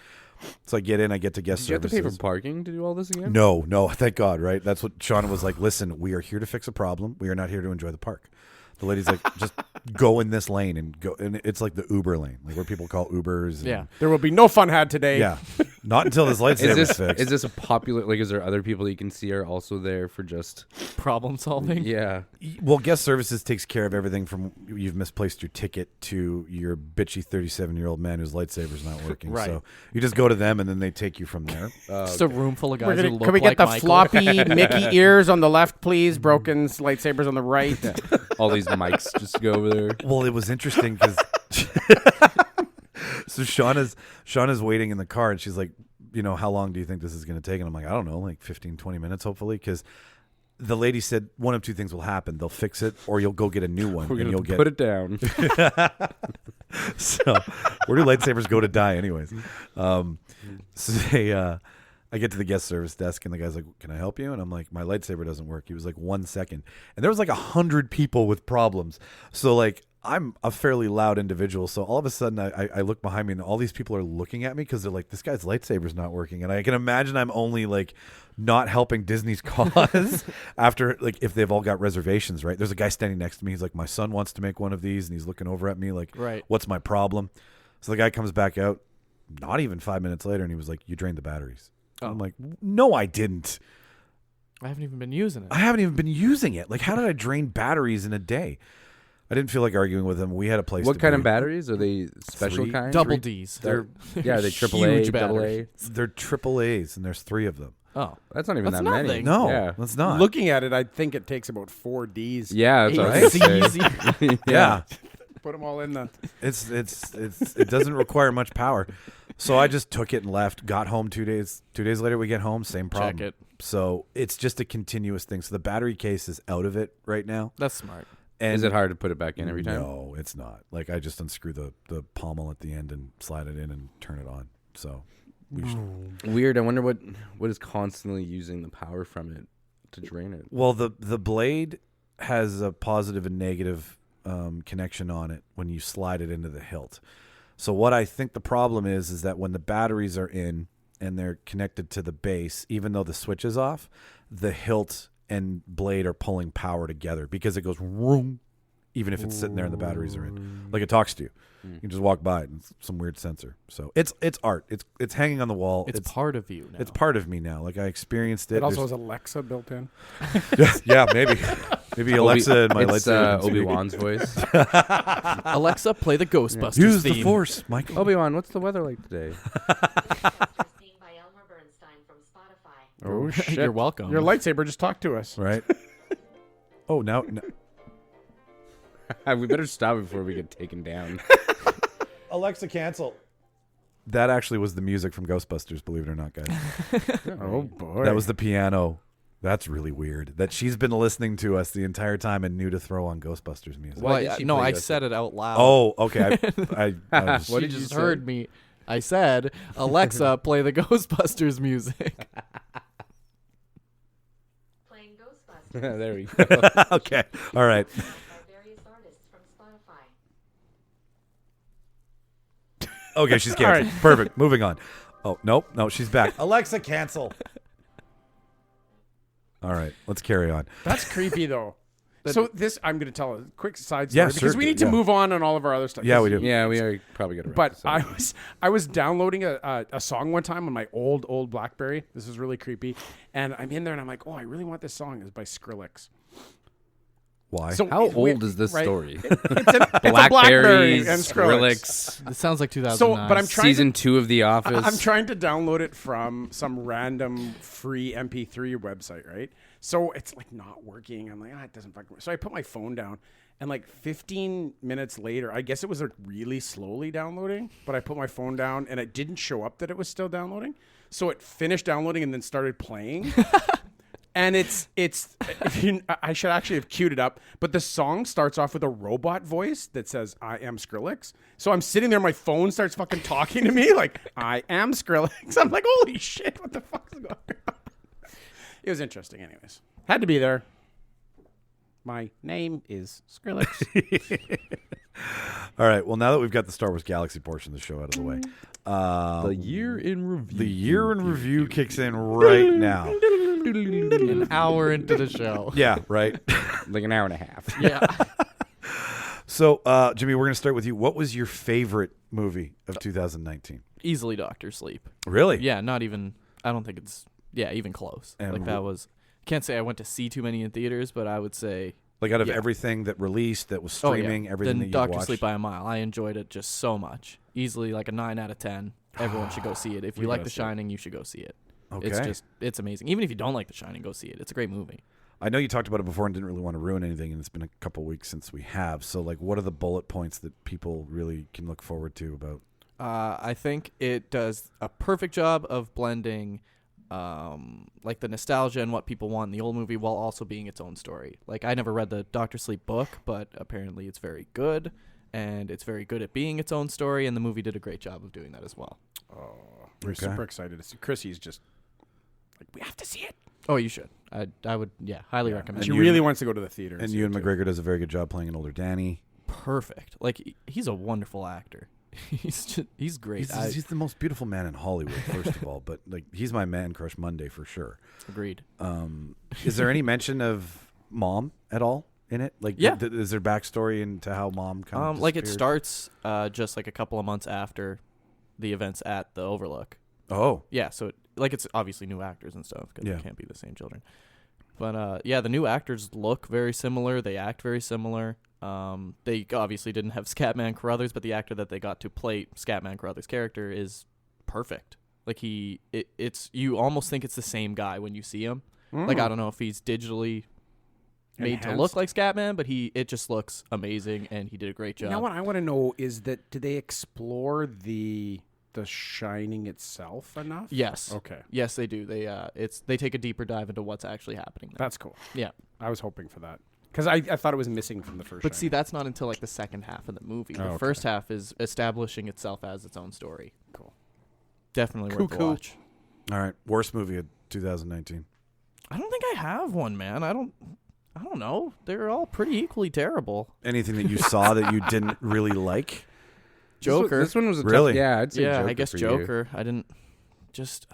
So I get in, I get to guest Did you have to services. pay for parking to do all this again? No, thank God, right? That's what Shauna was like, "Listen, we are here to fix a problem. We are not here to enjoy the park." The lady's like, "Just go in this lane and go." And it's like the Uber lane, like where people call Ubers. Yeah. There will be no fun had today. Yeah. Not until this lightsaber's fixed. Is this a popular? Like, is there other people that you can see are also there for just? Problem solving. Yeah. Well, guest services takes care of everything from you've misplaced your ticket to your bitchy 37-year-old man whose lightsaber's not working. Right. So you just go to them and then they take you from there. Just a room full of guys who look Can we get like the Michael. floppy Mickey ears on the left, please? Broken's lightsabers on the right. All these mics just go over there. Well, it was interesting because so Shauna's waiting in the car and she's like, "How long do you think this is going to take?" And I'm like, "I don't know, like 15, 20 minutes, hopefully." Because the lady said one of two things will happen. They'll fix it or you'll go get a new one. We're and gonna you'll put it down. So where do lightsabers go to die anyways? So I get to the guest service desk and the guy's like, "Can I help you?" And I'm like, "My lightsaber doesn't work." He was like, 1 second. And there was like 100 people with problems. So like I'm a fairly loud individual. So all of a sudden I look behind me and all these people are looking at me because they're like, "This guy's lightsaber's not working." And I can imagine I'm only like not helping Disney's cause after, like, if they've all got reservations, right? There's a guy standing next to me. He's like, "My son wants to make one of these." And he's looking over at me like, Right. "What's my problem?" So the guy comes back out not even 5 minutes later and he was like, "You drained the batteries." I'm like, "No, I didn't. I haven't even been using it. I haven't even been using it. Like, how did I drain batteries in a day?" I didn't feel like arguing with him. We had a place. What to kind be. of batteries are they? Special 3? kind? Double D's. They're are they huge AAA, double A? batteries. They're triple A's, and there's 3 of them. Oh, That's not even That's that many. nothing. No, Yeah. that's not. Looking at it, I think it takes about 4 Ds. Yeah, that's what I was Right? gonna say. Yeah, Put them all in the. it doesn't require much power. So I just took it and left. Got home 2 days. 2 days later, we get home. Same problem. Check it. So it's just a continuous thing. So the battery case is out of it right now. that's smart. And Is it hard to put it back in every time? No, it's not. Like, I just unscrew the pommel at the end and slide it in and turn it on. So we should. Weird. I wonder what is constantly using the power from it to drain it. Well, the blade has a positive and negative connection on it when you slide it into the hilt. So what I think the problem is that when the batteries are in and they're connected to the base, even though the switch is off, the hilt and blade are pulling power together because it goes vroom, even if it's sitting there and the batteries are in. Like, it talks to you. You can just walk by it and it's some weird sensor. So it's art. It's hanging on the wall. It's part of you now. It's part of me now. Like, I experienced it. It also There's- has Alexa built in. yeah, maybe. Maybe Alexa and my It's lightsaber. Obi-Wan's voice. Alexa, play the Ghostbusters Use theme. the Force, Michael. Obi-Wan, what's the weather like today? Oh shit! You're welcome. Your lightsaber just talked to us. Right. Oh, now. We better stop before we get taken down. Alexa, cancel. That actually was the music from Ghostbusters, believe it or not, guys. Oh boy! That was the piano. That's really weird. That she's been listening to us the entire time and knew to throw on Ghostbusters music. Why did she play I Ghostbusters? said it out loud. Oh, okay. I was, What She did you just say? heard me. I said, Alexa, play the Ghostbusters music. Playing Ghostbusters There we go. okay. All right. by various artists from Spotify. Okay, she's canceled. Perfect. Moving on. Oh, nope. No, she's back. Alexa, cancel. All right. Let's carry on. That's creepy though. So this, I'm going to tell a quick side Yeah, story because we need to move on all of our other stuff. Yeah, we do. Yeah, we are probably gonna. But I was downloading a song one time on my old BlackBerry. This was really creepy, and I'm in there and I'm like, oh, I really want this song. It's by Skrillex. Why? So How old is this story? It's a BlackBerry and Skrillex. It sounds like 2009. So, but I'm trying Season 2 of The Office. I'm trying to download it from some random free MP3 website, right? So it's like not working. I'm like, it doesn't fucking work. So I put my phone down, and like 15 minutes later, I guess it was like really slowly downloading, but I put my phone down, and it didn't show up that it was still downloading. So it finished downloading and then started playing. And I should actually have queued it up, but the song starts off with a robot voice that says, I am Skrillex. So I'm sitting there, my phone starts fucking talking to me like, I am Skrillex. I'm like, holy shit, what the fuck is going on? It was interesting anyways. Had to be there. My name is Skrillex. All right. Well, now that we've got the Star Wars Galaxy portion of the show out of the way, the year in review. the year in review kicks in right now. an hour into the show. Yeah, right. Like an hour and a half. Yeah. So, Jimmy, we're going to start with you. What was your favorite movie of 2019? Easily Doctor Sleep. Really? Yeah, not even, I don't think it's, even close. And like that was, can't say I went to see too many in theaters, but I would say. Like out of everything that released, that was streaming, everything then that you Dr. watched? Sleep by a mile. I enjoyed it just so much. Easily like a 9 out of 10. Everyone should go see it. If you like The Shining, you should go see it. Okay. It's amazing. Even if you don't like The Shining, go see it. It's a great movie. I know you talked about it before and didn't really want to ruin anything, and it's been a couple weeks since we have. So, like, what are the bullet points that people really can look forward to about? I think it does a perfect job of blending like the nostalgia and what people want in the old movie while also being its own story. Like, I never read the Dr. Sleep book, but apparently it's very good, and it's very good at being its own story, and the movie did a great job of doing that as well. Oh, we're super excited to see. Chrissy's just like, we have to see it. Oh, you should. I would, highly recommend. She it. really wants to go to the theater. And Ewan McGregor does a very good job playing an older Danny. Perfect. Like, he's a wonderful actor. He's great. He's the most beautiful man in Hollywood, first of all. But like, he's my man crush Monday for sure. Agreed. Is there any mention of mom at all in it? Like, yeah. Is there backstory into how mom kind of like it starts just like a couple of months after the events at the Overlook. Oh, yeah. So it's obviously new actors and stuff because it can't be the same children. But the new actors look very similar. They act very similar. They obviously didn't have Scatman Carruthers, but the actor that they got to play Scatman Carruthers' character is perfect. Like it's you almost think it's the same guy when you see him. Like, I don't know if he's digitally made to look like Scatman, but it just looks amazing, and he did a great job. Now, what I want to know is that do they explore the Shining itself enough? Yes. Okay. Yes, they do. They take a deeper dive into what's actually happening there. That's cool. Yeah. I was hoping for that because I thought it was missing from the first. But Shining. see, that's not until like the second half of the movie. The first half is establishing itself as its own story. Cool. Definitely worth the watch. all right. Worst movie of 2019. I don't think I have one, man. I don't know. They're all pretty equally terrible. Anything that you saw that you didn't really like? Joker. This one was a Really? tough, yeah, I'd say Joker I guess for Joker. I didn't just.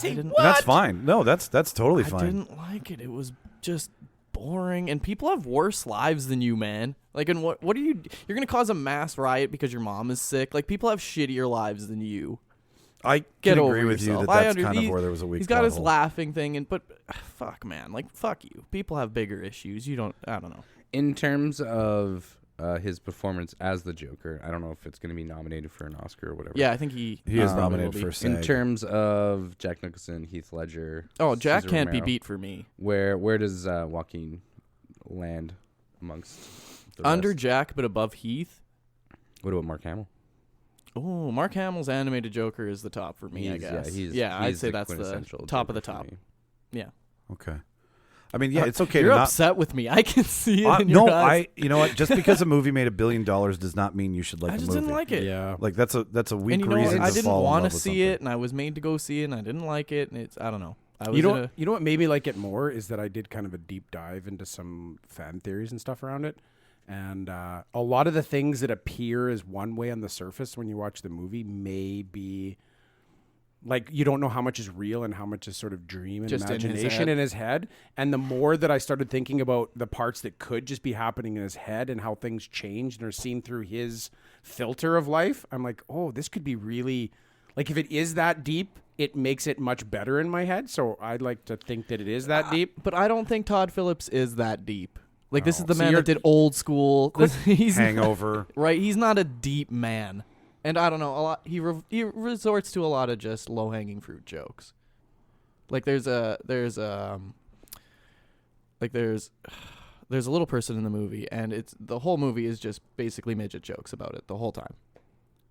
I didn't. That's fine. No, that's totally fine. I didn't like it. It was just boring. And people have worse lives than you, man. Like, and what are you? You're gonna cause a mass riot because your mom is sick. Like, people have shittier lives than you. I Get can over agree with you yourself. that that's kind of where there was a weak. He's got his plot hole. laughing thing, but fuck, man. Like, fuck you. People have bigger issues. I don't know. In terms of his performance as the Joker, I don't know if it's going to be nominated for an Oscar or whatever. Yeah, I think he is will nominated be. for SAG. In terms of Jack Nicholson, Heath Ledger. Oh, Jack Cesar can't be Romero, beat for me. Where does Joaquin land amongst the Under rest? Jack, but above Heath. What about Mark Hamill? Oh, Mark Hamill's animated Joker is the top for me, I guess. I'd say that's the quintessential top of Joker the for top. me. Yeah. Okay. I mean, yeah, it's okay You're to not. upset with me. I can see it in your No, eyes. you know what? Just because a movie made $1 billion does not mean you should like I a just movie. didn't like it. Yeah. Like that's a weak And you know reason what? I to didn't fall in want love to with see something. it, and I was made to go see it, and I didn't like it, and it's I don't know. You know what made me like it more is that I did kind of a deep dive into some fan theories and stuff around it. And a lot of the things that appear as one way on the surface when you watch the movie may be Like, you don't know how much is real and how much is sort of dream and Just in his imagination head. in his head. And the more that I started thinking about the parts that could just be happening in his head and how things changed and are seen through his filter of life, I'm like, oh, this could be really, like, if it is that deep, it makes it much better in my head. So I'd like to think that it is that deep. But I don't think Todd Phillips is that deep. Like, this is the So man you're- that did Old School. He's Hangover. right. He's not a deep man. And I don't know, a lot. He resorts to a lot of just low hanging fruit jokes. Like there's a little person in the movie, and it's the whole movie is just basically midget jokes about it the whole time.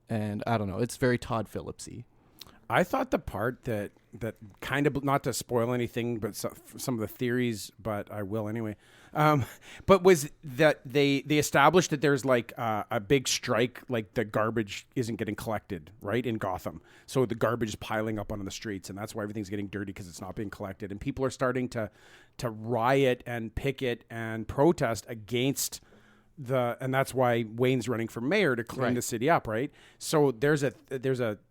And I don't know, it's very Todd Phillipsy. I thought the part that kind of, not to spoil anything, but some of the theories, but I will anyway. But was that they established that there's like a big strike, like the garbage isn't getting collected, right, in Gotham. So the garbage is piling up onto the streets, and that's why everything's getting dirty, because it's not being collected. And people are starting to riot and picket and protest against and that's why Wayne's running for mayor, to clean the city up, right? So there's a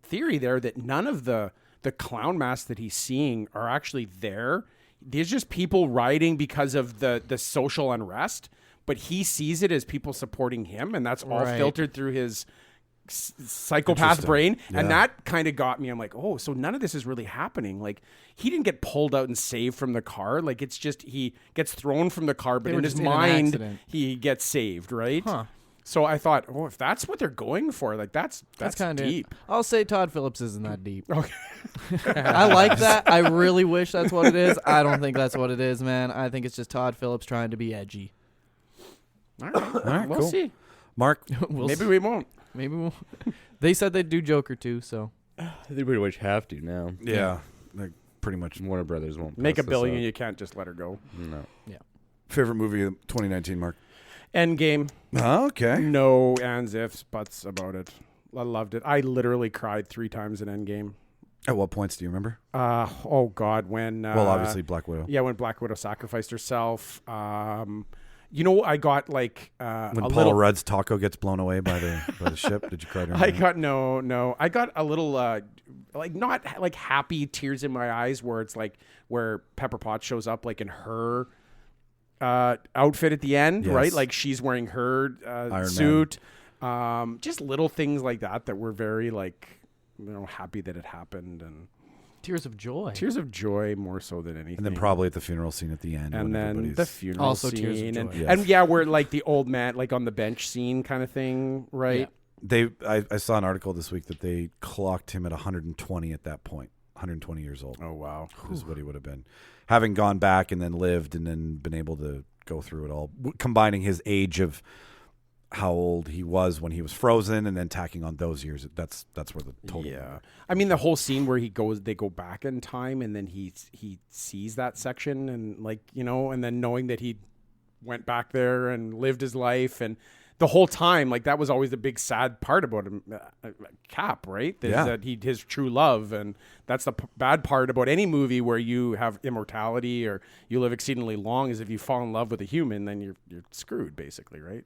theory there that none of the clown masks that he's seeing are actually there. There's just people rioting because of the social unrest, but he sees it as people supporting him, and that's all filtered through his psychopath brain. And that kind of got me. I'm like, oh, so none of this is really happening. Like, he didn't get pulled out and saved from the car. Like, it's just he gets thrown from the car, but in his mind he gets saved, right? Huh. So I thought, oh, if that's what they're going for, like that's kind of deep. I'll say Todd Phillips isn't that deep. Okay. I like that. I really wish that's what it is. I don't think that's what it is, man. I think it's just Todd Phillips trying to be edgy. All right, we'll cool. see. Mark, Maybe we won't. Maybe we'll. They said they'd do Joker too, so They pretty much have to now. yeah, like pretty much. Warner Brothers won't Make pass $1 billion. this You can't just let her go. up. No. Favorite movie of 2019, Mark? Endgame. Okay. No ands, ifs, buts about it. I loved it. I literally cried 3 times in Endgame. At what points do you remember? Oh God, when Well, obviously Black Widow. yeah, when Black Widow sacrificed herself. You know, I got like When a Paul little. Rudd's taco gets blown away by the ship. Did you cry during I that? got no. I got a little like not like happy tears in my eyes, where it's like where Pepper Potts shows up like in her outfit at the end, Yes. right? Like she's wearing her Iron suit. Just little things like that were very like, you know, happy that it happened, and tears of joy. tears of joy more so than anything. And then probably at the funeral scene at the end. and when then everybody's- the funeral Also scene, tears of and, joy. Yes. and yeah, we're like the old man, like on the bench scene kind of thing, right? I saw an article this week that they clocked him at 120 at that point. 120 years old. Oh wow. Is what he would have been, having gone back and then lived and then been able to go through it all, combining his age of how old he was when he was frozen and then tacking on those years. That's where the total. Yeah, I mean the whole scene where they go back in time, and then he sees that section, and like, you know, and then knowing that he went back there and lived his life, and the whole time, like, that was always the big sad part about him, Cap, right? That his true love, and that's the bad part about any movie where you have immortality or you live exceedingly long, is if you fall in love with a human, then you're screwed, basically, right?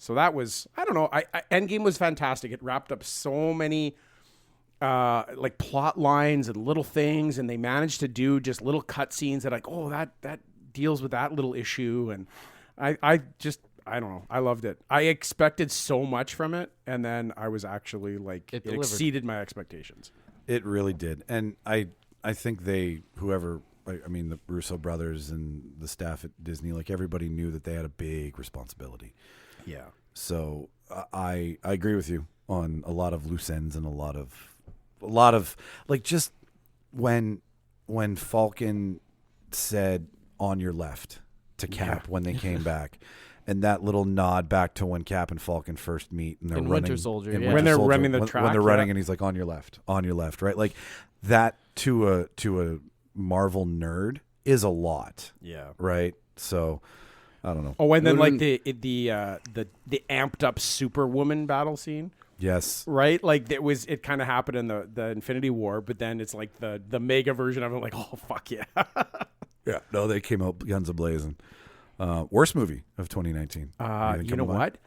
So that was, I don't know. Endgame was fantastic. It wrapped up so many like plot lines and little things, and they managed to do just little cut scenes that like, oh, that deals with that little issue, and I don't know. I loved it. I expected so much from it, and then I was actually like, it exceeded my expectations. It really did, and I think the Russo brothers and the staff at Disney, like everybody knew that they had a big responsibility. Yeah. So I agree with you on a lot of loose ends and a lot of like, just when Falcon said "on your left" to Cap when they came back, and that little nod back to when Cap and Falcon first meet and they're In running Winter Soldier, in yeah. Winter When they're Soldier, running the when track, they're running, yeah. and he's like, on your left, right? Like that to a Marvel nerd is a lot, Yeah. right? So I don't know. Oh, and then like the amped up Superwoman battle scene. Yes. Right? Like it kind of happened in the Infinity War, but then it's like the mega version of it, like, oh fuck yeah. Yeah. No, they came out guns a-blazing. Worst movie of 2019. You know what?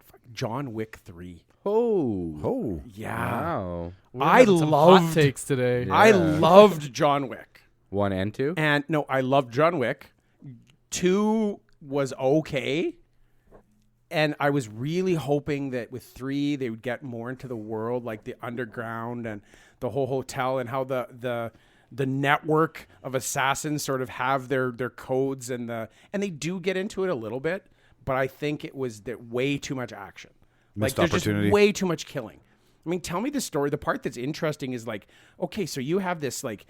Fuck, John Wick 3. Oh. Yeah. Wow. We're I having some hot loved- takes today. Yeah. I loved John Wick. 1 and 2? And no, I loved John Wick. 2 was okay. And I was really hoping that with 3 they would get more into the world, like the underground and the whole hotel, and how the network of assassins sort of have their codes, and they do get into it a little bit, but I think it was way too much action. Missed There's opportunity. just way too much killing. I mean, tell me the story. The part that's interesting is like, okay, so you have this like,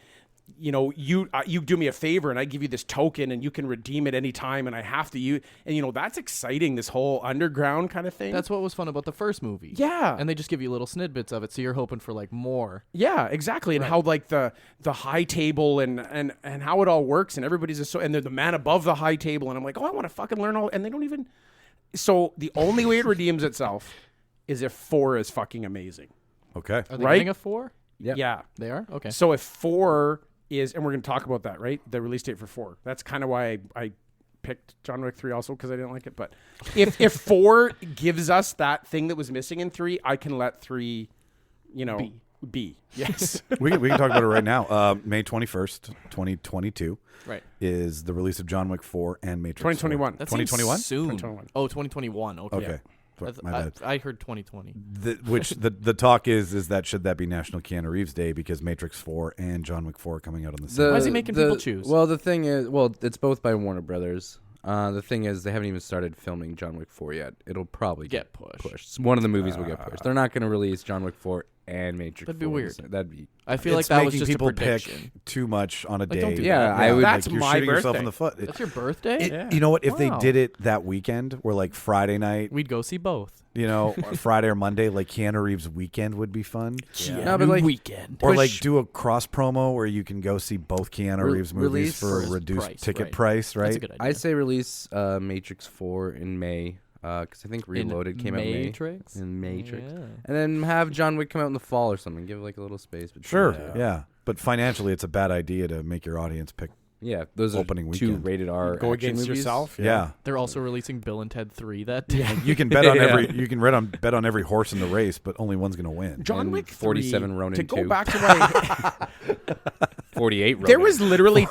you know, you do me a favor and I give you this token and you can redeem it anytime and I have to use, and you know, that's exciting, this whole underground kind of thing. That's what was fun about the first movie. Yeah. And they just give you little snippets of it, so you're hoping for like more. Yeah, exactly. And how like the high table and how it all works, and everybody's and they're the man above the high table, and I'm like, oh, I want to fucking learn all, and they don't even. So the only way it redeems itself is if 4 is fucking amazing. Okay. Are they Right? getting a 4? Yep. Yeah. They are? Okay. So if 4 is, and we're going to talk about that, right? The release date for 4. That's kind of why I picked John Wick 3 also, because I didn't like it. But if 4 gives us that thing that was missing in 3, I can let 3, you know, be. Yes. we can talk about it right now. May 21st, 2022 right. is the release of John Wick 4 and Matrix 2021. 4. That 2021? seems soon. 2021. Oh, 2021. Okay. Okay. My bad. I heard 2020. The talk is that should that be National Keanu Reeves Day, because Matrix 4 and John Wick 4 are coming out on the same. Why is he making people choose? Well, the thing is, it's both by Warner Brothers. The thing is, they haven't even started filming John Wick 4 yet. It'll probably get pushed. One of the movies will get pushed. They're not going to release John Wick 4 and Matrix. That'd be 4 weird. That'd be. I feel like It's that was making just a people prediction. pick too much on a Like, day. don't do Yeah, that. I would. That's Like, you're my shooting yourself birthday. in the foot. That's your birthday? Yeah. You know what? If they Wow. did it that weekend, where like Friday night, We'd go see both. you know, Friday or Monday, like Keanu Reeves weekend would be fun. No, but like weekend. Or like do a cross promo where you can go see both Keanu Reeves movies release for a for reduced price, ticket right. price, right? That's a good idea. I say release Matrix 4 in May, because I think Reloaded came out in May. Matrix? In Matrix. Yeah. And then have John Wick come out in the fall or something. Give like a little space. Between Sure, that. yeah. But financially, it's a bad idea to make your audience pick. Yeah, those are Opening 2 weekend. rated R Go action against movies. yourself. Yeah. They're also releasing Bill and Ted 3 that day. You can bet on Yeah. bet on every horse in the race, but only one's going to win. John And Wick 47 3, Ronin to go 2. back to my 48 Ronin. there was literally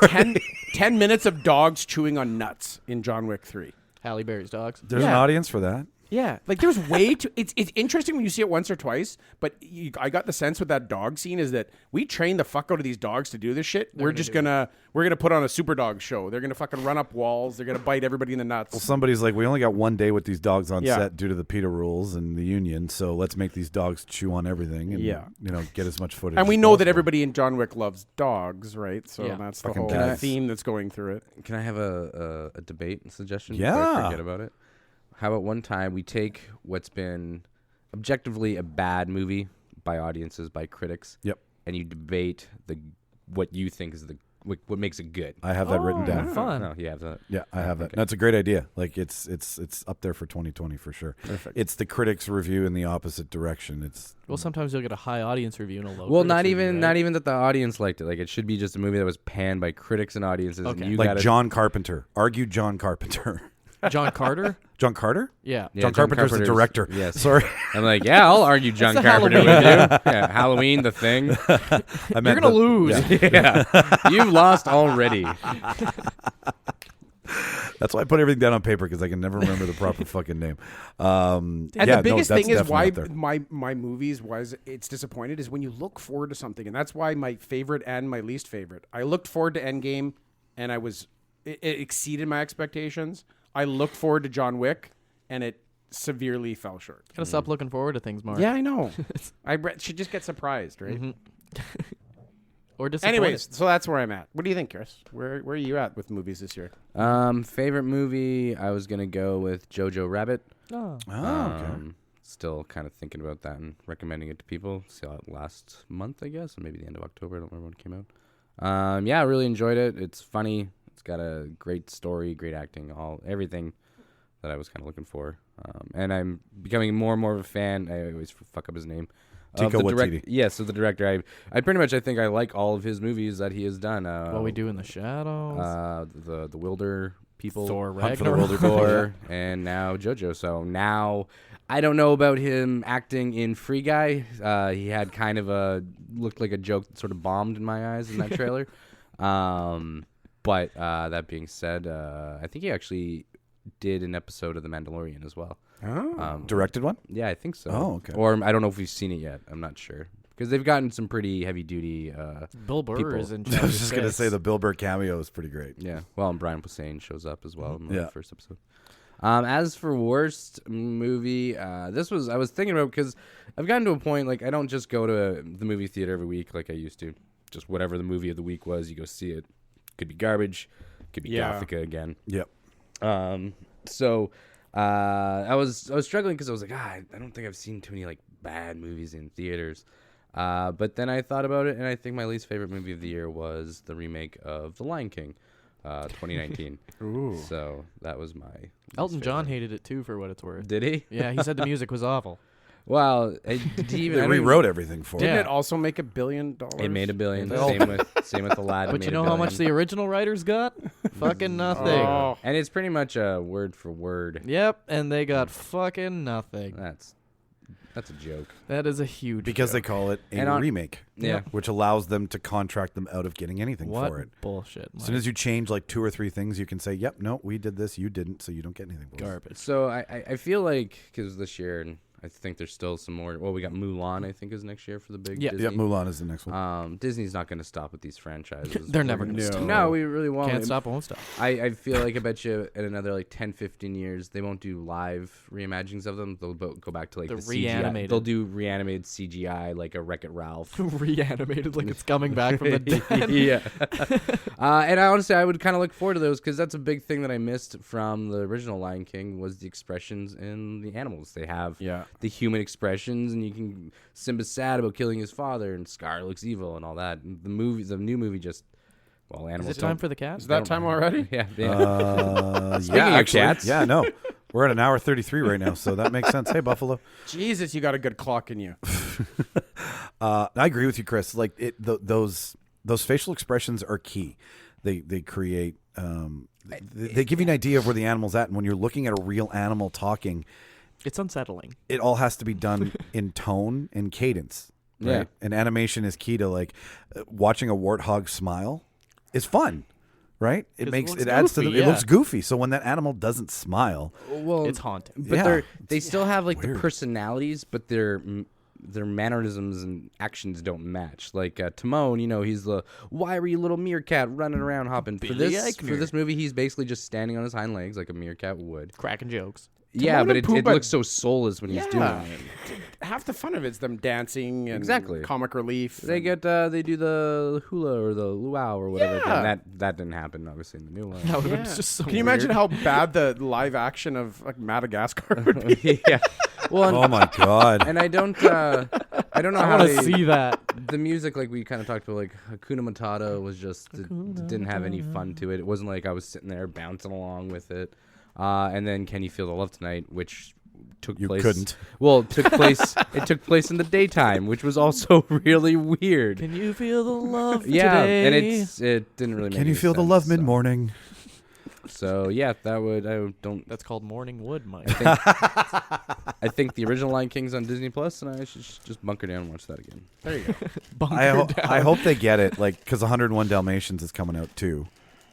10 minutes of dogs chewing on nuts in John Wick 3. Halle Berry's dogs. There's an Yeah. audience for that. Yeah, like there's way too. It's interesting when you see it once or twice, but I got the sense with that dog scene is that we train the fuck out of these dogs to do this shit. We're gonna put on a super dog show. They're gonna fucking run up walls. They're gonna bite everybody in the nuts. Well, somebody's like, we only got one day with these dogs on Yeah. set due to the PETA rules and the union, so let's make these dogs chew on everything and Yeah. get as much footage. And we as know that possible. everybody in John Wick loves dogs, right? So Yeah. that's the Fucking whole cats. theme that's going through it. Can I have a debate and suggestion before Yeah. I forget about it? How about one time we take what's been objectively a bad movie by audiences, by critics, Yep. and you debate what you think is what makes it good. I have that written down. Fun. No, you have that. Yeah, I have that. Okay. That's a great idea. Like it's up there for 2020 for sure. Perfect. It's the critics' review in the opposite direction. It's Well, sometimes you'll get a high audience review and a low. Well, critics not review, even right? not even that the audience liked it. Like it should be just a movie that was panned by critics and audiences. Okay. And you like gotta, John Carpenter. Argue John Carpenter. John Carter. John Carter? Yeah. Yeah, John Carpenter's the director. Yes. Sorry. I'm like, yeah, I'll argue John the Carpenter with Halloween. you. Yeah, Halloween, The Thing. I You're meant gonna lose. Yeah. Yeah, you've lost already. That's why I put everything down on paper, because I can never remember the proper fucking name. And yeah, the biggest no, that's thing is definitely why up there. my movies it's disappointed is when you look forward to something, and that's why my favorite and my least favorite. I looked forward to Endgame, and it exceeded my expectations. I looked forward to John Wick, and it severely fell short. Gotta stop looking forward to things, Mark. Yeah, I know. Should just get surprised, right? Or disappointed. Anyways, so that's where I'm at. What do you think, Chris? Where are you at with movies this year? Favorite movie, I was gonna go with Jojo Rabbit. Oh. Oh, okay. Still kind of thinking about that and recommending it to people. Saw it last month, I guess, or maybe the end of October. I don't remember when it came out. Yeah, I really enjoyed it. It's funny. It's got a great story, great acting, everything that I was kind of looking for. And I'm becoming more and more of a fan. I always fuck up his name. Taika Waititi. Yes, of the director. I pretty much I think I like all of his movies that he has done. What We Do in the Shadows. The Wilder people, Thor Hunt for the Ragnarok. Wilder Thor, and now JoJo. So now I don't know about him acting in Free Guy. He had kind of looked like a joke that sort of bombed in my eyes in that trailer. But that being said, I think he actually did an episode of The Mandalorian as well. Oh. Directed one? Yeah, I think so. Oh, okay. Or I don't know if we've seen it yet. I'm not sure. Because they've gotten some pretty heavy-duty Bill Burr people. is in I charge. was just going to say the Bill Burr cameo is pretty great. Yeah. Well, and Brian Posehn shows up as well in the Yeah. first episode. As for worst movie, I was thinking about, because I've gotten to a point, like, I don't just go to the movie theater every week like I used to. Just whatever the movie of the week was, you go see it. Could be garbage. Could be Gothica again. Yep. So I was struggling because I was like, I don't think I've seen too many like bad movies in theaters. But then I thought about it, and I think my least favorite movie of the year was the remake of The Lion King, 2019. Ooh. So that was my least Elton John favorite. hated it too, for what it's worth. Did he? Yeah, he said the music was awful. Well, did he even They rewrote everything for Didn't it. it also make $1 billion? It made $1 billion. Well- Same with Aladdin. But made you $1 know how much billion. the original writers got? Fucking nothing. Oh. And it's pretty much a word for word. Yep, and they got fucking nothing. That's a joke. That is a huge Because they joke. call it a And on- remake. Yeah. Which allows them to contract them out of getting anything What for it. bullshit. As soon as you change like 2 or 3 things, you can say, yep, no, we did this, you didn't, so you don't get anything for it. garbage. So I feel like, because this year, and I think there's still some more. Well, we got Mulan, I think, is next year for the big Disney. Yep, Mulan is the next one. Disney's not going to stop with these franchises. They're never going to stop. No, we really won't. Can't stop, won't stop. I feel like I bet you in another like 10, 15 years, they won't do live reimaginings of them. They'll go back to like The CGI. reanimated. They'll do reanimated CGI, like a Wreck-It Ralph. Reanimated like it's coming back from the dead. Yeah. And honestly, I would kind of look forward to those, because that's a big thing that I missed from the original Lion King was the expressions in the animals. They have the human expressions, and you can Simba's sad about killing his father, and Scar looks evil, and all that. And the new movie just animals. Is it time for the cat? Is that time already? Yeah. Yeah, actually. cats. Yeah, no. We're at an hour 33 right now, so that makes sense. Hey, Buffalo. Jesus, you got a good clock in you. I agree with you, Chris. Like those facial expressions are key. They create they give you an idea of where the animal's at, and when you're looking at a real animal talking, It's unsettling. it all has to be done in tone and cadence. Right? Yeah. And animation is key to like watching a warthog smile is fun. Right? It 'Cause it makes looks it adds to goofy, it yeah. looks goofy. So when that animal doesn't smile, Well, It's haunting. but Yeah. they still have like Weird. the personalities, but their mannerisms and actions don't match. Like Timon, he's the wiry little meerkat running around hopping. For Billy this Eichner. movie, he's basically just standing on his hind legs like a meerkat would. Cracking jokes. Yeah, Timon but and it Pumbaa- looks so soulless when he's doing it. Half the fun of it's them dancing and Exactly. comic relief. They and- they do the hula or the luau or whatever. Yeah. And that didn't happen obviously in the new one. That would have been just so Can you imagine weird. how bad the live action of like Madagascar would be? Yeah. Well, oh my god. and I don't know I how want to they, see that. the music, like we kind of talked about, like Hakuna Matata was just didn't have any fun to it. It wasn't like I was sitting there bouncing along with it. And then Can You Feel the Love Tonight, which took You place. couldn't. Well, it took place. It took place in the daytime, which was also really weird. Can you feel the love Yeah, today? and it didn't really. Make Can you any feel the sense, love so- mid morning? So yeah, that would I don't. That's called Morning Wood, Mike. I think the original Lion King's on Disney Plus, and I should just bunker down and watch that again. There you go. I hope they get it, like, because 101 Dalmatians is coming out too.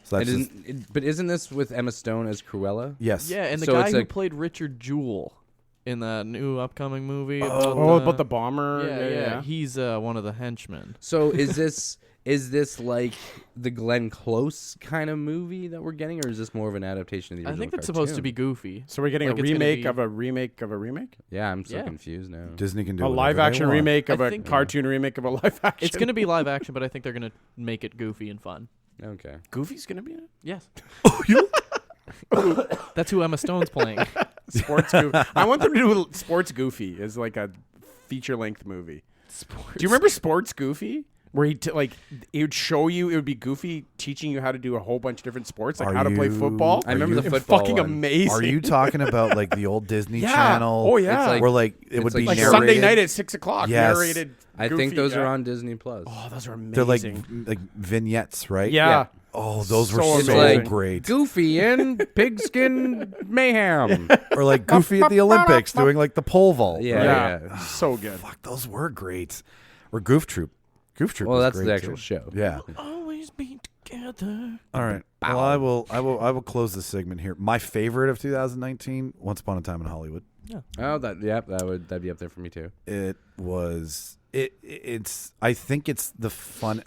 So that's just, But isn't this with Emma Stone as Cruella? yes. Yeah, and the So guy it's who like- played Richard Jewell in the new upcoming movie. About the bomber. Yeah. He's one of the henchmen. So is this like the Glenn Close kind of movie that we're getting, or is this more of an adaptation of the I original? think it's supposed to cartoon? be goofy. So we're getting Like a it's gonna remake be- of a remake of a remake? Yeah, I'm so Yeah. confused now. Disney can do A whatever live they action want. remake of I a think- cartoon remake of a live action? It's going to be live action, but I think they're going to make it goofy and fun. Okay. Goofy's going to be in it? Yes. That's who Emma Stone's playing. Sports Goofy. I want them to do Sports Goofy as like a feature-length movie. Do you remember Sports Goofy? Where he he would show you, it would be Goofy teaching you how to do a whole bunch of different sports, like Are how to play you- football. I remember you- the It's football fucking one. amazing. Are you talking about like the old Disney Yeah. Channel? Oh, yeah. It's like- where like it it's would be like narrated. Sunday night at 6:00? Yes. Narrated. I Goofy, think those yeah. are on Disney Plus. Oh, those are amazing. They're like vignettes, right? yeah. Oh, those were So so amazing. great. Goofy in Pigskin Mayhem. Or like Goofy at the Olympics doing like the pole vault. Yeah, right? yeah. So good. Fuck, those were great. Or Goof Troop. Goof Troop. Well, was that's great the actual too. show. Yeah. Always be together. All right. Well, I will close this segment here. My favorite of 2019, Once Upon a Time in Hollywood. Oh, that'd be up there for me too. It was it's I think it's the fun.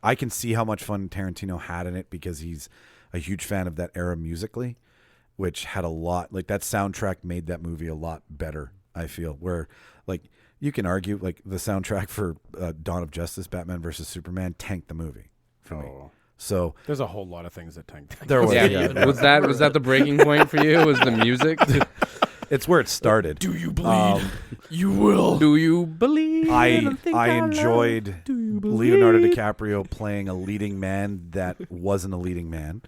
I can see how much fun Tarantino had in it because he's a huge fan of that era musically, which had a lot like that soundtrack made that movie a lot better. I feel where like you can argue like the soundtrack for Dawn of Justice, Batman versus Superman tanked the movie for me. So There's a whole lot of things that tank. there was Yeah. Was that the breaking point for you? Was the music? it's where it started. Do you bleed? You will. Do you believe? I enjoyed Leonardo DiCaprio playing a leading man that wasn't a leading man.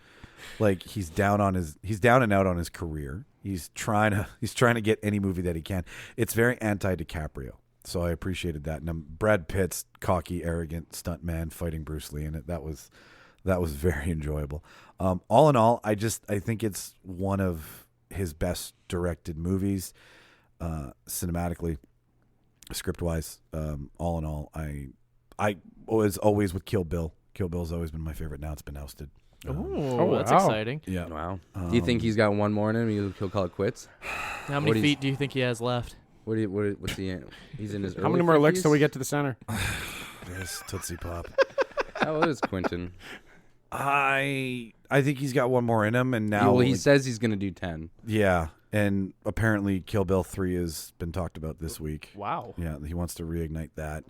Like he's down and out on his career. He's trying to get any movie that he can. It's very anti-DiCaprio. So I appreciated that. And Brad Pitt's cocky, arrogant stuntman fighting Bruce Lee in it. That was very enjoyable. All in all, I think it's one of his best directed movies, cinematically, script wise. All in all, I was always with Kill Bill. Kill Bill's always been my favorite. Now it's been ousted. Oh, that's wow. exciting. Yeah. Wow. Do you think he's got one more in him? He'll call it quits. How many feet do you think he has left? What's he in? He's in his. How many more licks till we get to the center? There's Tootsie Pop. How old is Quentin? I think he's got one more in him, and now Well, he says he's gonna do 10. yeah, and apparently Kill Bill 3 has been talked about this week. Wow. Yeah, he wants to reignite that.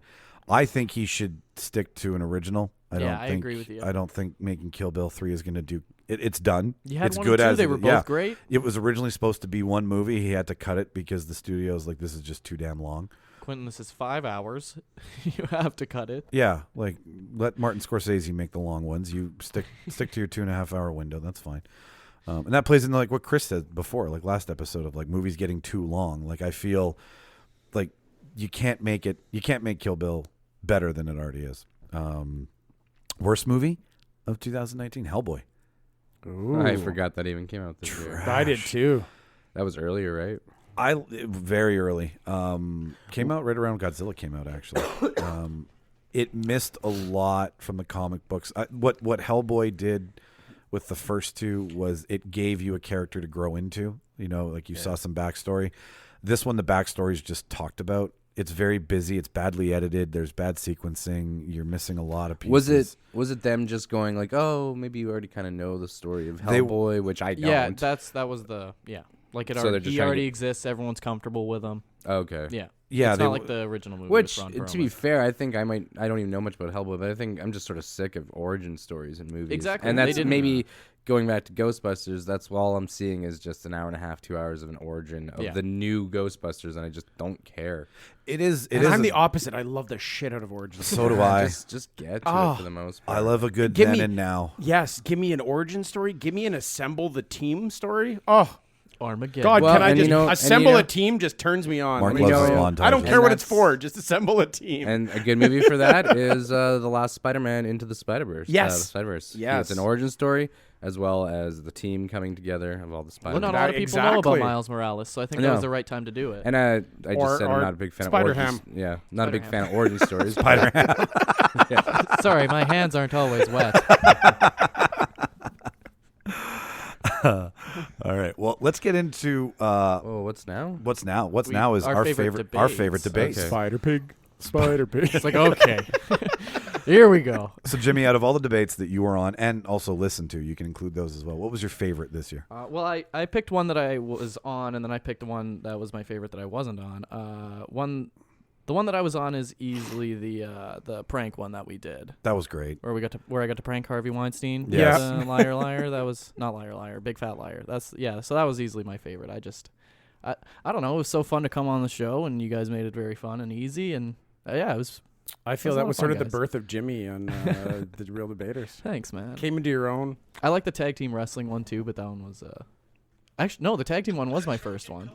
I think he should stick to an original. I agree with you. I don't think making Kill Bill 3 is going to do it. It's done. You had it's one good and two. as They it- were both yeah. great. It was originally supposed to be one movie. He had to cut it because the studio's like, this is just too damn long. Quentin, this is 5 hours. You have to cut it. Yeah, like let Martin Scorsese make the long ones. You stick to your 2.5 hour window. That's fine. And that plays into like what Chris said before, like last episode of like movies getting too long. Like I feel like you can't make Kill Bill better than it already is. Worst movie of 2019, Hellboy. I forgot that even came out this year. I did too. That was earlier, right? Very early. Came out right around Godzilla came out actually. It missed a lot from the comic books. What Hellboy did with the first two was it gave you a character to grow into. You know, like you saw some backstory. This one, the backstory is just talked about. It's very busy. It's badly edited. There's bad sequencing. You're missing a lot of pieces. Was it them just going like, oh, maybe you already kind of know the story of Hellboy, which I don't. Yeah, that was the Like So they're just he trying to already get- exists. Everyone's comfortable with him. Okay. Yeah. Yeah, It's they not w- like the original movie. Which, with Ron to be Perlman. fair, I think I don't even know much about Hellboy, but I think I'm just sort of sick of origin stories in movies. Exactly, And they that's didn't- maybe going back to Ghostbusters, that's all I'm seeing is just an hour and a half, 2 hours of an origin of the new Ghostbusters, and I just don't care. It is. And I'm the opposite. I love the shit out of origin. So do I. Just get to it for the most part. I love a good Give then me- and now. Yes, give me an origin story. Give me an assemble the team story. Oh Armageddon. God, Well, can I and just you know- and assemble you know- a team? Just turns me on. Mark Let me loves tell his you. montage. I don't care And what it's that's- for. Just assemble a team. And a good movie for that is the last Spider-Man Into the Spider-Verse. Yes. The Spider-Verse. Yes. It's an origin story as well as the team coming together of all the Well, Spider-Man. not a lot of people know about Exactly. Miles Morales, so I think I that know. was the right time to do it. And I just Or- said or I'm not a big fan Spider-Ham. of origins. Yeah, not a big fan Spider-Ham. of origin stories. Spider-Man. Sorry, my hands aren't always wet. All right. Well, let's get into Oh, what's now? what's now. What's now is our our favorite our debates. favorite debates. Okay. Spider Pig. Spider Pig. It's like, okay, here we go. So, Jimmy, out of all the debates that you were on and also listened to, you can include those as well. What was your favorite this year? Well, I picked one that I was on, and then I picked one that was my favorite that I wasn't on. The one that I was on is easily the prank one that we did, That was great. where I got to prank Harvey Weinstein. Yes. Liar, liar. That was not liar, liar. Big fat liar. So that was easily my favorite. I don't know. It was so fun to come on the show, and you guys made it very fun and easy, and it was. I feel That's a that lot was of sort fun, of the guys. birth of Jimmy on the Real Debaters. Thanks, man. Came into your own. I like the tag team wrestling one too, but that one was actually no. The tag team one was my first one.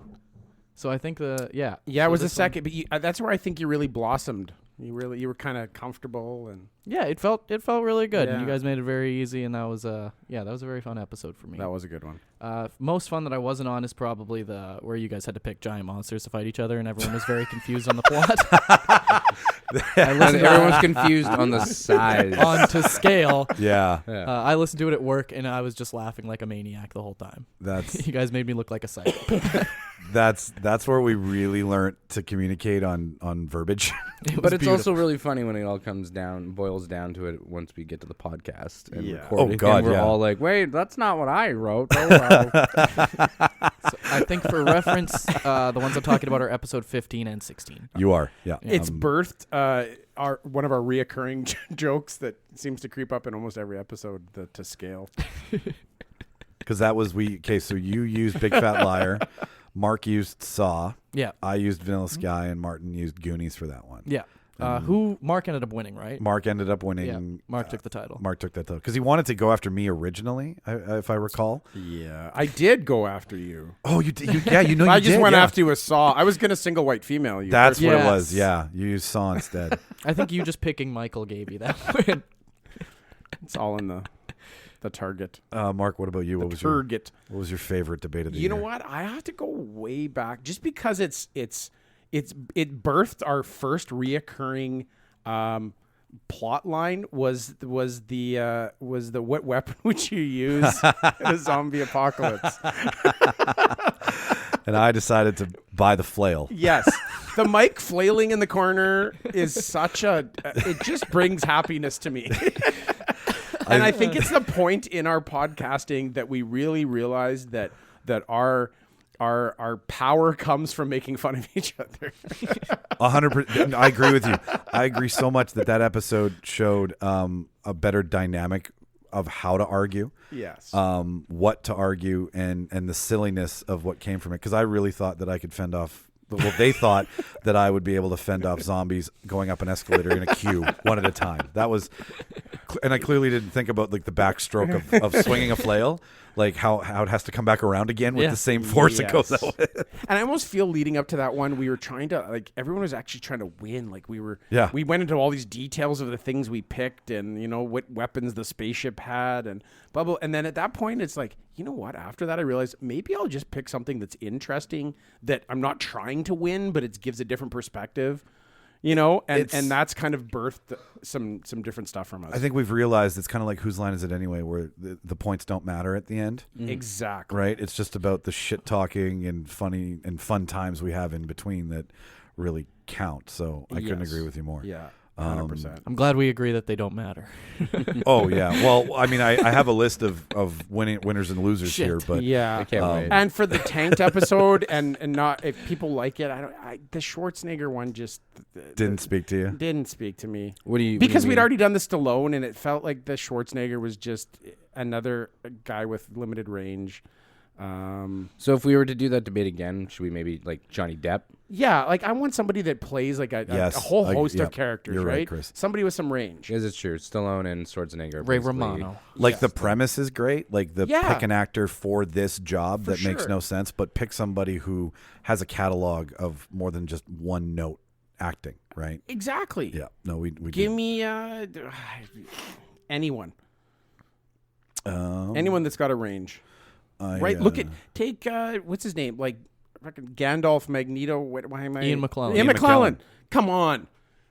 So I think Yeah, So it was the this one- second, but that's where I think you really blossomed You were kind of comfortable and Yeah, it felt really good. And you Yeah. guys made it very easy, and that was a very fun episode for me. that was a good one. Most fun that I wasn't on is probably the where you guys had to pick giant monsters to fight each other, and everyone was very confused on the plot. Everyone's confused on the size. On to scale. Yeah. I listened to it at work, and I was just laughing like a maniac the whole time. You guys made me look like a psycho. That's where we really learned to communicate on verbiage. But it's also really funny when it all boils down to it once we get to the podcast and record Oh, it. God, and we're yeah. all like, wait, that's not what I wrote. Oh, wow. So I think for reference, the ones I'm talking about are episode 15 and 16. You are, yeah. It's birthed one of our reoccurring jokes that seems to creep up in almost every episode, the to scale. Because that was so you used Big Fat Liar, Mark used Saw, Yeah. I used Vanilla Sky, and Martin used Goonies for that one. Yeah. Mark ended up winning, right? Mark ended up winning. Yeah. Mark took the title. Mark took that title because he wanted to go after me originally, if I recall. Yeah, I did go after you. Oh, you did? Yeah, you know I you just did, went yeah. after you with Saw. I was going to single white female you. That's what it Yes. was, yeah. You used Saw instead. I think you just picking Michael gave you that win. It's all in the target. Mark, what about you? What was your favorite debate of the year? You know what? I have to go way back just because it birthed our first reoccurring plot line was the what weapon would you use in a zombie apocalypse? And I decided to buy the flail. Yes. The mic flailing in the corner is such it just brings happiness to me. And I think it's the point in our podcasting that we really realize that our power comes from making fun of each other. 100%. I agree with you. I agree so much that episode showed a better dynamic of how to argue. Yes. What to argue and the silliness of what came from it. Because I really thought that I could fend off. Well, they thought that I would be able to fend off zombies going up an escalator in a queue one at a time. That was, and I clearly didn't think about like the backstroke of swinging a flail, like how it has to come back around again with the same force it goes that way. And I almost feel leading up to that one, we were trying to everyone was actually trying to win. Like we went into all these details of the things we picked and what weapons the spaceship had and blah blah. And then at that point, it's like, you know what? After that, I realized maybe I'll just pick something that's interesting that I'm not trying to win, but it gives a different perspective. And that's kind of birthed some different stuff from us. I think we've realized it's kind of like Whose Line Is It Anyway, where the points don't matter at the end. Exactly. Right? It's just about the shit talking and funny and fun times we have in between that really count. So I couldn't agree with you more. Yeah. 100%. I'm glad we agree that they don't matter. Oh yeah. Well, I mean, I have a list of winners and losers here, but yeah, I can't wait. And for the tanked episode, and not if people like it, the Schwarzenegger one just didn't speak to you. Didn't speak to me. Because we'd already done the Stallone, and it felt like the Schwarzenegger was just another guy with limited range. So if we were to do that debate again, should we maybe like Johnny Depp? Yeah, like I want somebody that plays like a whole host of characters, you're right? Chris. Somebody with some range. Yes, it's true. Stallone and Schwarzenegger. Ray basically- Romano. Like the premise is great. Like pick an actor for this job that makes sure. no sense, but pick somebody who has a catalog of more than just one note acting, right? Exactly. Yeah. No, we Give me anyone. Anyone that's got a range. Right? Take what's his name? Like fucking Gandalf, Magneto. Why am I? Ian McKellen. Ian Ian McKellen. McKellen. Come on.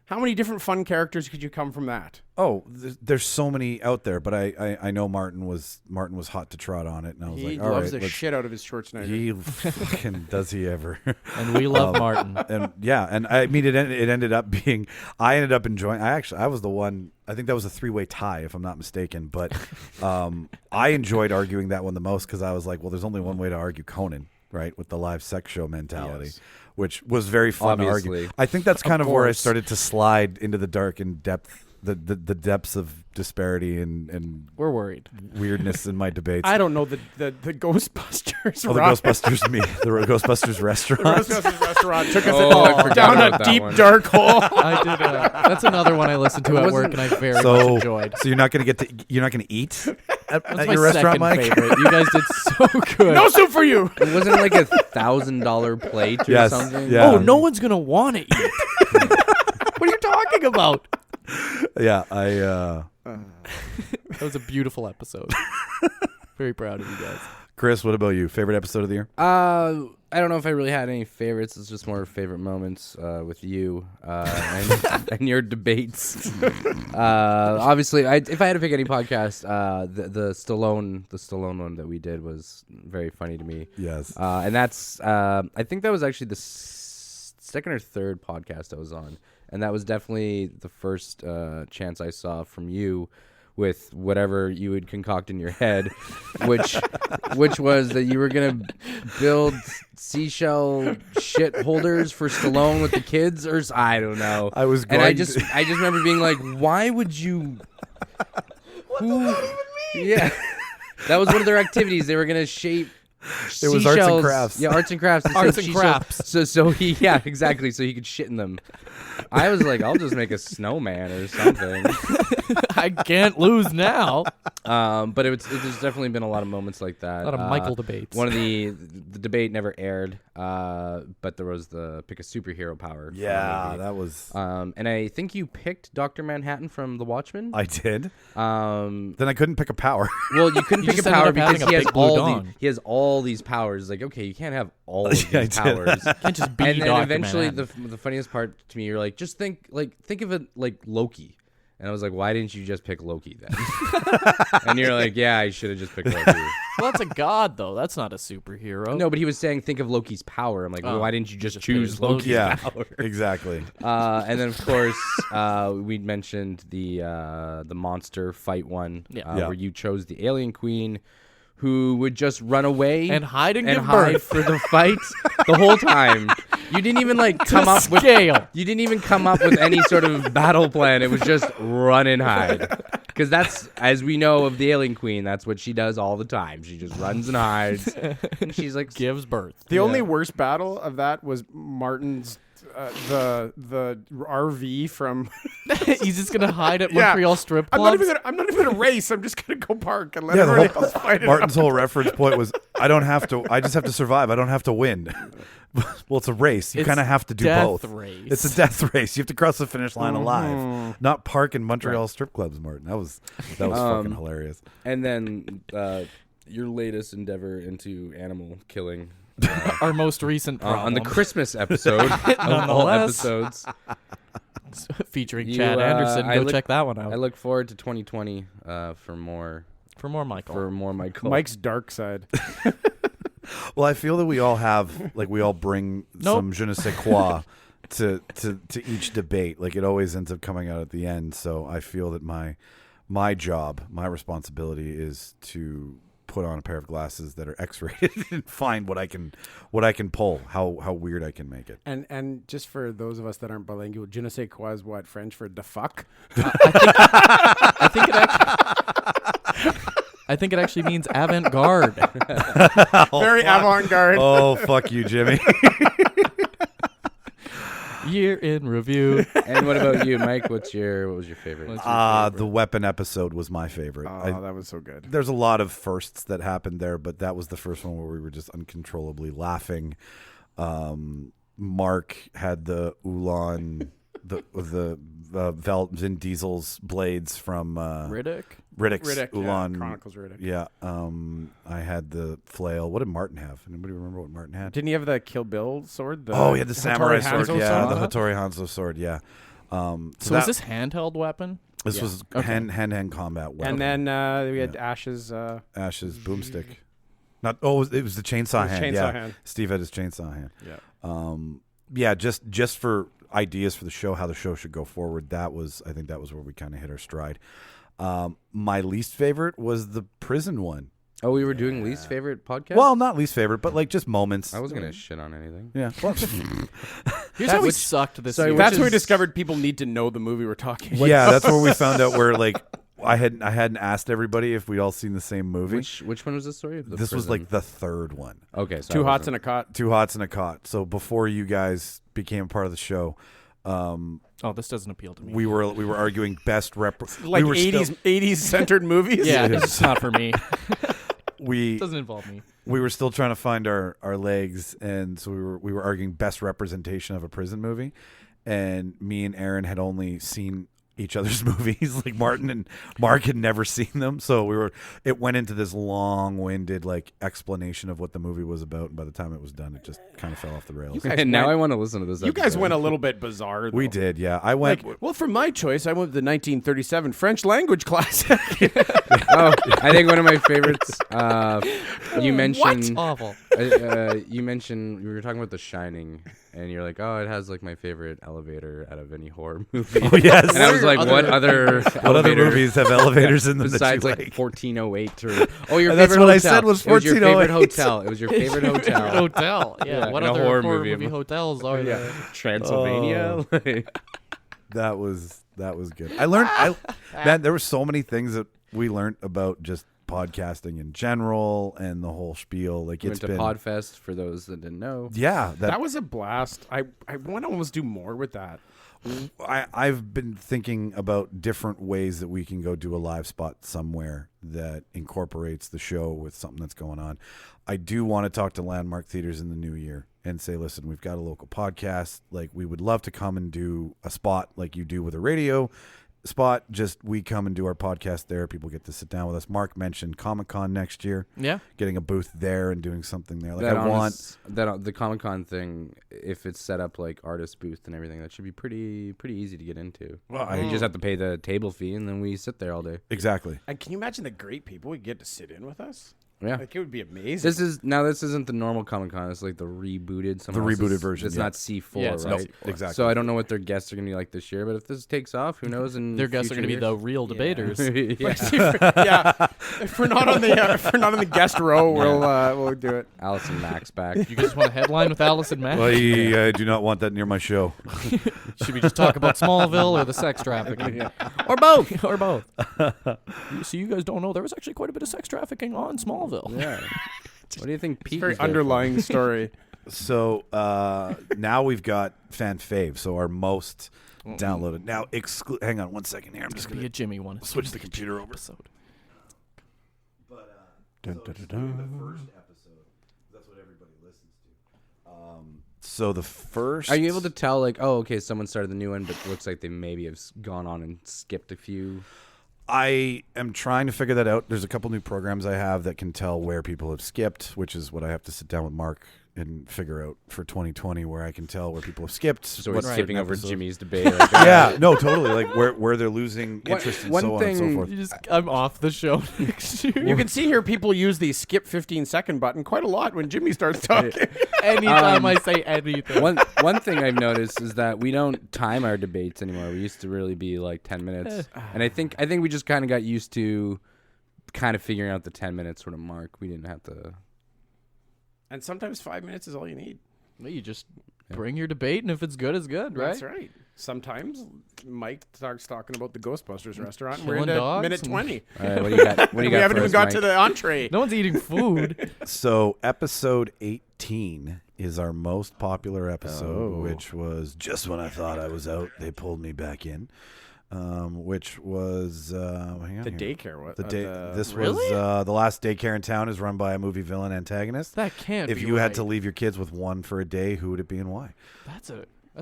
How many different fun characters could you come from that? Oh, there's so many out there, but I know Martin was hot to trot on it, and I was He like, all loves right, the shit out of his Schwarzenegger. He fucking does he ever? And we love Martin. And yeah, and I mean it ended up being. I ended up enjoying. I was the one. I think that was a 3-way tie, if I'm not mistaken. But I enjoyed arguing that one the most because I was like, well, there's only one way to argue Conan, right? With the live sex show mentality. Yes. Which was very fun to Obviously. argue. I think that's kind of where I course. started to slide into the dark and depth, the depths of disparity and We're worried. weirdness in my debates. I don't know the Ghostbusters. Oh, the Ghostbusters the Ghostbusters restaurant. Ghostbusters restaurant took us I forgot down about a that deep one. dark hole. I did. That's another one I listened to at work, and I very much enjoyed. So you're not going to eat at That's your my restaurant, second Mike? favorite. You guys did so good. No soup for you. It wasn't like $1,000 plate or Yes, something. yeah. Oh, no one's gonna want to eat. What are you talking talking about? Yeah, That was a beautiful episode. Very proud of you guys. Chris, what about you? Favorite episode of the year? I don't know if I really had any favorites. It's just more favorite moments with you and your debates. Obviously, if I had to pick any podcast, the Stallone one that we did was very funny to me. Yes, and that's I think that was actually the second or third podcast I was on, and that was definitely the first chance I saw from you with whatever you would concoct in your head, which was that you were gonna build seashell shit holders for Stallone with the kids, or I don't know. I was and going I just remember being like, why would you? What does that even mean? Yeah, that was one of their activities. They were gonna shape. It was arts and crafts. Yeah, arts and crafts. Arts and crafts. So he, yeah, exactly. So he could shit in them. I was like, I'll just make a snowman or something. I can't lose now. But there's definitely been a lot of moments like that. A lot of Micheal debates. One of the debate never aired, but there was the pick a superhero power. Yeah, that was. And I think you picked Dr. Manhattan from The Watchmen. I did. Then I couldn't pick a power. Well, you couldn't You pick a just ended power up because having a big blue dong. he has all these powers. Like, okay, you can't have all of these I did. powers. Can't just be And then Dr. eventually, Manhattan. the funniest part to me, you're like, just think of it like Loki. And I was like, why didn't you just pick Loki then? And you're like, yeah, I should have just picked Loki. Well, that's a god, though. That's not a superhero. No, but he was saying, think of Loki's power. I'm like, well, why didn't you just choose choose Loki's Yeah, power? exactly. And then, of course, we mentioned the monster fight one, where you chose the alien queen, who would just run away And hide and give hide birth. for the fight the whole time. You didn't even come up with scale. You didn't even come up with any sort of battle plan. It was just run and hide. Because that's, as we know of the alien queen, that's what she does all the time. She just runs and hides. And she's like, Gives birth. The only worst battle of that was Martin's the RV from. He's just gonna hide at Yeah. Montreal strip I'm clubs. not even gonna race. I'm just gonna go park and let Yeah, everybody else fight it Martin's out. whole reference point was, I don't have to. I just have to survive. I don't have to win. Well, it's a race. You It's kind of have to do death both. race. It's a death race. You have to cross the finish line alive, not park in Montreal strip clubs. Martin, that was fucking hilarious. and then your latest endeavor into animal killing. Our most recent problem. On the Christmas episode of all Nonetheless. episodes. featuring Chad You, Anderson. I Go look- check that one out. I look forward to 2020 for more Micheal. Mike's dark side. Well, I feel that we all have, like, we all bring some je ne sais quoi to each debate. Like, it always ends up coming out at the end. So I feel that my job, my responsibility is to put on a pair of glasses that are X-rated and find what I can pull, how weird I can make it. And just for those of us that aren't bilingual, je ne sais quoi is what, French for the fuck? I think it actually means avant-garde. Very avant-garde. Oh, fuck you, Jimmy. Year in review. And what about you, Mike? What was your favorite? The weapon episode was my favorite. Oh, that was so good. There's a lot of firsts that happened there, but that was the first one where we were just uncontrollably laughing. Mark had the Ulan, the Vin Diesel's blades from Riddick's Ulan. Yeah, Chronicles Riddick. Yeah. I had the flail. What did Martin have? Anybody remember what Martin had? Didn't he have the Kill Bill sword? Oh, he had the samurai Hattori sword. Hanzo Yeah, sword? the Hattori Hanzo sword. Yeah. So is this handheld weapon? This was hand-to-hand combat weapon. And then we had Ash's boomstick. Not it was the chainsaw hand. chainsaw Yeah, hand. Steve had his chainsaw hand. Yeah. Just for ideas for the show, how the show should go forward. I think that was where we kind of hit our stride. My least favorite was the prison one. Oh, we were doing least favorite podcast? Well, not least favorite, but like just moments. I wasn't going to shit on anything. Yeah. Well, Here's how we sucked this sorry, year. That's when we discovered people need to know the movie we're talking about. yeah, that's where we found out where like I hadn't asked everybody if we'd all seen the same movie. Which one was this story? This was like the third one. Okay, so Two hots and a cot. Two hots and a cot. So before you guys became part of the show, Oh, this doesn't appeal to me. we were arguing best Like we were 80s centered movies. Yeah, it's not for me. we Doesn't involve me. we were still trying to find our legs, and so we were arguing best representation of a prison movie. and me and Aaron had only seen each other's movies. Like Martin and Mark had never seen them, so it went into this long-winded like explanation of what the movie was about, and by the time it was done, it just kind of fell off the rails. And now I want to listen to this. You guys went a little bit bizarre, though. We did, yeah. I went well, for my choice, I went with the 1937 French language classic. I think one of my favorites. You mentioned Awful. you mentioned we were talking about The Shining, and you're like, oh, it has like my favorite elevator out of any horror movie. Oh, yes. And I was like, what other movies have elevators in them besides that you like 1408 or your That's favorite what hotel. I said was It was your favorite 1408. hotel. It was your favorite hotel. Hotel. Yeah. What in a other horror horror movie. movie hotels are there? Transylvania. That was good. I learned man, there were so many things that we learned about just podcasting in general and the whole spiel. Like Went to Podfest for those that didn't know. Yeah, That was a blast. I want to almost do more with that. I've been thinking about different ways that we can go do a live spot somewhere that incorporates the show with something that's going on. I do want to talk to Landmark Theaters in the new year and say, listen, we've got a local podcast. Like, we would love to come and do a spot like you do with a radio spot. Just we come and do our podcast there. People get to sit down with us. Mark mentioned Comic-Con next year. Yeah. Getting a booth there and doing something there. Like That I want that the Comic-Con thing, if it's set up like artist booth and everything, that should be pretty easy to get into. Well, You just have to pay the table fee, and then we sit there all day. exactly. And can you imagine the great people we get to sit in with us? Yeah. Like, it would be amazing. This isn't the normal Comic-Con. It's like the rebooted. Version. It's Yeah. not C4, Yeah, it's right? not C4. Exactly. So I don't know what their guests are going to be like this year, but if this takes off, who knows? And Their guests are going to be the real debaters. yeah. If we're not on the guest row, we'll do it. Allison Mack's back. You just want to headline with Allison Mack? I do not want that near my show. Should we just talk about Smallville or the sex trafficking? Or both. Or both. So you guys don't know there was actually quite a bit of sex trafficking on Smallville. Yeah. What do you think Pete Very is there for? underlying story. So now we've got fan fave. So our most downloaded. Now, hang on one second here. I'm just Be going a Jimmy one. switch the computer over. Episode. The first episode. That's what everybody listens to. So the first. Are you able to tell, like, oh, okay, someone started the new one, but it looks like they maybe have gone on and skipped a few? I am trying to figure that out. There's a couple new programs I have that can tell where people have skipped, which is what I have to sit down with Mark and figure out for 2020, where I can tell where people have skipped. So what we're skipping over episodes. Jimmy's debate. Like, Yeah, no, totally. Like where they're losing interest and one so on and so thing- forth. I'm off the show next year. You can see here people use the skip 15-second button quite a lot when Jimmy starts talking. Anytime I say anything. one thing I've noticed is that we don't time our debates anymore. We used to really be like 10 minutes, and I think we just kind of got used to kind of figuring out the 10 minute sort of mark. We didn't have to. And sometimes 5 minutes is all you need. Well, you just bring your debate, and if it's good, it's good, right? That's right. Sometimes Mike starts talking about the Ghostbusters restaurant, and we're Killing into dogs minute and- 20. All right, what do you got? What do you We got haven't for even us, got Mike? to the entree. No one's eating food. So episode 18 is our most popular episode, which was just when I thought I was out, they pulled me back in. Which was hang on The here. daycare. What? This Really? was the last daycare in town is run by a movie villain antagonist. That can't If be you had right. to leave your kids with one for a day, who would it be and why? That's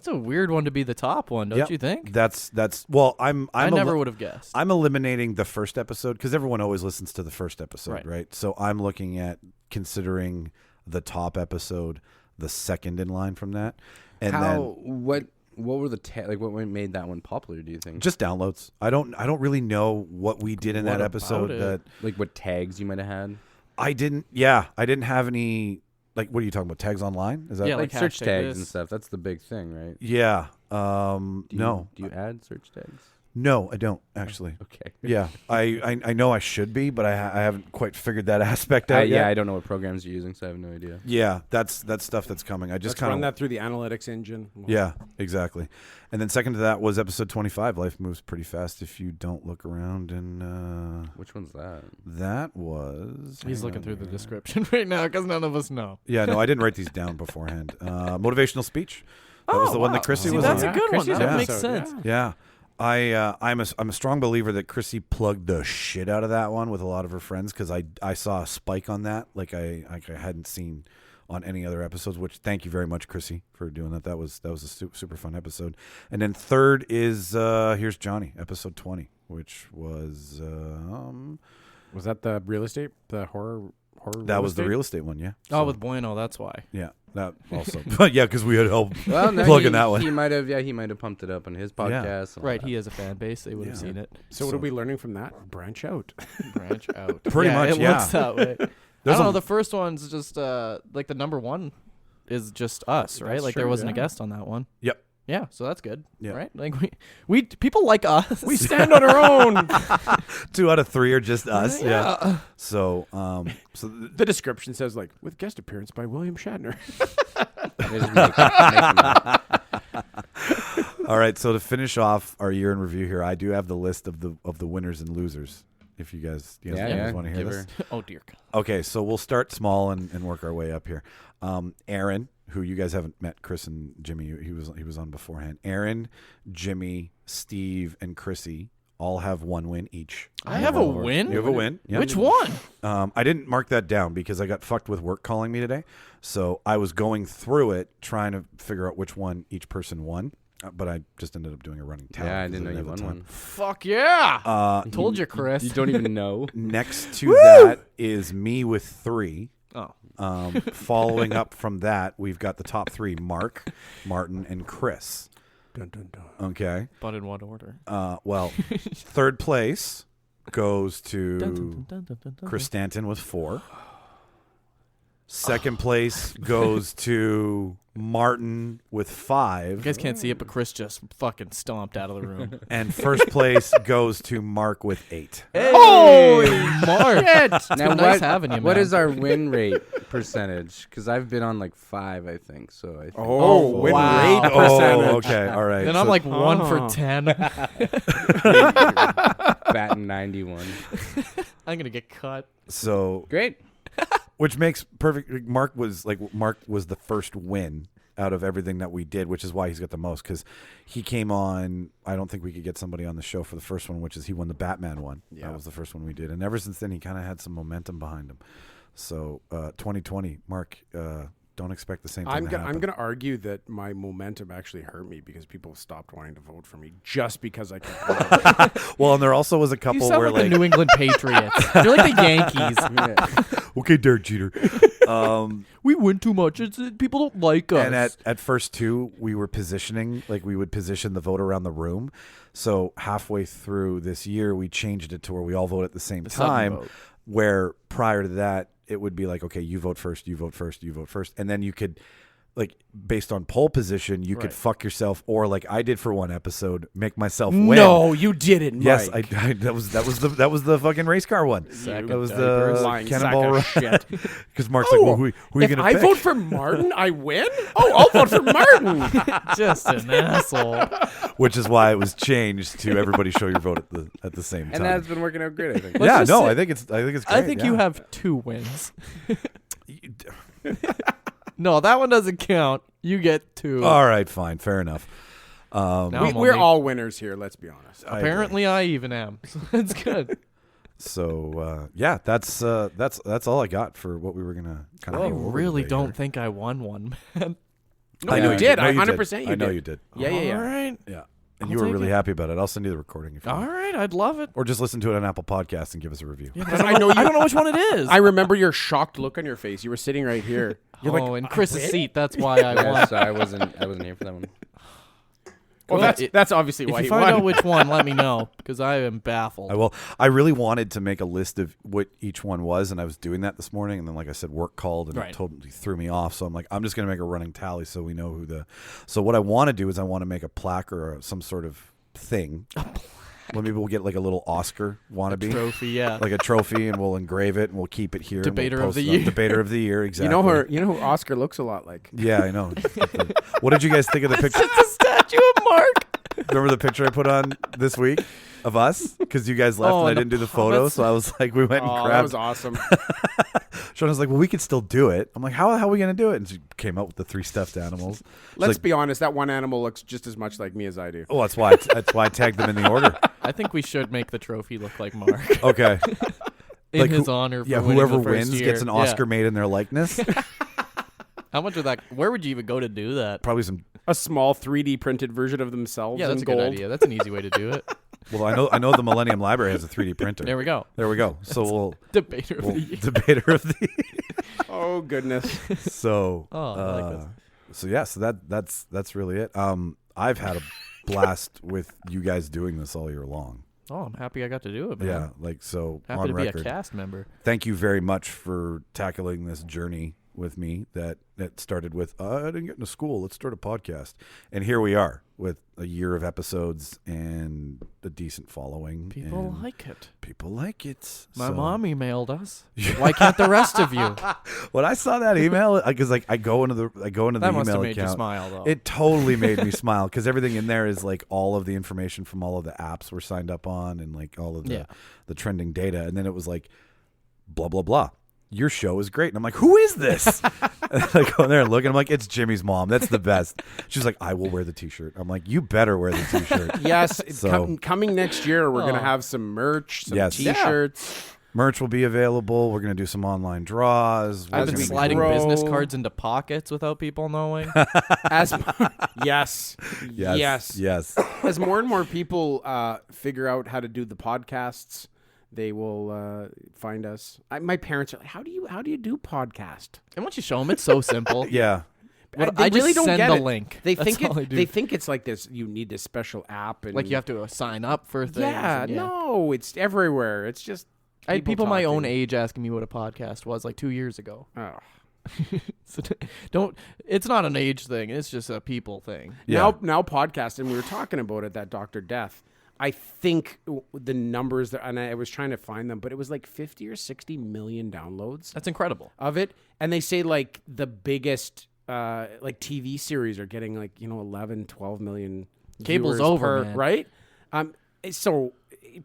a weird one to be the top one, don't Yep. you think? That's well, I never would have guessed. I'm eliminating the first episode because everyone always listens to the first episode, right? So I'm looking at considering the top episode, the second in line from that, and What were the what made that one popular? Do you think? just downloads. I don't really know what we did in What that about episode it? that like what tags you might have had? I didn't. Yeah, I didn't have any. Like, what are you talking about? Tags online? Is that Yeah, Like like search hashtag tags this. and stuff. That's the big thing, right? Yeah. Do No. you add search tags? No, I don't actually. Okay. Yeah, I know I should be, but I haven't quite figured that aspect out yet. Yeah, I don't know what programs you're using, so I have no idea. Yeah, that's stuff that's coming. I just Let's kind run of that through the analytics engine. Yeah, exactly. And then second to that was episode 25. Life moves pretty fast if you don't look around. And Which one's that? that was. He's hang looking on through the here. description right now because none of us know. Yeah, no, I didn't write these down beforehand. Motivational speech. That was the one that Chrissy See, was that's on. a good one. Chrissy's That makes episode, sense. Yeah. I'm a strong believer that Chrissy plugged the shit out of that one with a lot of her friends because I saw a spike on that like I hadn't seen on any other episodes. Which thank you very much, Chrissy, for doing that. That was a super fun episode. And then third is here's Johnny, episode 20, which was Was that the real estate, the horror? That was the real estate one, yeah. Oh, with Bueno, that's why. Yeah, that also. But yeah, because we had help Well, no, plugging that one. He might have pumped it up on his podcast. Right, he has a fan base. They would have seen it. So what are we learning from that? Branch out. Branch out. Pretty much, it yeah. looks that way. I don't know. The first one's just like the number one is just us, right? Like there wasn't a guest on that one. Yep. Yeah, so that's good, Yeah. right? Like we people like us. We stand on our own. 2 out of 3 are just us. Yeah. So, The description says like with guest appearance by William Shatner. They just make them up. all right. So to finish off our year in review here, I do have the list of the winners and losers. If you guys want to hear give this. Oh dear God. Okay, so we'll start small and work our way up here. Aaron, who you guys haven't met, Chris and Jimmy, he was on beforehand. Aaron, Jimmy, Steve, and Chrissy all have 1 win each. I have a win? You have a win. Yeah. Which one? I didn't mark that down because I got fucked with work calling me today. So I was going through it trying to figure out which one each person won. But I just ended up doing a running tally. Yeah, I didn't know you won one. Fuck yeah! Told you, Chris. You don't even know. Next to that is me with 3. Oh. Following up from that, we've got the top 3: Mark, Martin, and Chris. Dun, dun, dun. Okay. But in what order? Well, third place goes to Chris Stanton with 4. Second place goes to Martin with 5. You guys can't see it, but Chris just fucking stomped out of the room. And first place goes to Mark with 8. Holy Mark! It's Now been nice having you, man. What is our win rate percentage? Because I've been on like 5, I think. So I think Win wow. rate percentage. Oh, okay. All right. Then I'm like 1 for 10. batting 91. I'm gonna get cut. So Great. which makes perfect. Mark was the first win out of everything that we did, which is why he's got the most, because he came on. I don't think we could get somebody on the show for the first one, which is he won the Batman one. Yeah. That was the first one we did, and ever since then he kind of had some momentum behind him. So 2020, Mark, don't expect the same thing to happen. I'm going to argue that my momentum actually hurt me because people stopped wanting to vote for me just because I kept Well, and there also was a couple You sound where like the New England Patriots. You're like the Yankees. Okay, Derek Jeter. We win too much. People don't like us. And at first, too, we were positioning, like we would position the vote around the room. So halfway through this year, we changed it to where we all vote at the same time, where prior to that, it would be like, okay, you vote first, you vote first, you vote first. And then you could, like, based on poll position, you could fuck yourself, or like I did for one episode, make myself win. No, you didn't, Yes, Mike. I that was the fucking race car one. That was the cannonball shit. Because Mark's like, well, who are you if gonna I pick? vote for Martin, I win? Oh, I'll vote for Martin. Just an asshole. Which is why it was changed to everybody show your vote at the same time. And that's been working out great, I think. Yeah, no, I think it's great. I think you have 2 wins. No, that one doesn't count. You get 2. All right, fine, fair enough. We're all winners here, let's be honest. Apparently, I even am. So that's good. So yeah, that's all I got for what we were gonna kind of. I really don't think I won one, man. No, I know you did. No, you 100% did. you I know did. you did. Yeah. All right. Yeah, and I'll you were take really it. happy about it. I'll send you the recording if you All want. right, I'd love it. Or just listen to it on Apple Podcasts and give us a review. Yeah, I don't know which one it is. I remember your shocked look on your face. You were sitting right here. You're in like, Chris's win? seat. That's why I won. Yeah, so I wasn't here for that one. Well, that's obviously If why you he find won. out which one, let me know, because I am baffled. I will. I really wanted to make a list of what each one was, and I was doing that this morning. And then, like I said, work called and it totally threw me off. So I'm like, I'm just going to make a running tally so we know who the. So what I want to do is I want to make a plaque or some sort of thing. Well, maybe we'll get like a little Oscar wannabe trophy, yeah, like a trophy, and we'll engrave it and we'll keep it here. Debater and we'll of the post it on year. Debater of the year, exactly. You know who Oscar looks a lot like. Yeah, I know. What did you guys think of the picture? It's a statue of Mark. Remember the picture I put on this week of us? Because you guys left and I didn't do the photo, so I was like, we went and grabbed. That was awesome. Sean was like, well, we could still do it. I'm like, how are we going to do it? And she came up with the 3 stuffed animals. Let's be honest, that one animal looks just as much like me as I do. Oh, that's why I tagged them in the order. I think we should make the trophy look like Mark. Okay. In his honor. For yeah, winning whoever the first wins year. gets an Oscar made in their likeness. How much would that? Where would you even go to do that? Probably some. A small 3D printed version of themselves Yeah, that's in a good gold. idea. That's an easy way to do it. Well, I know the Millennium Library has a 3D printer. There we go. There we go. So we'll Debater of the year. debater of the. Oh, goodness. So. Oh, I like this. So yeah. So that's really it. I've had a blast with you guys doing this all year long. Oh, I'm happy I got to do it, man. Yeah, like so Happy on to record. be a cast member. Thank you very much for tackling this journey with me that started with I didn't get into school, let's start a podcast, and here we are with a year of episodes and a decent following. People and like it. People like it. My So- mom emailed us. Why can't the rest of you? When I saw that email, because like I go into the That must have email made you account. smile, though. It totally made me smile because everything in there is like all of the information from all of the apps we're signed up on and like all of the trending data, and then it was like blah blah blah. Your show is great. And I'm like, who is this? And I go in there and look, and I'm like, it's Jimmy's mom. That's the best. She's like, I will wear the T-shirt. I'm like, you better wear the T-shirt. Yes, it's So- coming next year, we're going to have some merch, some Yes. T-shirts. Merch will be available. We're going to do some online draws. I've been We're gonna sliding grow. business cards into pockets without people knowing. Yes. Yes. As more and more people figure out how to do the podcasts, they will find us. My parents are like, "How do you do podcast?" And once you show them, it's so simple. Yeah. They I just really don't send get the it. link. They That's think all I do. they think it's like this. You need this special app, and Like you have to sign up for things. Yeah, and no, it's everywhere. It's just I had people my own talking. age asking me what a podcast was like 2 years ago. Oh. So don't. It's not an age thing. It's just a people thing. Yeah. Now podcast, and we were talking about it, that Dr. Death. I think the numbers that, and I was trying to find them, but it was like 50 or 60 million downloads That's incredible. of it. And they say like the biggest like TV series are getting like, 11, 12 million Cable's viewers over, per, man. right? So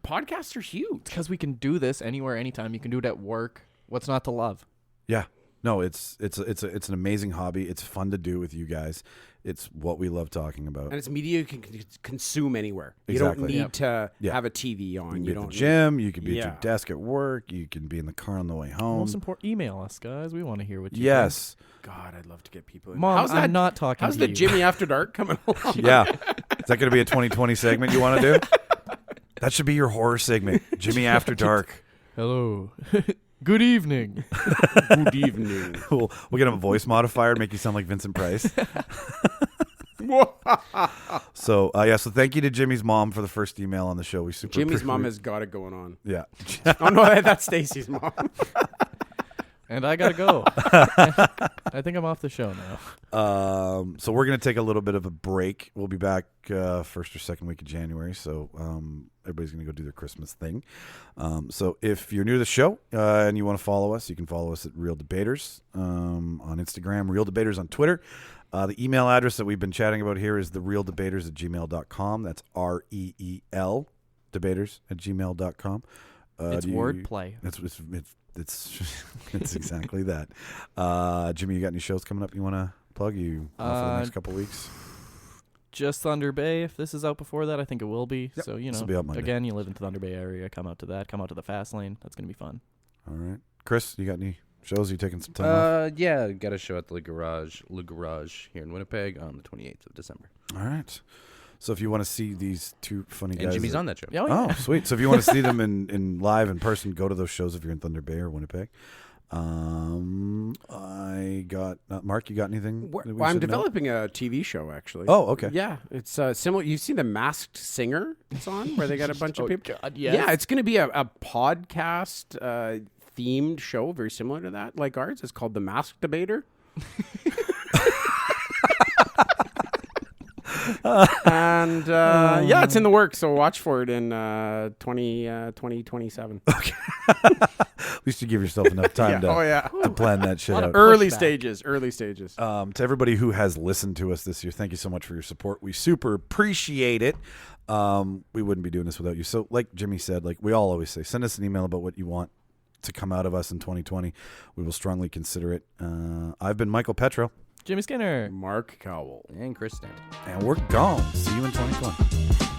podcasts are huge. Because we can do this anywhere, anytime. You can do it at work. What's not to love? Yeah. No, it's an amazing hobby. It's fun to do with you guys. It's what we love talking about. And it's media you can consume anywhere. You Exactly. don't need to Yeah. have a TV on. You can be You at don't the gym. You can be at Yeah. your desk at work. You can be in the car on the way home. Most important, email us, guys. We want to hear what you Yes. God, I'd love to get people in. Mom, I'm not talking How's to the you. Jimmy After Dark coming along? Yeah. Is that going to be a 2020 segment you want to do? That should be your horror segment. Jimmy After Dark. Hello. Good evening. Good evening. We'll get him a voice modifier and make you sound like Vincent Price. So thank you to Jimmy's mom for the first email on the show. We super Jimmy's mom appreciate- has got it going on. Yeah. Oh no, that's Stacy's mom. And I got to go. I think I'm off the show now. So we're going to take a little bit of a break. We'll be back first or second week of January. So everybody's going to go do their Christmas thing. So if you're new to the show and you want to follow us, you can follow us at Real Debaters on Instagram, Real Debaters on Twitter. The email address that we've been chatting about here is therealdebaters@gmail.com. That's REEL debaters@gmail.com. It's wordplay. It's exactly that. Jimmy, you got any shows coming up you want to plug? You for the next couple weeks? Just Thunder Bay. If this is out before that, I think it will be. Yep. So, This'll be out Monday. again, you live in the Thunder Bay area. Come out to that. Come out to the Fast Lane. That's going to be fun. All right. Chris, you got any shows? Are you taking some time off? Yeah, got a show at the Le Garage here in Winnipeg on the 28th of December. All right. So if you want to see these two funny guys. And Jimmy's on that show. Oh, sweet. So if you want to see them in live in person, go to those shows if you're in Thunder Bay or Winnipeg. I got Mark, you got anything? that we Well, I'm should know? developing a TV show actually. Oh, okay. Yeah, it's similar. You've seen the Masked Singer? It's on where they got a bunch of people. God, yes. Yeah, it's going to be a podcast themed show, very similar to that, like ours. It's called The Masked Debater. And yeah, it's in the works, so watch for it in 2027. At least you give yourself enough time to plan that shit out. Early Pushback. stages. To everybody who has listened to us this year, thank you so much for your support. We super appreciate it. We wouldn't be doing this without you. So like Jimmy said, like we all always say, send us an email about what you want to come out of us in 2020. We will strongly consider it. I've been Michael Petrow. Jimmy Skinner. Mark Cowell. And Chris Stanton. And we're gone. See you in 2020.